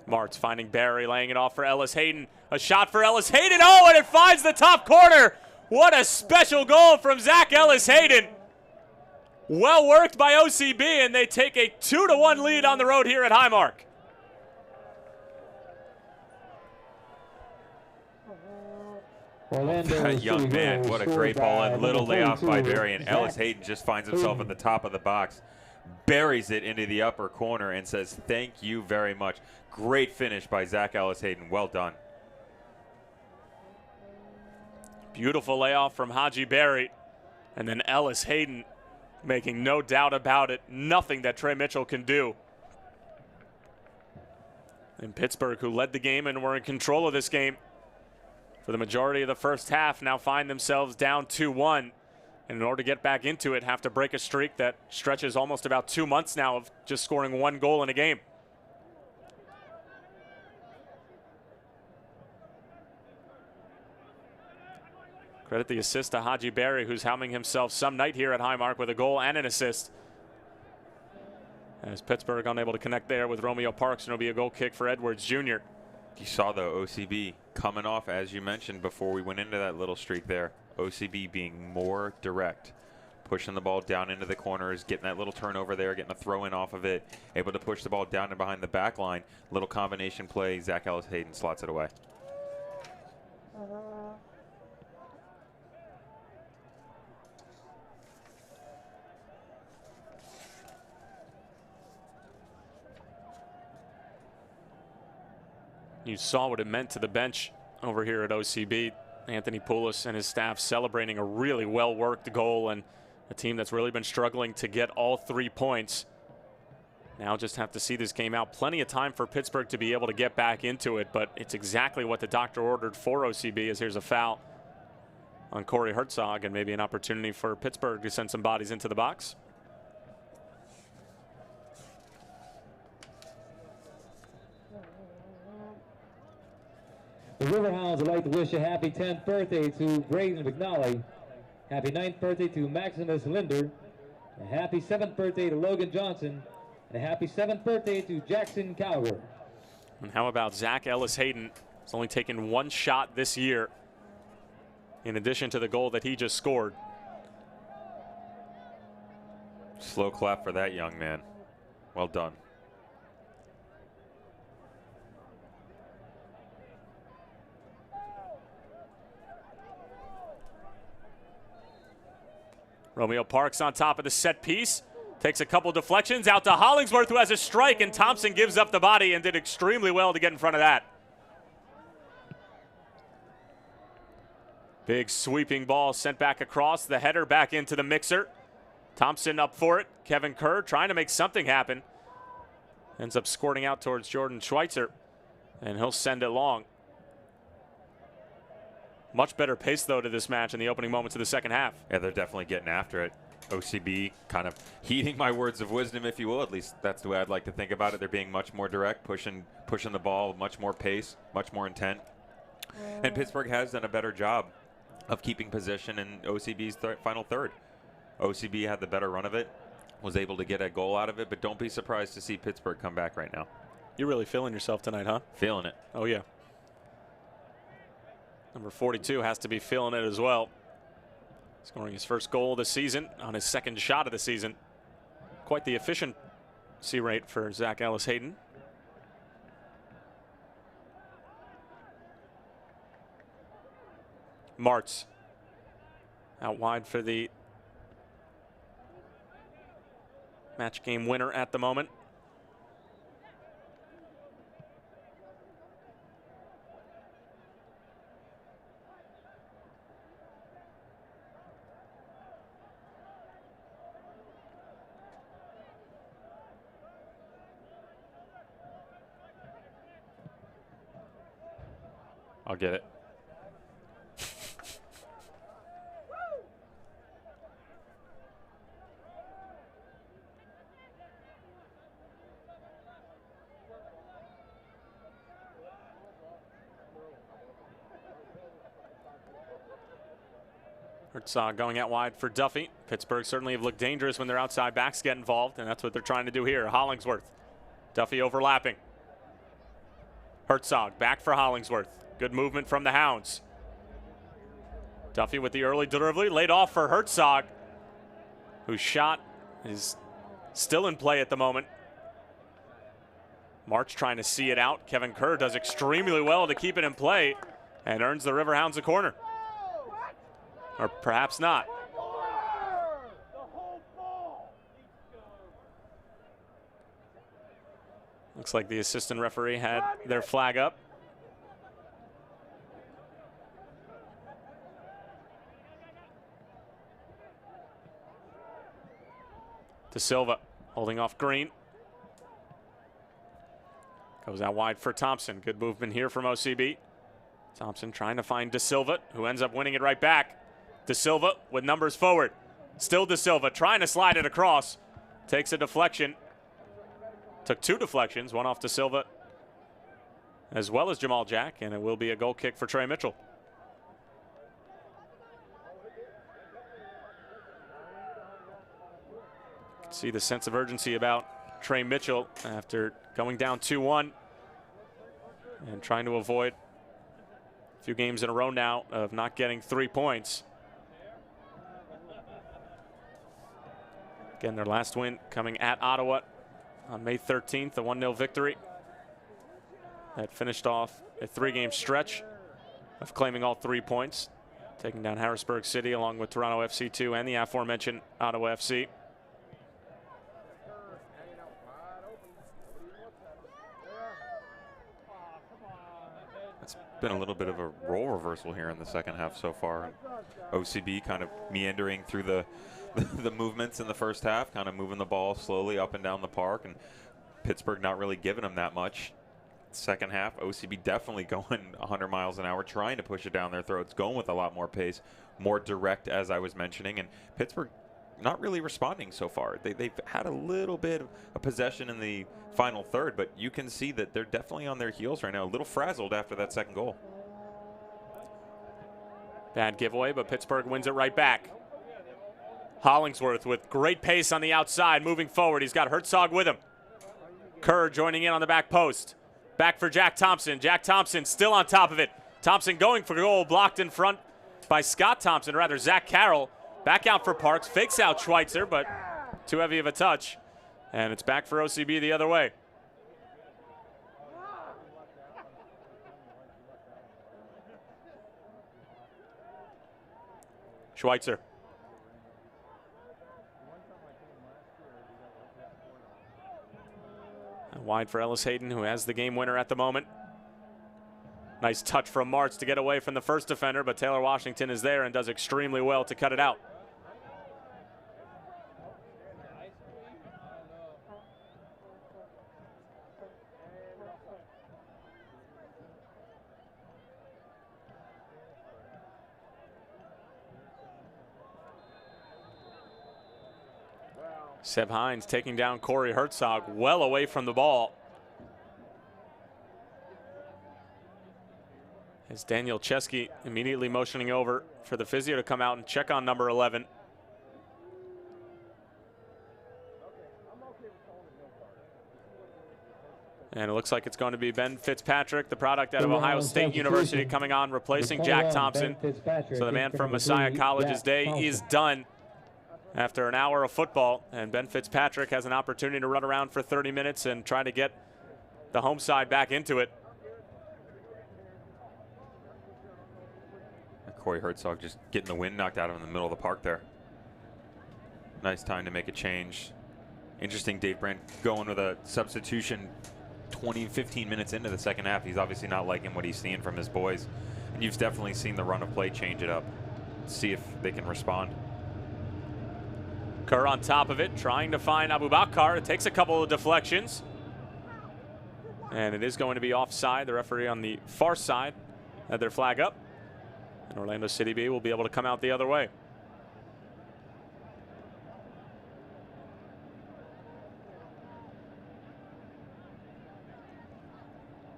Martz finding Barry, laying it off for Ellis Hayden. A shot for Ellis Hayden. Oh, and it finds the top corner. What a special goal from Zach Ellis Hayden. Well worked by OCB, and they take a 2-1 lead on the road here at Highmark. That young man, what a great ball in. Little layoff by Barry, and Ellis Hayden just finds himself at the top of the box. Buries it into the upper corner and says, thank you very much. Great finish by Zach Ellis Hayden. Well done. Beautiful layoff from Haji Berry. And then Ellis Hayden making no doubt about it. Nothing that Trey Mitchell can do. And Pittsburgh, who led the game and were in control of this game for the majority of the first half, now find themselves down 2-1. And in order to get back into it, have to break a streak that stretches almost about 2 months now of just scoring 1 goal in a game. Credit the assist to Haji Berry, who's helming himself some night here at Highmark with a goal and an assist. As Pittsburgh unable to connect there with Romeo Parks, and it'll be a goal kick for Edwards Jr. You saw the OCB coming off, as you mentioned before we went into that little streak there. OCB being more direct, pushing the ball down into the corners, getting that little turnover there, getting a throw in off of it, able to push the ball down and behind the back line. Little combination play, Zach Ellis Hayden slots it away. You saw what it meant to the bench over here at OCB. Anthony Poulos and his staff celebrating a really well-worked goal, and a team that's really been struggling to get all 3 points. Now just have to see this game out. Plenty of time for Pittsburgh to be able to get back into it, but it's exactly what the doctor ordered for OCB, as here's a foul on Corey Herzog, and maybe an opportunity for Pittsburgh to send some bodies into the box. The Riverhounds would like to wish a happy 10th birthday to Braden McNally, happy 9th birthday to Maximus Linder, a happy 7th birthday to Logan Johnson, and a happy 7th birthday to Jackson Cowger. And how about Zach Ellis Hayden? He's only taken 1 shot this year, in addition to the goal that he just scored. Slow clap for that young man. Well done. Romeo Parks on top of the set piece. Takes a couple deflections out to Hollingsworth, who has a strike, and Thompson gives up the body and did extremely well to get in front of that. Big sweeping ball sent back across. The header back into the mixer. Thompson up for it. Kevin Kerr trying to make something happen. Ends up squirting out towards Jordan Schweitzer, and he'll send it long. Much better pace, though, to this match in the opening moments of the second half. Yeah, they're definitely getting after it. OCB kind of heeding my words of wisdom, if you will. At least that's the way I'd like to think about it. They're being much more direct, pushing the ball, much more pace, much more intent. And Pittsburgh has done a better job of keeping possession in OCB's final third. OCB had the better run of it, was able to get a goal out of it, but don't be surprised to see Pittsburgh come back right now. You're really feeling yourself tonight, huh? Feeling it. Oh, yeah. Number 42 has to be feeling it as well. Scoring his first goal of the season on his second shot of the season. Quite the efficiency rate for Zach Ellis Hayden. Martz out wide for the match game winner at the moment. I'll get it. Herzog going out wide for Duffy. Pittsburgh certainly have looked dangerous when their outside backs get involved, and that's what they're trying to do here. Hollingsworth. Duffy overlapping. Herzog back for Hollingsworth. Good movement from the Hounds. Duffy with the early delivery, laid off for Herzog, whose shot is still in play at the moment. March trying to see it out. Kevin Kerr does extremely well to keep it in play and earns the Riverhounds a corner. Or perhaps not. Looks like the assistant referee had their flag up. De Silva holding off Green. Goes out wide for Thompson. Good movement here from OCB. Thompson trying to find De Silva, who ends up winning it right back. De Silva with numbers forward. Still De Silva trying to slide it across. Takes a deflection. Took 2 deflections, one off De Silva as well as Jamal Jack, and it will be a goal kick for Trey Mitchell. See the sense of urgency about Trey Mitchell after going down 2-1 and trying to avoid a few games in a row now of not getting 3 points. Again, their last win coming at Ottawa on May 13th, a 1-0 victory that finished off a 3-game stretch of claiming all 3 points, taking down Harrisburg City along with Toronto FC2 and the aforementioned Ottawa FC. It's been a little bit of a role reversal here in the second half so far. OCB kind of meandering through the movements in the first half, kind of moving the ball slowly up and down the park, and Pittsburgh not really giving them that much. Second half, OCB definitely going 100 miles an hour, trying to push it down their throats, going with a lot more pace, more direct, as I was mentioning, and Pittsburgh not really responding so far. They've had a little bit of a possession in the final third, but you can see that they're definitely on their heels right now, a little frazzled after that second goal. Bad giveaway, but Pittsburgh wins it right back. Hollingsworth with great pace on the outside, moving forward. He's got Herzog with him. Kerr joining in on the back post. Back for Jack Thompson. Jack Thompson still on top of it. Thompson going for goal, blocked in front by Scott Thompson, or rather Zach Carroll. Back out for Parks, fakes out Schweitzer, but too heavy of a touch. And it's back for OCB the other way. Schweitzer. Wide for Ellis Hayden, who has the game winner at the moment. Nice touch from Martz to get away from the first defender, but Taylor Washington is there and does extremely well to cut it out. Seb Hines taking down Corey Herzog well away from the ball. As Daniel Chesky immediately motioning over for the physio to come out and check on number 11. And it looks like it's going to be Ben Fitzpatrick, the product out of Ohio State University, coming on, replacing Jack Thompson. So the man from Messiah College's day is done after an hour of football, and Ben Fitzpatrick has an opportunity to run around for 30 minutes and try to get the home side back into it. Corey Herzog just getting the wind knocked out of him in the middle of the park there. Nice time to make a change. Interesting, Dave Brandt going with a substitution 15 minutes into the second half. He's obviously not liking what he's seeing from his boys. And you've definitely seen the run of play change it up. See if they can respond. Kerr on top of it, trying to find Abubakar. It takes a couple of deflections. And it is going to be offside. The referee on the far side had their flag up. And Orlando City B will be able to come out the other way.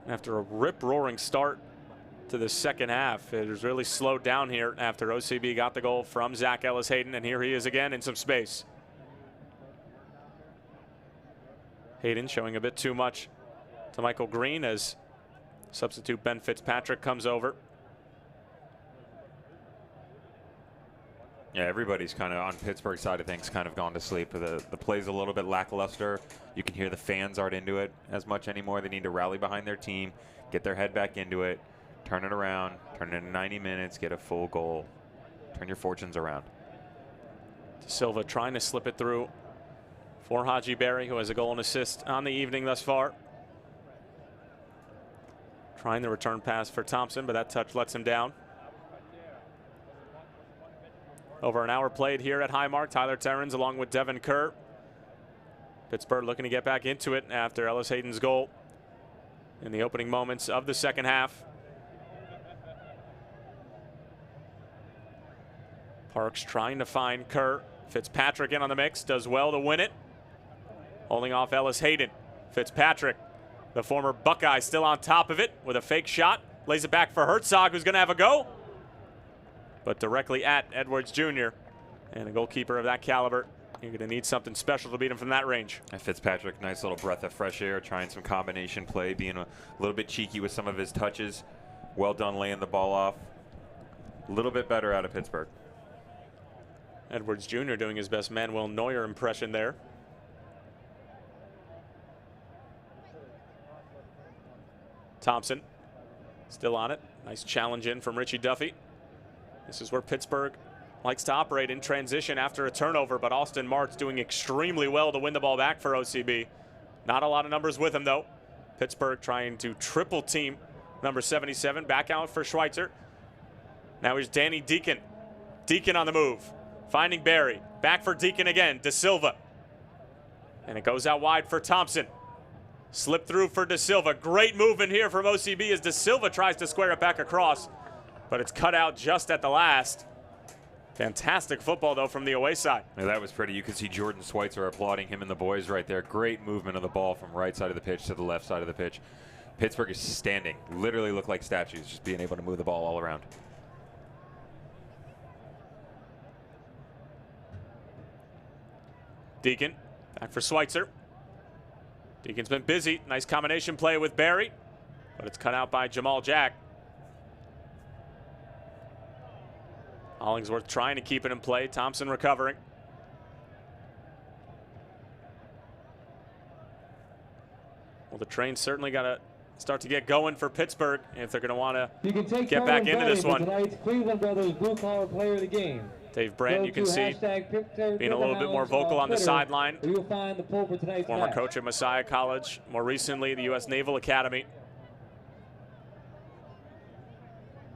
After a rip-roaring start to the second half, it has really slowed down here after OCB got the goal from Zach Ellis Hayden, and here he is again in some space. Hayden showing a bit too much to Michael Green as substitute Ben Fitzpatrick comes over. Yeah, everybody's kind of on Pittsburgh side of things kind of gone to sleep. The play's a little bit lackluster. You can hear the fans aren't into it as much anymore. They need to rally behind their team, get their head back into it, turn it around, turn it into 90 minutes, get a full goal, turn your fortunes around. De Silva trying to slip it through for Haji Berry, who has a goal and assist on the evening thus far. Trying the return pass for Thompson, but that touch lets him down. Over an hour played here at Highmark. Tyler Terrens along with Devin Kerr Pittsburgh looking to get back into it after Ellis Hayden's goal in the opening moments of the second half. Parks trying to find Kerr. Fitzpatrick in on the mix, does well to win it. Holding off Ellis Hayden. Fitzpatrick, the former Buckeye, still on top of it with a fake shot. Lays it back for Herzog, who's going to have a go. But directly at Edwards Jr. And a goalkeeper of that caliber, you're going to need something special to beat him from that range. And Fitzpatrick, nice little breath of fresh air, trying some combination play, being a little bit cheeky with some of his touches. Well done laying the ball off. A little bit better out of Pittsburgh. Edwards Jr. doing his best Manuel Neuer impression there. Thompson still on it. Nice challenge in from Richie Duffy. This is where Pittsburgh likes to operate in transition after a turnover, but Austin Martz doing extremely well to win the ball back for OCB. Not a lot of numbers with him, though. Pittsburgh trying to triple team number 77. Back out for Schweitzer. Now here's Danny Deacon. Deacon on the move. Finding Barry. Back for Deacon again. De Silva. And it goes out wide for Thompson. Slip through for De Silva. Great movement here from OCB as De Silva tries to square it back across, but it's cut out just at the last. Fantastic football, though, from the away side. Yeah, that was pretty. You could see Jordan Schweitzer applauding him and the boys right there. Great movement of the ball from right side of the pitch to the left side of the pitch. Pittsburgh is standing. Literally look like statues, just being able to move the ball all around. Deacon, back for Schweitzer. Deacon's been busy. Nice combination play with Barry, but it's cut out by Jamal Jack. Hollingsworth trying to keep it in play. Thompson recovering. Well, the train's certainly got to start to get going for Pittsburgh if they're going to want to get back into this one. Tonight's Cleveland Brothers Blue Collar Player of the Game. Dave Brandt, you can see being a little bit more vocal on the sideline. You'll find the poll for tonight's Former match. coach at Messiah College, more recently the U.S. Naval Academy.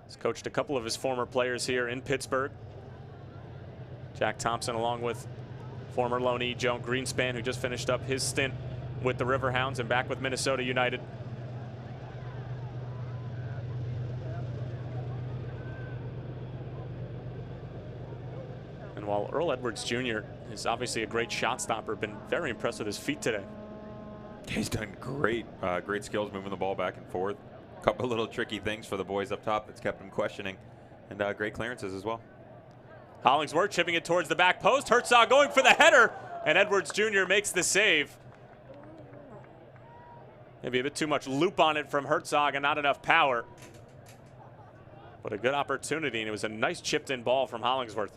He's coached a couple of his former players here in Pittsburgh. Jack Thompson, along with former loanee Joan Greenspan, who just finished up his stint with the Riverhounds and back with Minnesota United. And while Earl Edwards Jr. is obviously a great shot stopper, been very impressed with his feet today. He's done great. Great skills moving the ball back and forth. A couple little tricky things for the boys up top that's kept them questioning. And great clearances as well. Hollingsworth chipping it towards the back post. Herzog going for the header, and Edwards Jr. makes the save. Maybe a bit too much loop on it from Herzog and not enough power. But a good opportunity, and it was a nice chipped in ball from Hollingsworth.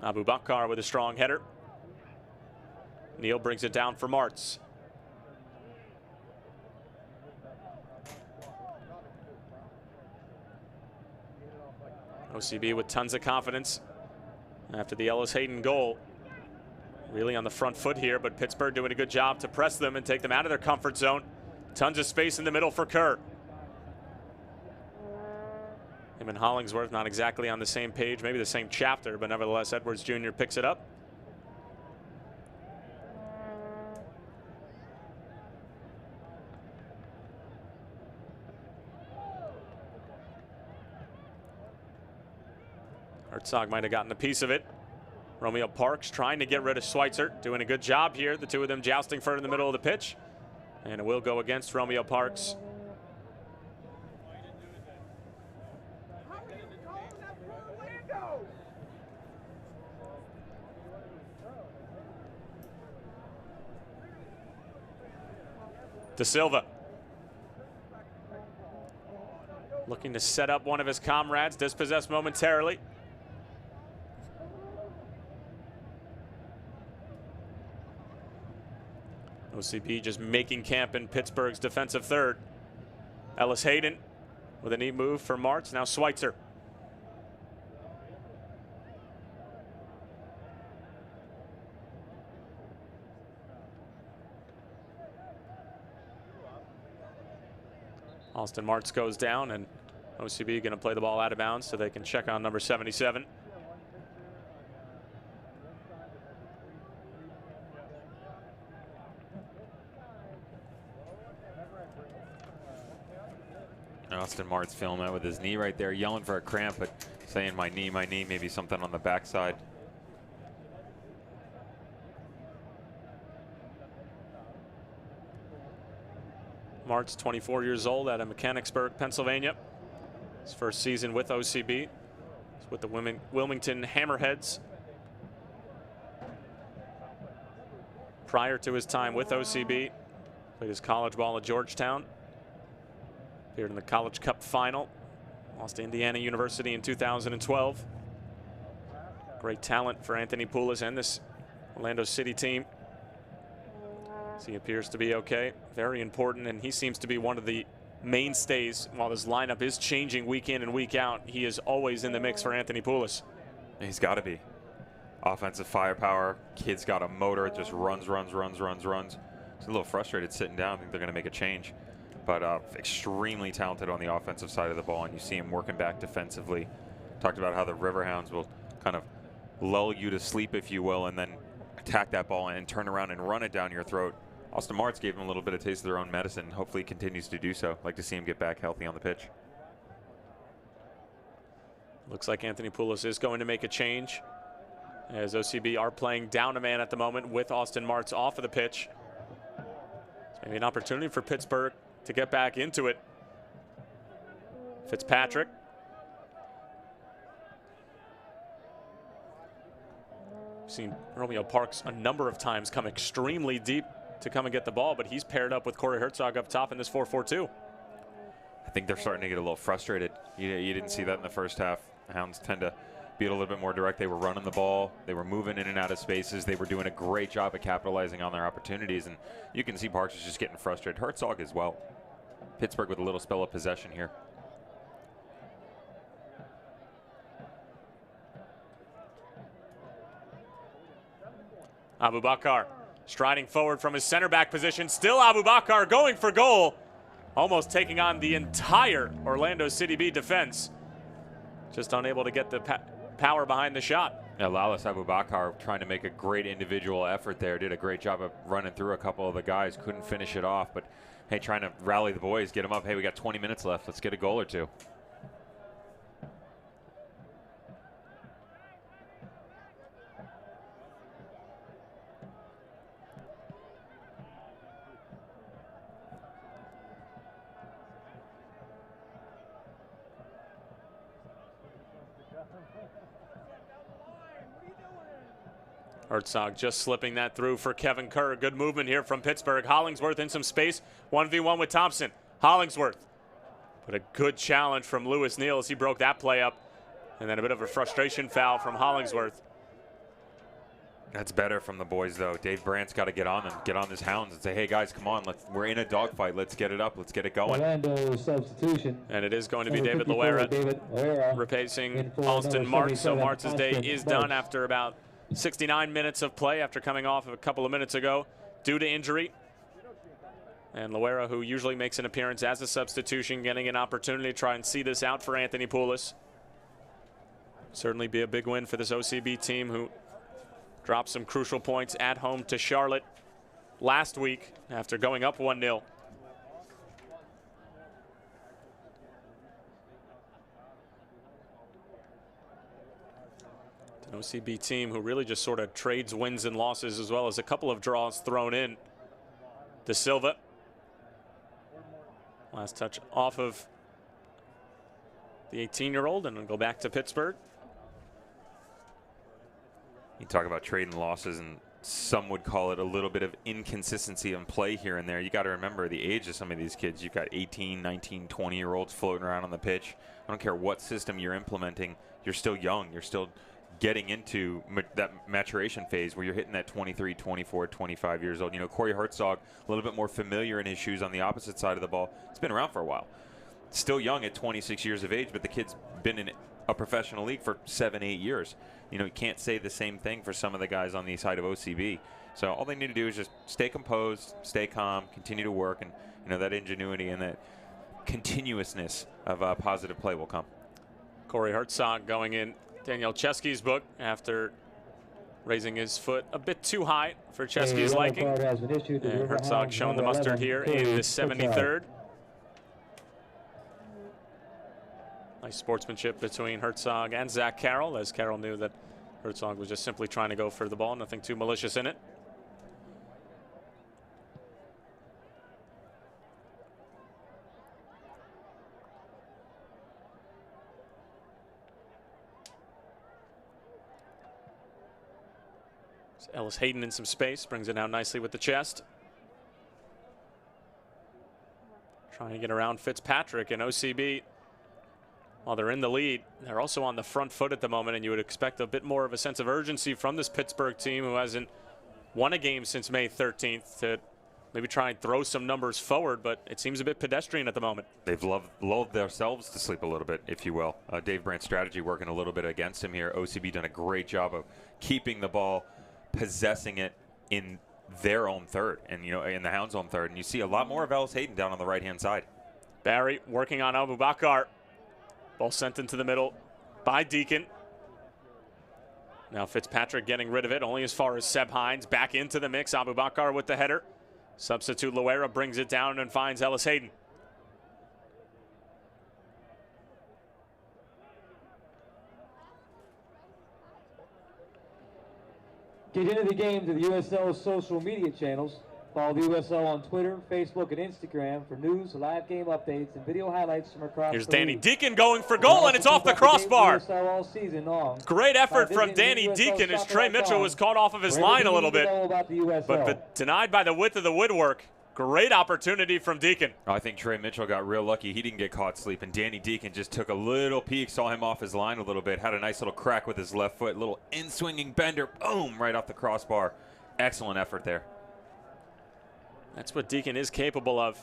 Abu Bakar with a strong header. Neal brings it down for Martz. OCB with tons of confidence after the Ellis Hayden goal. Really on the front foot here, but Pittsburgh doing a good job to press them and take them out of their comfort zone. Tons of space in the middle for Kerr. Him and Hollingsworth not exactly on the same page, maybe the same chapter, but nevertheless Edwards Jr. picks it up. Herzog might have gotten a piece of it. Romeo Parks trying to get rid of Schweitzer, doing a good job here. The two of them jousting for it in the middle of the pitch. And it will go against Romeo Parks. De Silva looking to set up one of his comrades, dispossessed momentarily. OCB just making camp in Pittsburgh's defensive third. Ellis Hayden with a neat move for Martz. Now Schweitzer. Austin Martz goes down, and OCB going to play the ball out of bounds so they can check on number 77. Austin Martz feeling that with his knee right there, yelling for a cramp, but saying my knee, maybe something on the backside. Martz, 24 years old, out of Mechanicsburg, Pennsylvania. His first season with OCB. He's with the Wilmington Hammerheads. Prior to his time with OCB, played his college ball at Georgetown. Appeared in the College Cup final. Lost to Indiana University in 2012. Great talent for Anthony Poulos and this Orlando City team. He appears to be okay. Very important, and he seems to be one of the mainstays. While this lineup is changing week in and week out, he is always in the mix for Anthony Poulos. He's got to be. Offensive firepower. Kid's got a motor. It just runs. He's a little frustrated sitting down. I think they're going to make a change. But extremely talented on the offensive side of the ball, and you see him working back defensively. Talked about how the Riverhounds will kind of lull you to sleep, if you will, and then attack that ball and turn around and run it down your throat. Austin Martz gave him a little bit of taste of their own medicine. Hopefully he continues to do so. Like to see him get back healthy on the pitch. Looks like Anthony Poulos is going to make a change, as OCB are playing down a man at the moment with Austin Martz off of the pitch. It's maybe an opportunity for Pittsburgh to get back into it. Fitzpatrick. We've seen Romeo Parks a number of times come extremely deep to come and get the ball, but he's paired up with Corey Herzog up top in this 4-4-2. I think they're starting to get a little frustrated. You didn't see that in the first half. The Hounds tend to be a little bit more direct. They were running the ball. They were moving in and out of spaces. They were doing a great job at capitalizing on their opportunities, and you can see Parks is just getting frustrated. Herzog as well. Pittsburgh with a little spell of possession here. Abubakar striding forward from his center back position. Still Abubakar going for goal. Almost taking on the entire Orlando City B defense. Just unable to get the power behind the shot. Yeah, Lalas Abubakar trying to make a great individual effort there. Did a great job of running through a couple of the guys. Couldn't finish it off, but hey, trying to rally the boys, get them up. Hey, we got 20 minutes left. Let's get a goal or two. Herzog just slipping that through for Kevin Kerr. Good movement here from Pittsburgh. Hollingsworth in some space. 1v1 with Thompson. Hollingsworth. But a good challenge from Lewis Neal as he broke that play up. And then a bit of a frustration foul from Hollingsworth. That's better from the boys, though. Dave Brandt's got to get on them, get on his Hounds and say, hey, guys, come on. We're in a dogfight. Let's get it up. Let's get it going. Orlando substitution. And it is going to be David Loera replacing Austin Martz. So Martz's day is done after about 69 minutes of play after coming off of a couple of minutes ago due to injury. And Loera, who usually makes an appearance as a substitution, getting an opportunity to try and see this out for Anthony Poulos. Certainly be a big win for this OCB team, who dropped some crucial points at home to Charlotte last week after going up 1-0. An OCB team who really just sort of trades wins and losses, as well as a couple of draws thrown in. De Silva. Last touch off of the 18-year-old, and we'll go back to Pittsburgh. You talk about trading losses, and some would call it a little bit of inconsistency in play here and there. You got to remember the age of some of these kids. You've got 18, 19, 20-year-olds floating around on the pitch. I don't care what system you're implementing. You're still young. You're still getting into that maturation phase where you're hitting that 23, 24, 25 years old. You know, Corey Herzog, a little bit more familiar in his shoes on the opposite side of the ball. He's been around for a while. Still young at 26 years of age, but the kid's been in a professional league for 7-8 years. You know, you can't say the same thing for some of the guys on the side of OCB. So all they need to do is just stay composed, stay calm, continue to work, and, you know, that ingenuity and that continuousness of positive play will come. Corey Herzog going in Daniel Chesky's book after raising his foot a bit too high for Chesky's liking. And Herzog showing the mustard here in the 73rd. Nice sportsmanship between Herzog and Zach Carroll, as Carroll knew that Herzog was just simply trying to go for the ball, nothing too malicious in it. Ellis Hayden in some space, brings it down nicely with the chest. Trying to get around Fitzpatrick and OCB. While they're in the lead, they're also on the front foot at the moment, and you would expect a bit more of a sense of urgency from this Pittsburgh team, who hasn't won a game since May 13th, to maybe try and throw some numbers forward, but it seems a bit pedestrian at the moment. They've lulled themselves to sleep a little bit, if you will. Dave Brandt's strategy working a little bit against him here. OCB done a great job of keeping the ball, possessing it in their own third, and in the Hounds' own third, and you see a lot more of Ellis Hayden down on the right-hand side. Barry working on Abubakar. Ball sent into the middle by Deacon. Now Fitzpatrick getting rid of it, only as far as Seb Hines. Back into the mix, Abubakar with the header. Substitute Loera brings it down and finds Ellis Hayden. Get into the game to the USL social media channels. Follow the USL on Twitter, Facebook, and Instagram for news, live game updates, and video highlights from across Here's the Danny league. Deacon going for goal, and it's off the crossbar. All season long. Great effort from Danny Deacon as Trey Mitchell was caught off of his line a little bit, but denied by the width of the woodwork. Great opportunity from Deacon. I think Trey Mitchell got real lucky. He didn't get caught sleeping. Danny Deacon just took a little peek, saw him off his line a little bit, had a nice little crack with his left foot, little in-swinging bender, boom, right off the crossbar. Excellent effort there. That's what Deacon is capable of.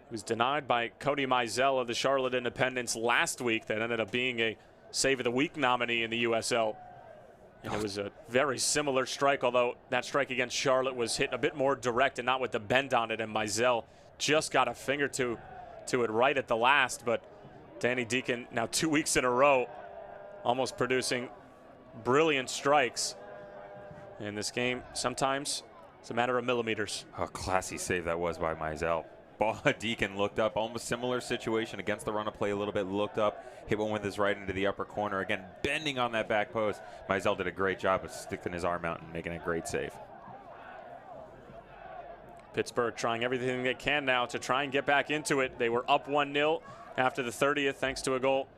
He was denied by Cody Mizell of the Charlotte Independents last week. That ended up being a Save of the Week nominee in the USL. And it was a very similar strike, although that strike against Charlotte was hit a bit more direct and not with the bend on it, and Mizell just got a finger to it right at the last. But Danny Deacon now 2 weeks in a row almost producing brilliant strikes. In this game, sometimes it's a matter of millimeters. A classy save that was by Mizell. Deacon looked up, almost similar situation against the run of play a little bit, looked up, hit one with his right into the upper corner. Again, bending on that back post. Mizell did a great job of sticking his arm out and making a great save. Pittsburgh trying everything they can now to try and get back into it. They were up 1-0 after the 30th thanks to a goal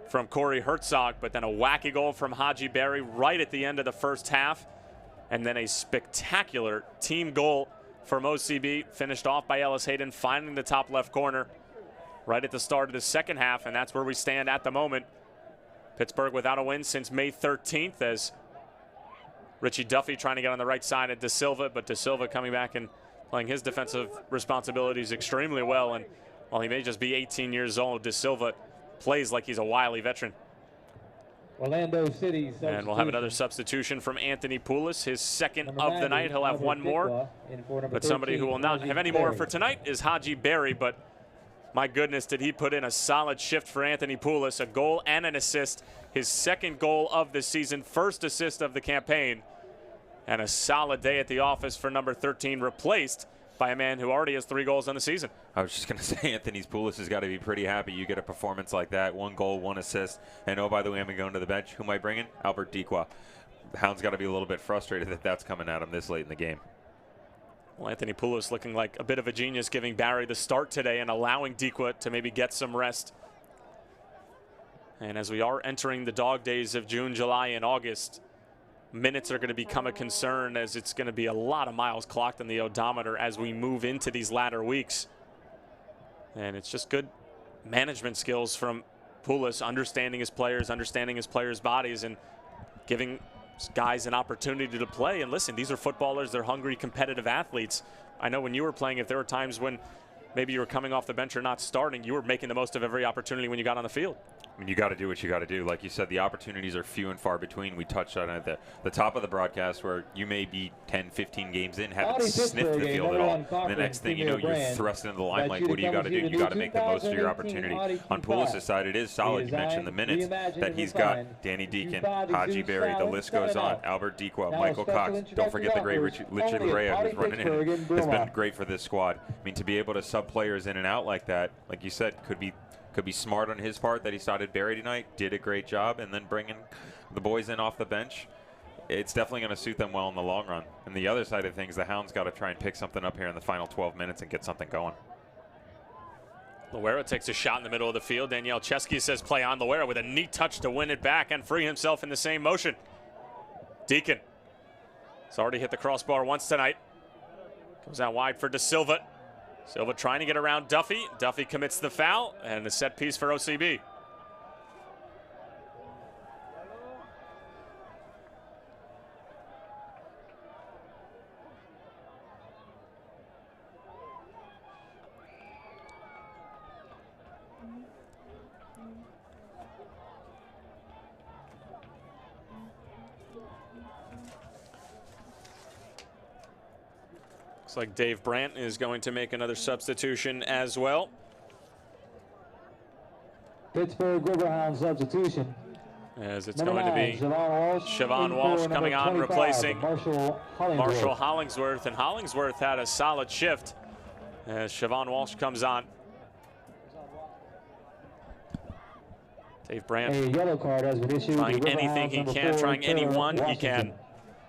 from Corey Herzog, but then a wacky goal from Haji Berry right at the end of the first half. And then a spectacular team goal from OCB, finished off by Ellis Hayden, finding the top left corner right at the start of the second half, and that's where we stand at the moment. Pittsburgh without a win since May 13th, as Richie Duffy trying to get on the right side of De Silva, but De Silva coming back and playing his defensive responsibilities extremely well. And while he may just be 18 years old, De Silva plays like he's a wily veteran. Orlando City. And we'll have another substitution from Anthony Poulos, his second of the night. He'll have one more. But somebody who will not have any more for tonight is Haji Berry. But my goodness, did he put in a solid shift for Anthony Poulos, a goal and an assist. His second goal of the season, first assist of the campaign. And a solid day at the office for number 13, replaced by a man who already has 3 goals on the season. I was just going to say, Anthony Poulos has got to be pretty happy. You get a performance like that, 1 goal, 1 assist. And oh, by the way, I'm going to the bench. Who am I bringing? Albert Dequa. The Hound's got to be a little bit frustrated that that's coming at him this late in the game. Well, Anthony Poulos looking like a bit of a genius, giving Barry the start today and allowing Dequa to maybe get some rest. And as we are entering the dog days of June, July, and August, minutes are going to become a concern, as it's going to be a lot of miles clocked on the odometer as we move into these latter weeks. And it's just good management skills from Poulos, understanding his players' bodies, and giving guys an opportunity to play. And listen, these are footballers. They're hungry, competitive athletes. I know when you were playing, if there were times when maybe you were coming off the bench or not starting, you were making the most of every opportunity when you got on the field. I mean, you got to do what you got to do. Like you said, the opportunities are few and far between. We touched on it at the top of the broadcast where you may be 10, 15 games in, haven't sniffed the field at all. And the next thing you know, you're thrust into the limelight. What do you got to do? You got to make the most of your opportunity. On Pulis' side, it is solid. You mentioned the minutes that he's got. Danny Deacon, Haji Berry, the list goes on. Albert Dequa, Michael Cox. Don't forget the great Richie Larea, who's running in. Has been great for this squad. I mean, to be able to sub players in and out like that, like you said, could be smart on his part that he started Barry tonight, did a great job, and then bringing the boys in off the bench. It's definitely going to suit them well in the long run. And the other side of things, the Hounds got to try and pick something up here in the final 12 minutes and get something going. Loera takes a shot in the middle of the field. Danielle Chesky says play on. Loera with a neat touch to win it back and free himself in the same motion. Deacon has already hit the crossbar once tonight. Goes out wide for De Silva. Silva trying to get around Duffy. Duffy commits the foul, and a set piece for OCB. Looks like Dave Brandt is going to make another substitution as well. Pittsburgh Riverhounds substitution. As it's going to be Siobhan Walsh coming on, replacing Marshall Hollingsworth. And Hollingsworth had a solid shift as Siobhan Walsh comes on. Dave Brandt a yellow card has been issued. Trying anything he can, trying anyone he can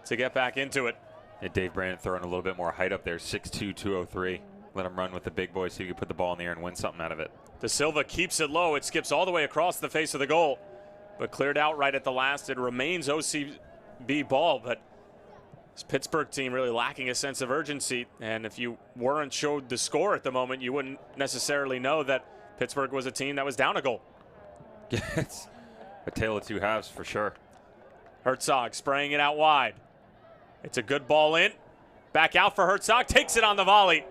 to get back into it. And Dave Brandt throwing a little bit more height up there, 6'2", 203. Let him run with the big boys so he can put the ball in the air and win something out of it. De Silva keeps it low. It skips all the way across the face of the goal, but cleared out right at the last. It remains OCB ball, but this Pittsburgh team really lacking a sense of urgency. And if you weren't showed the score at the moment, you wouldn't necessarily know that Pittsburgh was a team that was down a goal. It's a tale of two halves for sure. Herzog spraying it out wide. It's a good ball in. Back out for Herzog. Takes it on the volley.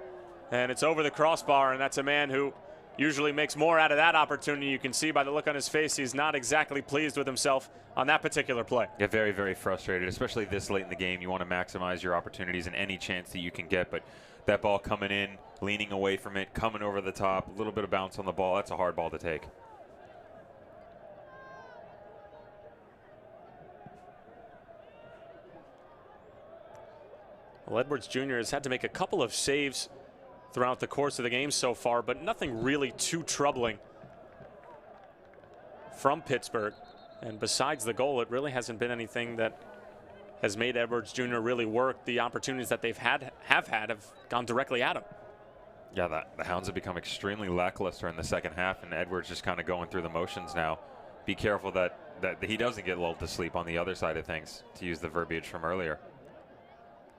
And it's over the crossbar. And that's a man who usually makes more out of that opportunity. You can see by the look on his face, he's not exactly pleased with himself on that particular play. Yeah, very, very frustrated, especially this late in the game. You want to maximize your opportunities in any chance that you can get. But that ball coming in, leaning away from it, coming over the top, a little bit of bounce on the ball. That's a hard ball to take. Well, Edwards Jr. has had to make a couple of saves throughout the course of the game so far, but nothing really too troubling from Pittsburgh. And besides the goal, it really hasn't been anything that has made Edwards Jr. really work. The opportunities that they've have gone directly at him. Yeah, the Hounds have become extremely lackluster in the second half, and Edwards just kind of going through the motions now. Be careful that he doesn't get lulled to sleep on the other side of things, to use the verbiage from earlier.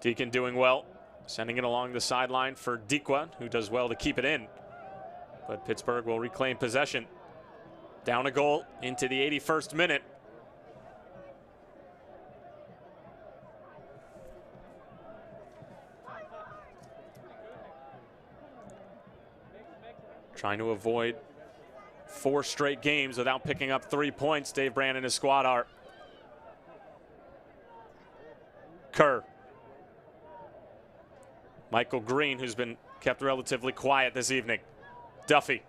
Deacon doing well, sending it along the sideline for Dequa, who does well to keep it in. But Pittsburgh will reclaim possession. Down a goal into the 81st minute. Trying to avoid 4 straight games without picking up 3 points, Dave Brandt and his squad are. Kerr. Michael Green, who's been kept relatively quiet this evening. Duffy.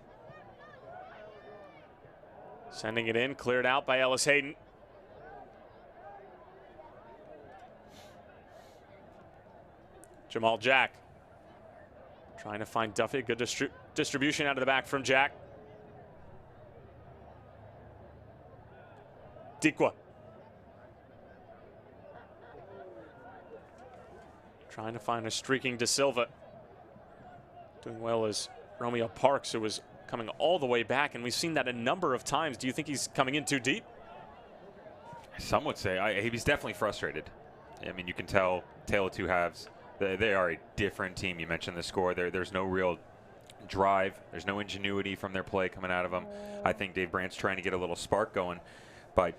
Sending it in, cleared out by Ellis Hayden. Jamal Jack. Trying to find Duffy. Good distribution out of the back from Jack. Dequa. Trying to find a streaking De Silva. Doing well as Romeo Parks, who was coming all the way back, and we've seen that a number of times. Do you think he's coming in too deep? Some would say. He's definitely frustrated. I mean, you can tell, tale of two halves. They are a different team. You mentioned the score. There's no real drive. There's no ingenuity from their play coming out of them. I think Dave Brandt's trying to get a little spark going by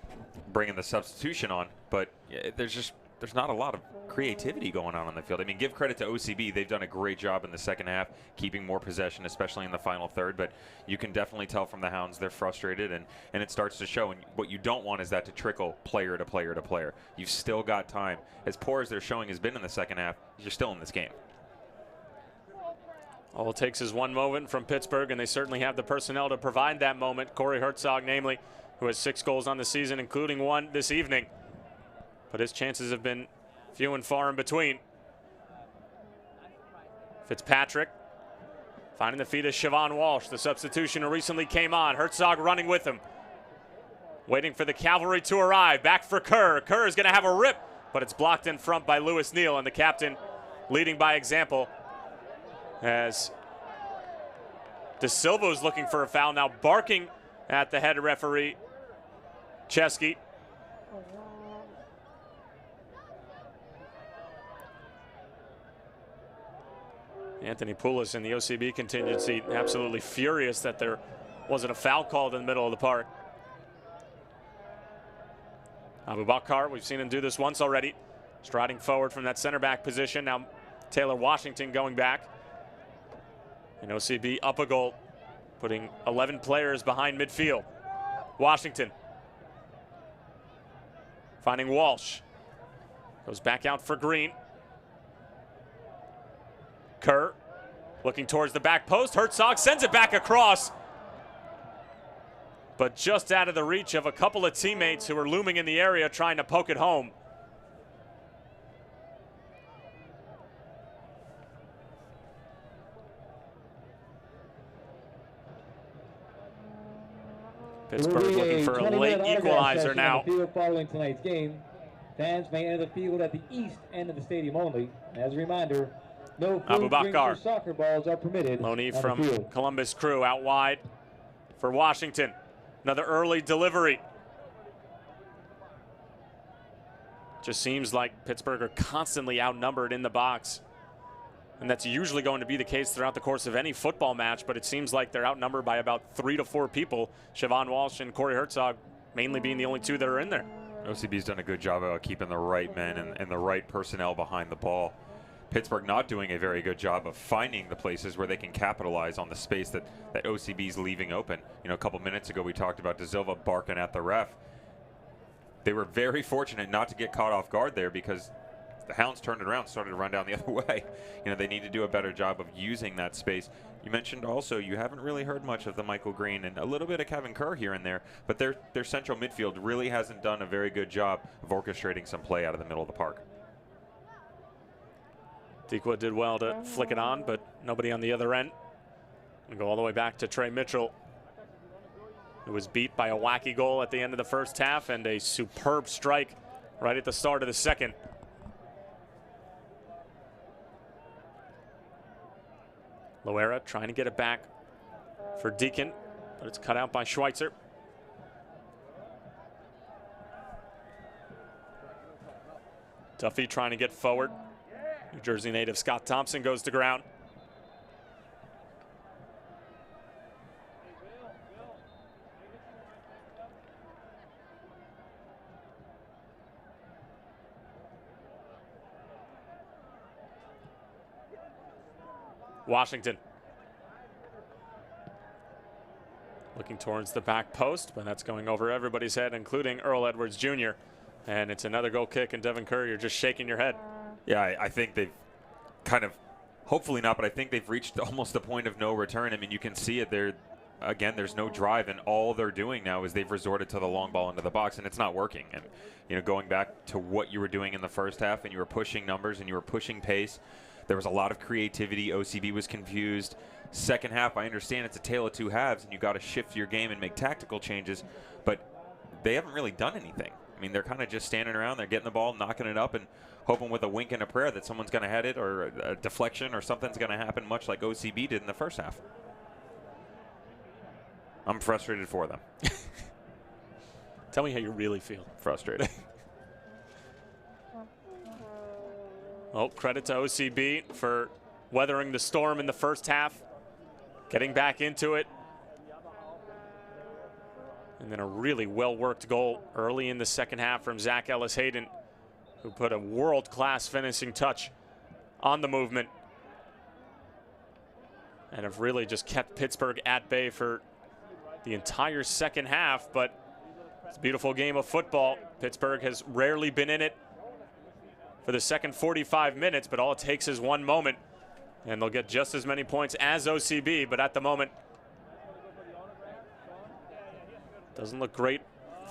bringing the substitution on, but there's just there's not a lot of creativity going on the field. I mean, give credit to OCB. They've done a great job in the second half, keeping more possession, especially in the final third. But you can definitely tell from the Hounds they're frustrated, and it starts to show. And what you don't want is that to trickle player to player to player. You've still got time. As poor as their showing has been in the second half, you're still in this game. All it takes is one moment from Pittsburgh, and they certainly have the personnel to provide that moment. Corey Herzog, namely, who has 6 goals on the season, including 1 this evening. But his chances have been few and far in between. Fitzpatrick finding the feet of Siobhan Walsh, the substitution who recently came on. Herzog running with him. Waiting for the cavalry to arrive. Back for Kerr. Kerr is going to have a rip, but it's blocked in front by Lewis Neal, and the captain leading by example as De Silva is looking for a foul, now barking at the head referee, Chesky. Anthony Poulos in the OCB contingency absolutely furious that there wasn't a foul called in the middle of the park. Abubakar, we've seen him do this once already, striding forward from that center back position. Now Taylor Washington going back. And OCB up a goal, putting 11 players behind midfield. Washington finding Walsh. Goes back out for Green. Kerr looking towards the back post. Herzog sends it back across, but just out of the reach of a couple of teammates who are looming in the area trying to poke it home. Pittsburgh looking for a late equalizer now. Following tonight's game, fans may enter the field at the east end of the stadium only. As a reminder, no food, drinks, or soccer balls are permitted. Loney from Columbus Crew out wide for Washington. Another early delivery. Just seems like Pittsburgh are constantly outnumbered in the box. And that's usually going to be the case throughout the course of any football match, but it seems like they're outnumbered by about 3 to 4 people. Siobhan Walsh and Corey Herzog mainly being the only 2 that are in there. OCB's done a good job of keeping the right men and the right personnel behind the ball. Pittsburgh not doing a very good job of finding the places where they can capitalize on the space that OCB's leaving open. You know, a couple minutes ago we talked about De Silva barking at the ref. They were very fortunate not to get caught off guard there because the Hounds turned it around, started to run down the other way. You know, they need to do a better job of using that space. You mentioned also you haven't really heard much of the Michael Green and a little bit of Kevin Kerr here and there, but their central midfield really hasn't done a very good job of orchestrating some play out of the middle of the park. Dequa did well to flick it on, but nobody on the other end. We'll go all the way back to Trey Mitchell, who was beat by a wacky goal at the end of the first half and a superb strike right at the start of the second. Loera trying to get it back for Deacon, but it's cut out by Schweitzer. Duffy trying to get forward. New Jersey native Scott Thompson goes to ground. Washington looking towards the back post, but that's going over everybody's head, including Earl Edwards Jr. And it's another goal kick, and Devin Kerr, you're just shaking your head. Yeah, I think they've kind of, hopefully not, but I think they've reached almost the point of no return. I mean, you can see it there. Again, there's no drive, and all they're doing now is they've resorted to the long ball into the box, and it's not working. And, you know, going back to what you were doing in the first half, and you were pushing numbers, and you were pushing pace, there was a lot of creativity. OCB was confused. Second half, I understand it's a tale of 2 halves, and you got to shift your game and make tactical changes, but they haven't really done anything. I mean, they're kind of just standing around. They're getting the ball, knocking it up, and hoping with a wink and a prayer that someone's going to head it or a deflection or something's going to happen, much like OCB did in the first half. I'm frustrated for them. Tell me how you really feel. Frustrated. Well, credit to OCB for weathering the storm in the first half, getting back into it. And then a really well-worked goal early in the second half from Zach Ellis-Hayden who put a world-class finishing touch on the movement and have really just kept Pittsburgh at bay for the entire second half. But it's a beautiful game of football. Pittsburgh has rarely been in it for the second 45 minutes, but all it takes is one moment, and they'll get just as many points as OCB. But at the moment, doesn't look great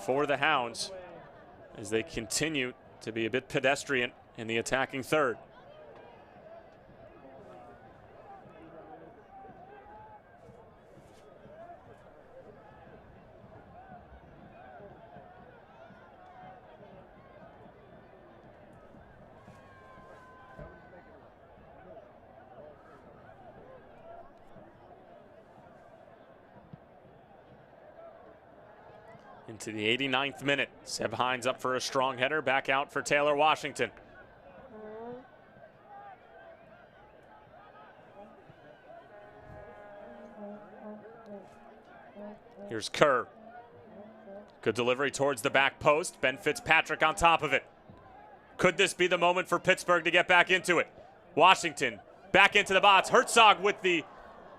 for the Hounds as they continue to be a bit pedestrian in the attacking third. Into the 89th minute. Seb Hines up for a strong header. Back out for Taylor Washington. Here's Kerr. Good delivery towards the back post. Ben Fitzpatrick on top of it. Could this be the moment for Pittsburgh to get back into it? Washington back into the box. Herzog with the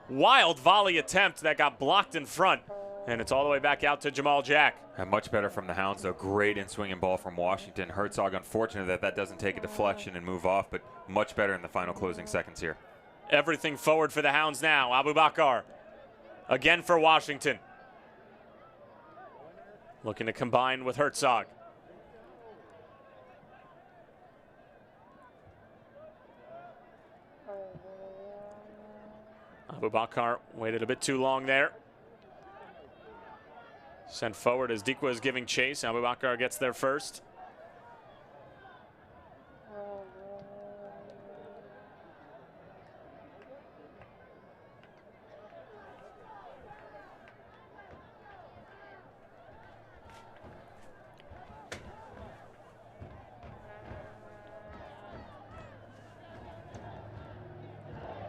wild volley attempt that got blocked in front. And it's all the way back out to Jamal Jack. And much better from the Hounds, though. Great in-swinging ball from Washington. Herzog, unfortunate that doesn't take a deflection and move off, but much better in the final closing seconds here. Everything forward for the Hounds now. Abubakar again for Washington. Looking to combine with Herzog. Abubakar waited a bit too long there. Sent forward as Dikwa is giving chase. Abubakar gets there first.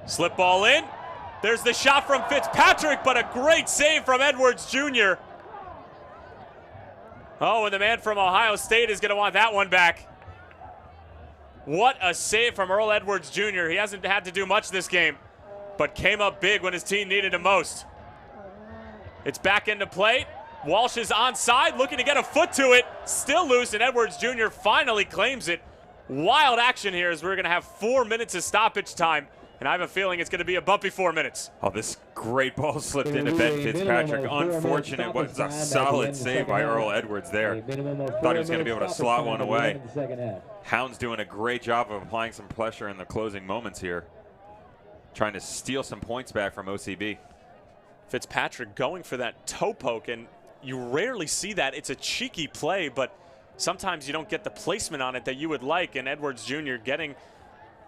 Slip ball in. There's the shot from Fitzpatrick, but a great save from Edwards Jr. Oh, and the man from Ohio State is going to want that one back. What a save from Earl Edwards Jr. He hasn't had to do much this game, but came up big when his team needed him most. It's back into play. Walsh is onside, looking to get a foot to it. Still loose, and Edwards Jr. finally claims it. Wild action here as we're going to have 4 minutes of stoppage time. And I have a feeling it's going to be a bumpy 4 minutes. Oh, this great ball slipped into Ben Fitzpatrick. Unfortunate, was a solid save by Earl Edwards there. Thought he was going to be able to slot one away. Hounds doing a great job of applying some pressure in the closing moments here. Trying to steal some points back from OCB. Fitzpatrick going for that toe poke, and you rarely see that. It's a cheeky play, but sometimes you don't get the placement on it that you would like, and Edwards Jr. getting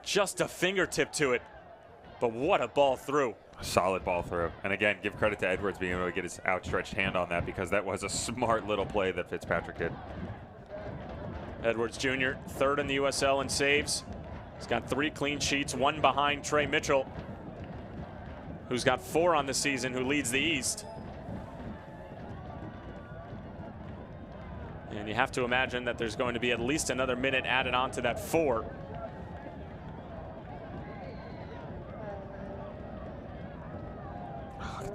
just a fingertip to it. But what a ball through. Solid ball through. And again, give credit to Edwards being able to get his outstretched hand on that, because that was a smart little play that Fitzpatrick did. Edwards Jr., third in the USL in saves. He's got 3 clean sheets, 1 behind Trey Mitchell, who's got 4 on the season, who leads the East. And you have to imagine that there's going to be at least another minute added on to that 4.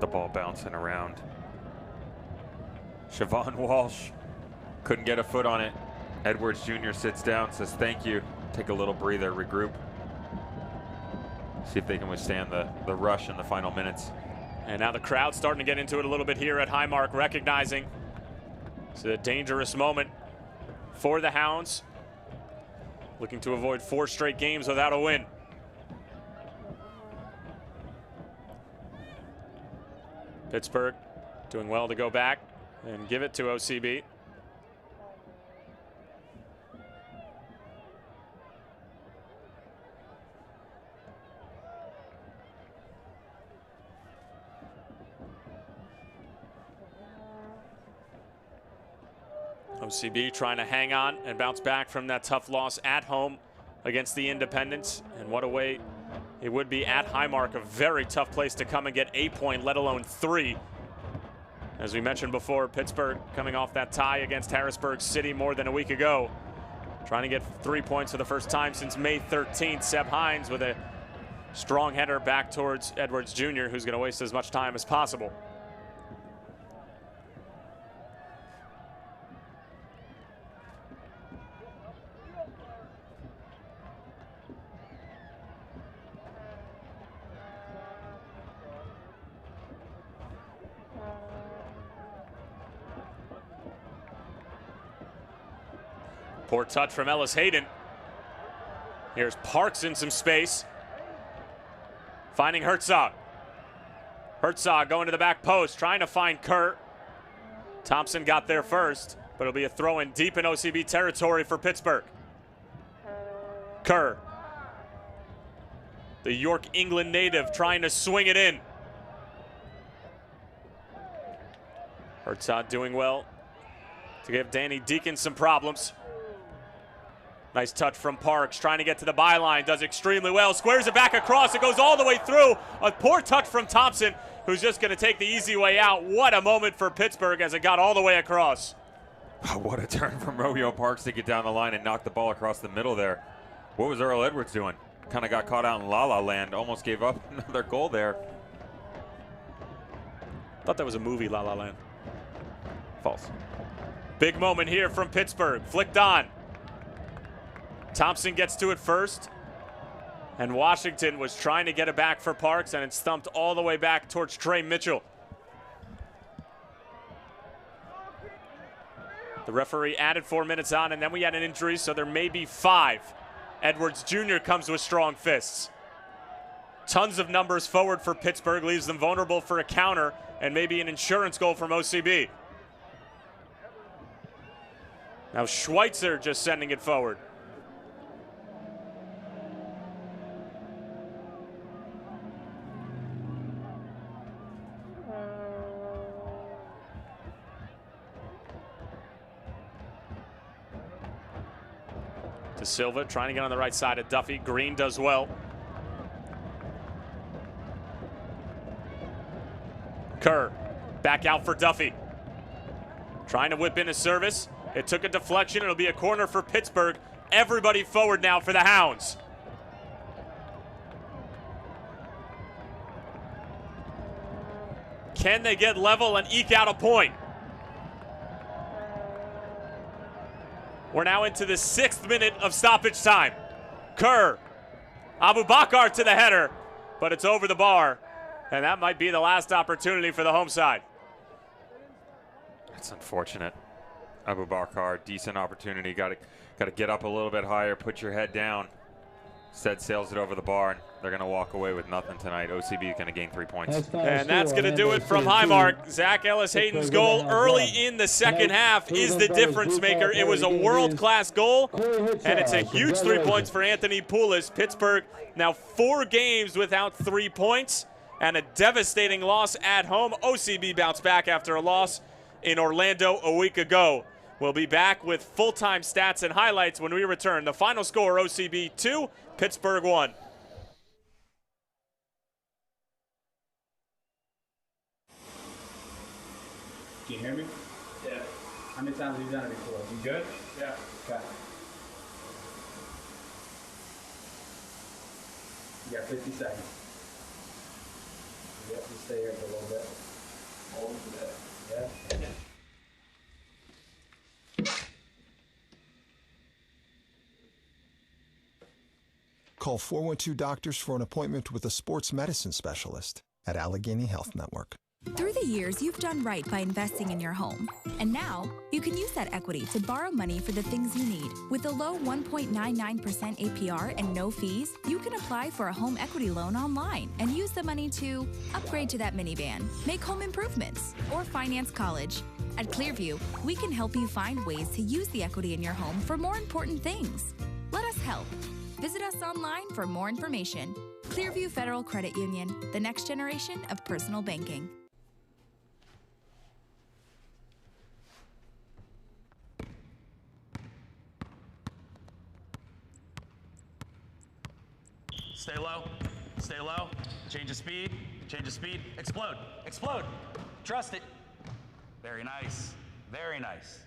The ball bouncing around. Siobhan Walsh couldn't get a foot on it. Edwards Jr. sits down, says thank you, take a little breather, regroup. See if they can withstand the rush in the final minutes. And now the crowd's starting to get into it a little bit here at Highmark, recognizing it's a dangerous moment for the Hounds, looking to avoid 4 straight games without a win. Pittsburgh doing well to go back and give it to OCB. OCB trying to hang on and bounce back from that tough loss at home against the Independents. And what a way it would be at Highmark, a very tough place to come and get a point, let alone 3. As we mentioned before, Pittsburgh coming off that tie against Harrisburg City more than a week ago. Trying to get 3 points for the first time since May 13th. Seb Hines with a strong header back towards Edwards Jr., who's going to waste as much time as possible. Poor touch from Ellis Hayden. Here's Parks in some space. Finding Herzog. Herzog going to the back post, trying to find Kerr. Thompson got there first, but it'll be a throw in deep in OCB territory for Pittsburgh. Kerr. The York, England native trying to swing it in. Herzog doing well to give Danny Deacon some problems. Nice touch from Parks, trying to get to the byline, does extremely well, squares it back across, it goes all the way through. A poor touch from Thompson, who's just going to take the easy way out. What a moment for Pittsburgh as it got all the way across. Oh, what a turn from Romeo Parks to get down the line and knock the ball across the middle there. What was Earl Edwards doing? Kind of got caught out in La La Land, almost gave up another goal there. Thought that was a movie, La La Land. False. Big moment here from Pittsburgh, flicked on. Thompson gets to it first, and Washington was trying to get it back for Parks, and it stumped all the way back towards Trey Mitchell. The referee added 4 minutes on, and then we had an injury, so there may be 5. Edwards Jr. comes with strong fists. Tons of numbers forward for Pittsburgh, leaves them vulnerable for a counter and maybe an insurance goal from OCB. Now Schweitzer just sending it forward. De Silva trying to get on the right side of Duffy. Green does well. Kerr back out for Duffy. Trying to whip in a service. It took a deflection. It'll be a corner for Pittsburgh. Everybody forward now for the Hounds. Can they get level and eke out a point? We're now into the 6th minute of stoppage time. Kerr, Abubakar to the header, but it's over the bar, and that might be the last opportunity for the home side. That's unfortunate. Abubakar, decent opportunity. Got to get up a little bit higher, put your head down. Instead, sails it over the bar, and they're going to walk away with nothing tonight. OCB is going to gain 3 points. And that's going to do it from Highmark. Zach Ellis Hayden's goal early in the second half is the difference maker. It was a world-class goal, and it's a huge 3 points for Anthony Poulis. Pittsburgh now 4 games without 3 points and a devastating loss at home. OCB bounced back after a loss in Orlando a week ago. We'll be back with full-time stats and highlights when we return. The final score, OCB 2, Pittsburgh 1. Can you hear me? Yeah. How many times have you done it before? You good? Yeah. Okay. You got 50 seconds. Yep, just stay here for a little bit. Hold it for that. Yeah. Call 412-DOCTORS for an appointment with a sports medicine specialist at Allegheny Health Network. Through the years, you've done right by investing in your home. And now, you can use that equity to borrow money for the things you need. With a low 1.99% APR and no fees, you can apply for a home equity loan online and use the money to upgrade to that minivan, make home improvements, or finance college. At Clearview, we can help you find ways to use the equity in your home for more important things. Let us help. Visit us online for more information. Clearview Federal Credit Union, the next generation of personal banking. Stay low, change of speed, explode, trust it. Very nice, very nice.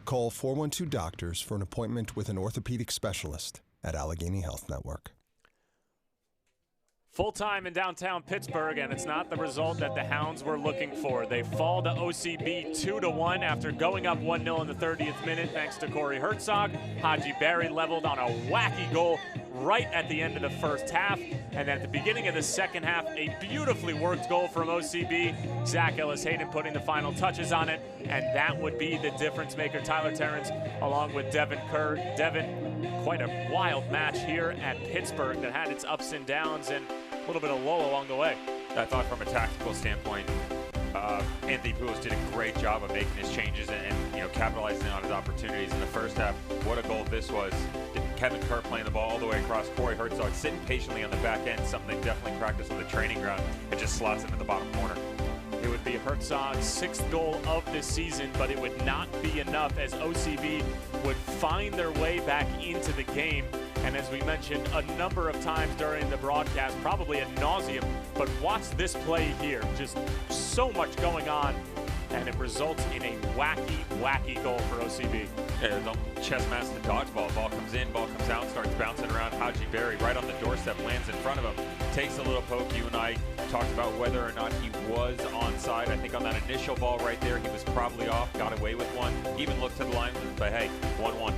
Call 412-DOCTORS for an appointment with an orthopedic specialist at Allegheny Health Network. Full-time in downtown Pittsburgh, and it's not the result that the Hounds were looking for. They fall to OCB 2-1 after going up 1-0 in the 30th minute thanks to Corey Herzog. Haji Berry leveled on a wacky goal right at the end of the first half. And then at the beginning of the second half, a beautifully worked goal from OCB. Zach Ellis-Hayden putting the final touches on it, and that would be the difference maker. Tyler Terrence along with Devin Kerr. Devin, quite a wild match here at Pittsburgh that had its ups and downs and a little bit of low along the way. I thought from a tactical standpoint, Anthony Poulos did a great job of making his changes and capitalizing on his opportunities in the first half. What a goal this was. Kevin Kerr playing the ball all the way across. Corey Herzog sitting patiently on the back end, something they definitely practiced on the training ground, and just slots into the bottom corner. It would be Herzog's 6th goal of this season, but it would not be enough as OCB would find their way back into the game. And as we mentioned a number of times during the broadcast, probably ad nauseum, but watch this play here. Just so much going on, and it results in a wacky, wacky goal for OCB. Yeah, chess match to dodgeball. Ball comes in, ball comes out, starts bouncing around. Haji Berry right on the doorstep, lands in front of him, takes a little poke. You and I talked about whether or not he was onside. I think on that initial ball right there, he was probably off, got away with one. Even looked to the linesman, but hey, 1-1.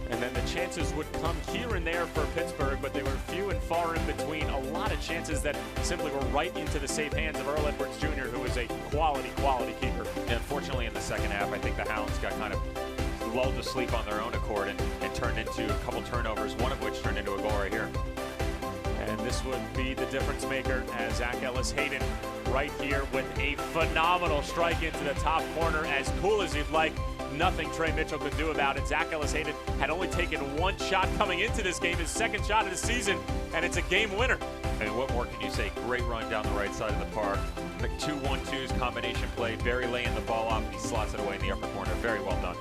And then the chances would come here and there for Pittsburgh, but they were few and far in between. A lot of chances that simply were right into the safe hands of Earl Edwards Jr., who is a quality keeper. And unfortunately, in the second half, I think the Hounds got kind of lulled to sleep on their own accord and turned into a couple turnovers, one of which turned into a goal right here. And this would be the difference maker as Zach Ellis-Hayden right here with a phenomenal strike into the top corner. As cool as you'd like, nothing Trey Mitchell could do about it. Zach Ellis-Hayden had only taken one shot coming into this game, his second shot of the season, and it's a game winner. And what more can you say? Great run down the right side of the park. The 2-1-2s combination play. Berry laying the ball off, and he slots it away in the upper corner. Very well done.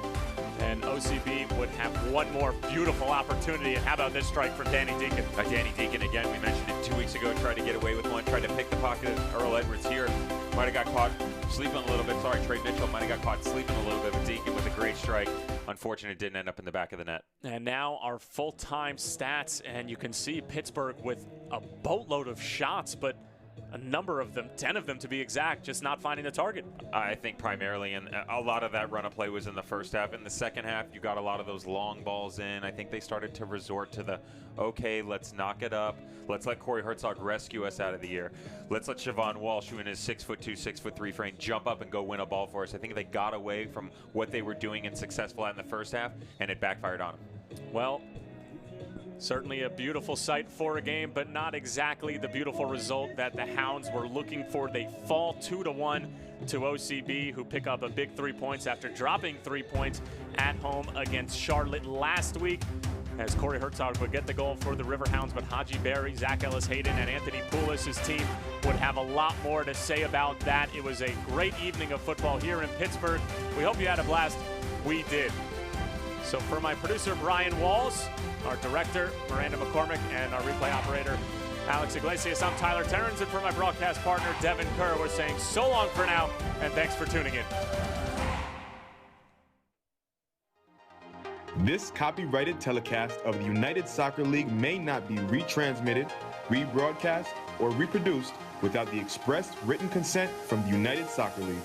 And OCB would have one more beautiful opportunity. And how about this strike for Danny Deacon? Danny Deacon, again, we mentioned it 2 weeks ago, tried to get away with one, tried to pick the pocket of Earl Edwards here. Might have got caught sleeping a little bit. Sorry, Trey Mitchell might have got caught sleeping a little bit, but Deacon with a great strike. Unfortunately, it didn't end up in the back of the net. And now our full-time stats, and you can see Pittsburgh with a boatload of shots, but a number of them, 10 of them to be exact, just not finding the target. I think primarily, and a lot of that run of play was in the first half. In the second half, you got a lot of those long balls in. I think they started to resort to the, okay, let's knock it up. Let's let Corey Herzog rescue us out of the air. Let's let Siobhan Walsh, who in his 6'2", 6'3" frame, jump up and go win a ball for us. I think they got away from what they were doing and successful at in the first half, and it backfired on them. Well, certainly a beautiful sight for a game, but not exactly the beautiful result that the Hounds were looking for. They fall 2-1 to OCB, who pick up a big 3 points after dropping 3 points at home against Charlotte last week. As Corey Herzog would get the goal for the Riverhounds, but Haji Berry, Zach Ellis-Hayden, and Anthony Poulos' team would have a lot more to say about that. It was a great evening of football here in Pittsburgh. We hope you had a blast. We did. So for my producer, Brian Walls, our director, Miranda McCormick, and our replay operator, Alex Iglesias, I'm Tyler Terrence, and for my broadcast partner, Devin Kerr, we're saying so long for now, and thanks for tuning in. This copyrighted telecast of the United Soccer League may not be retransmitted, rebroadcast, or reproduced without the express written consent from the United Soccer League.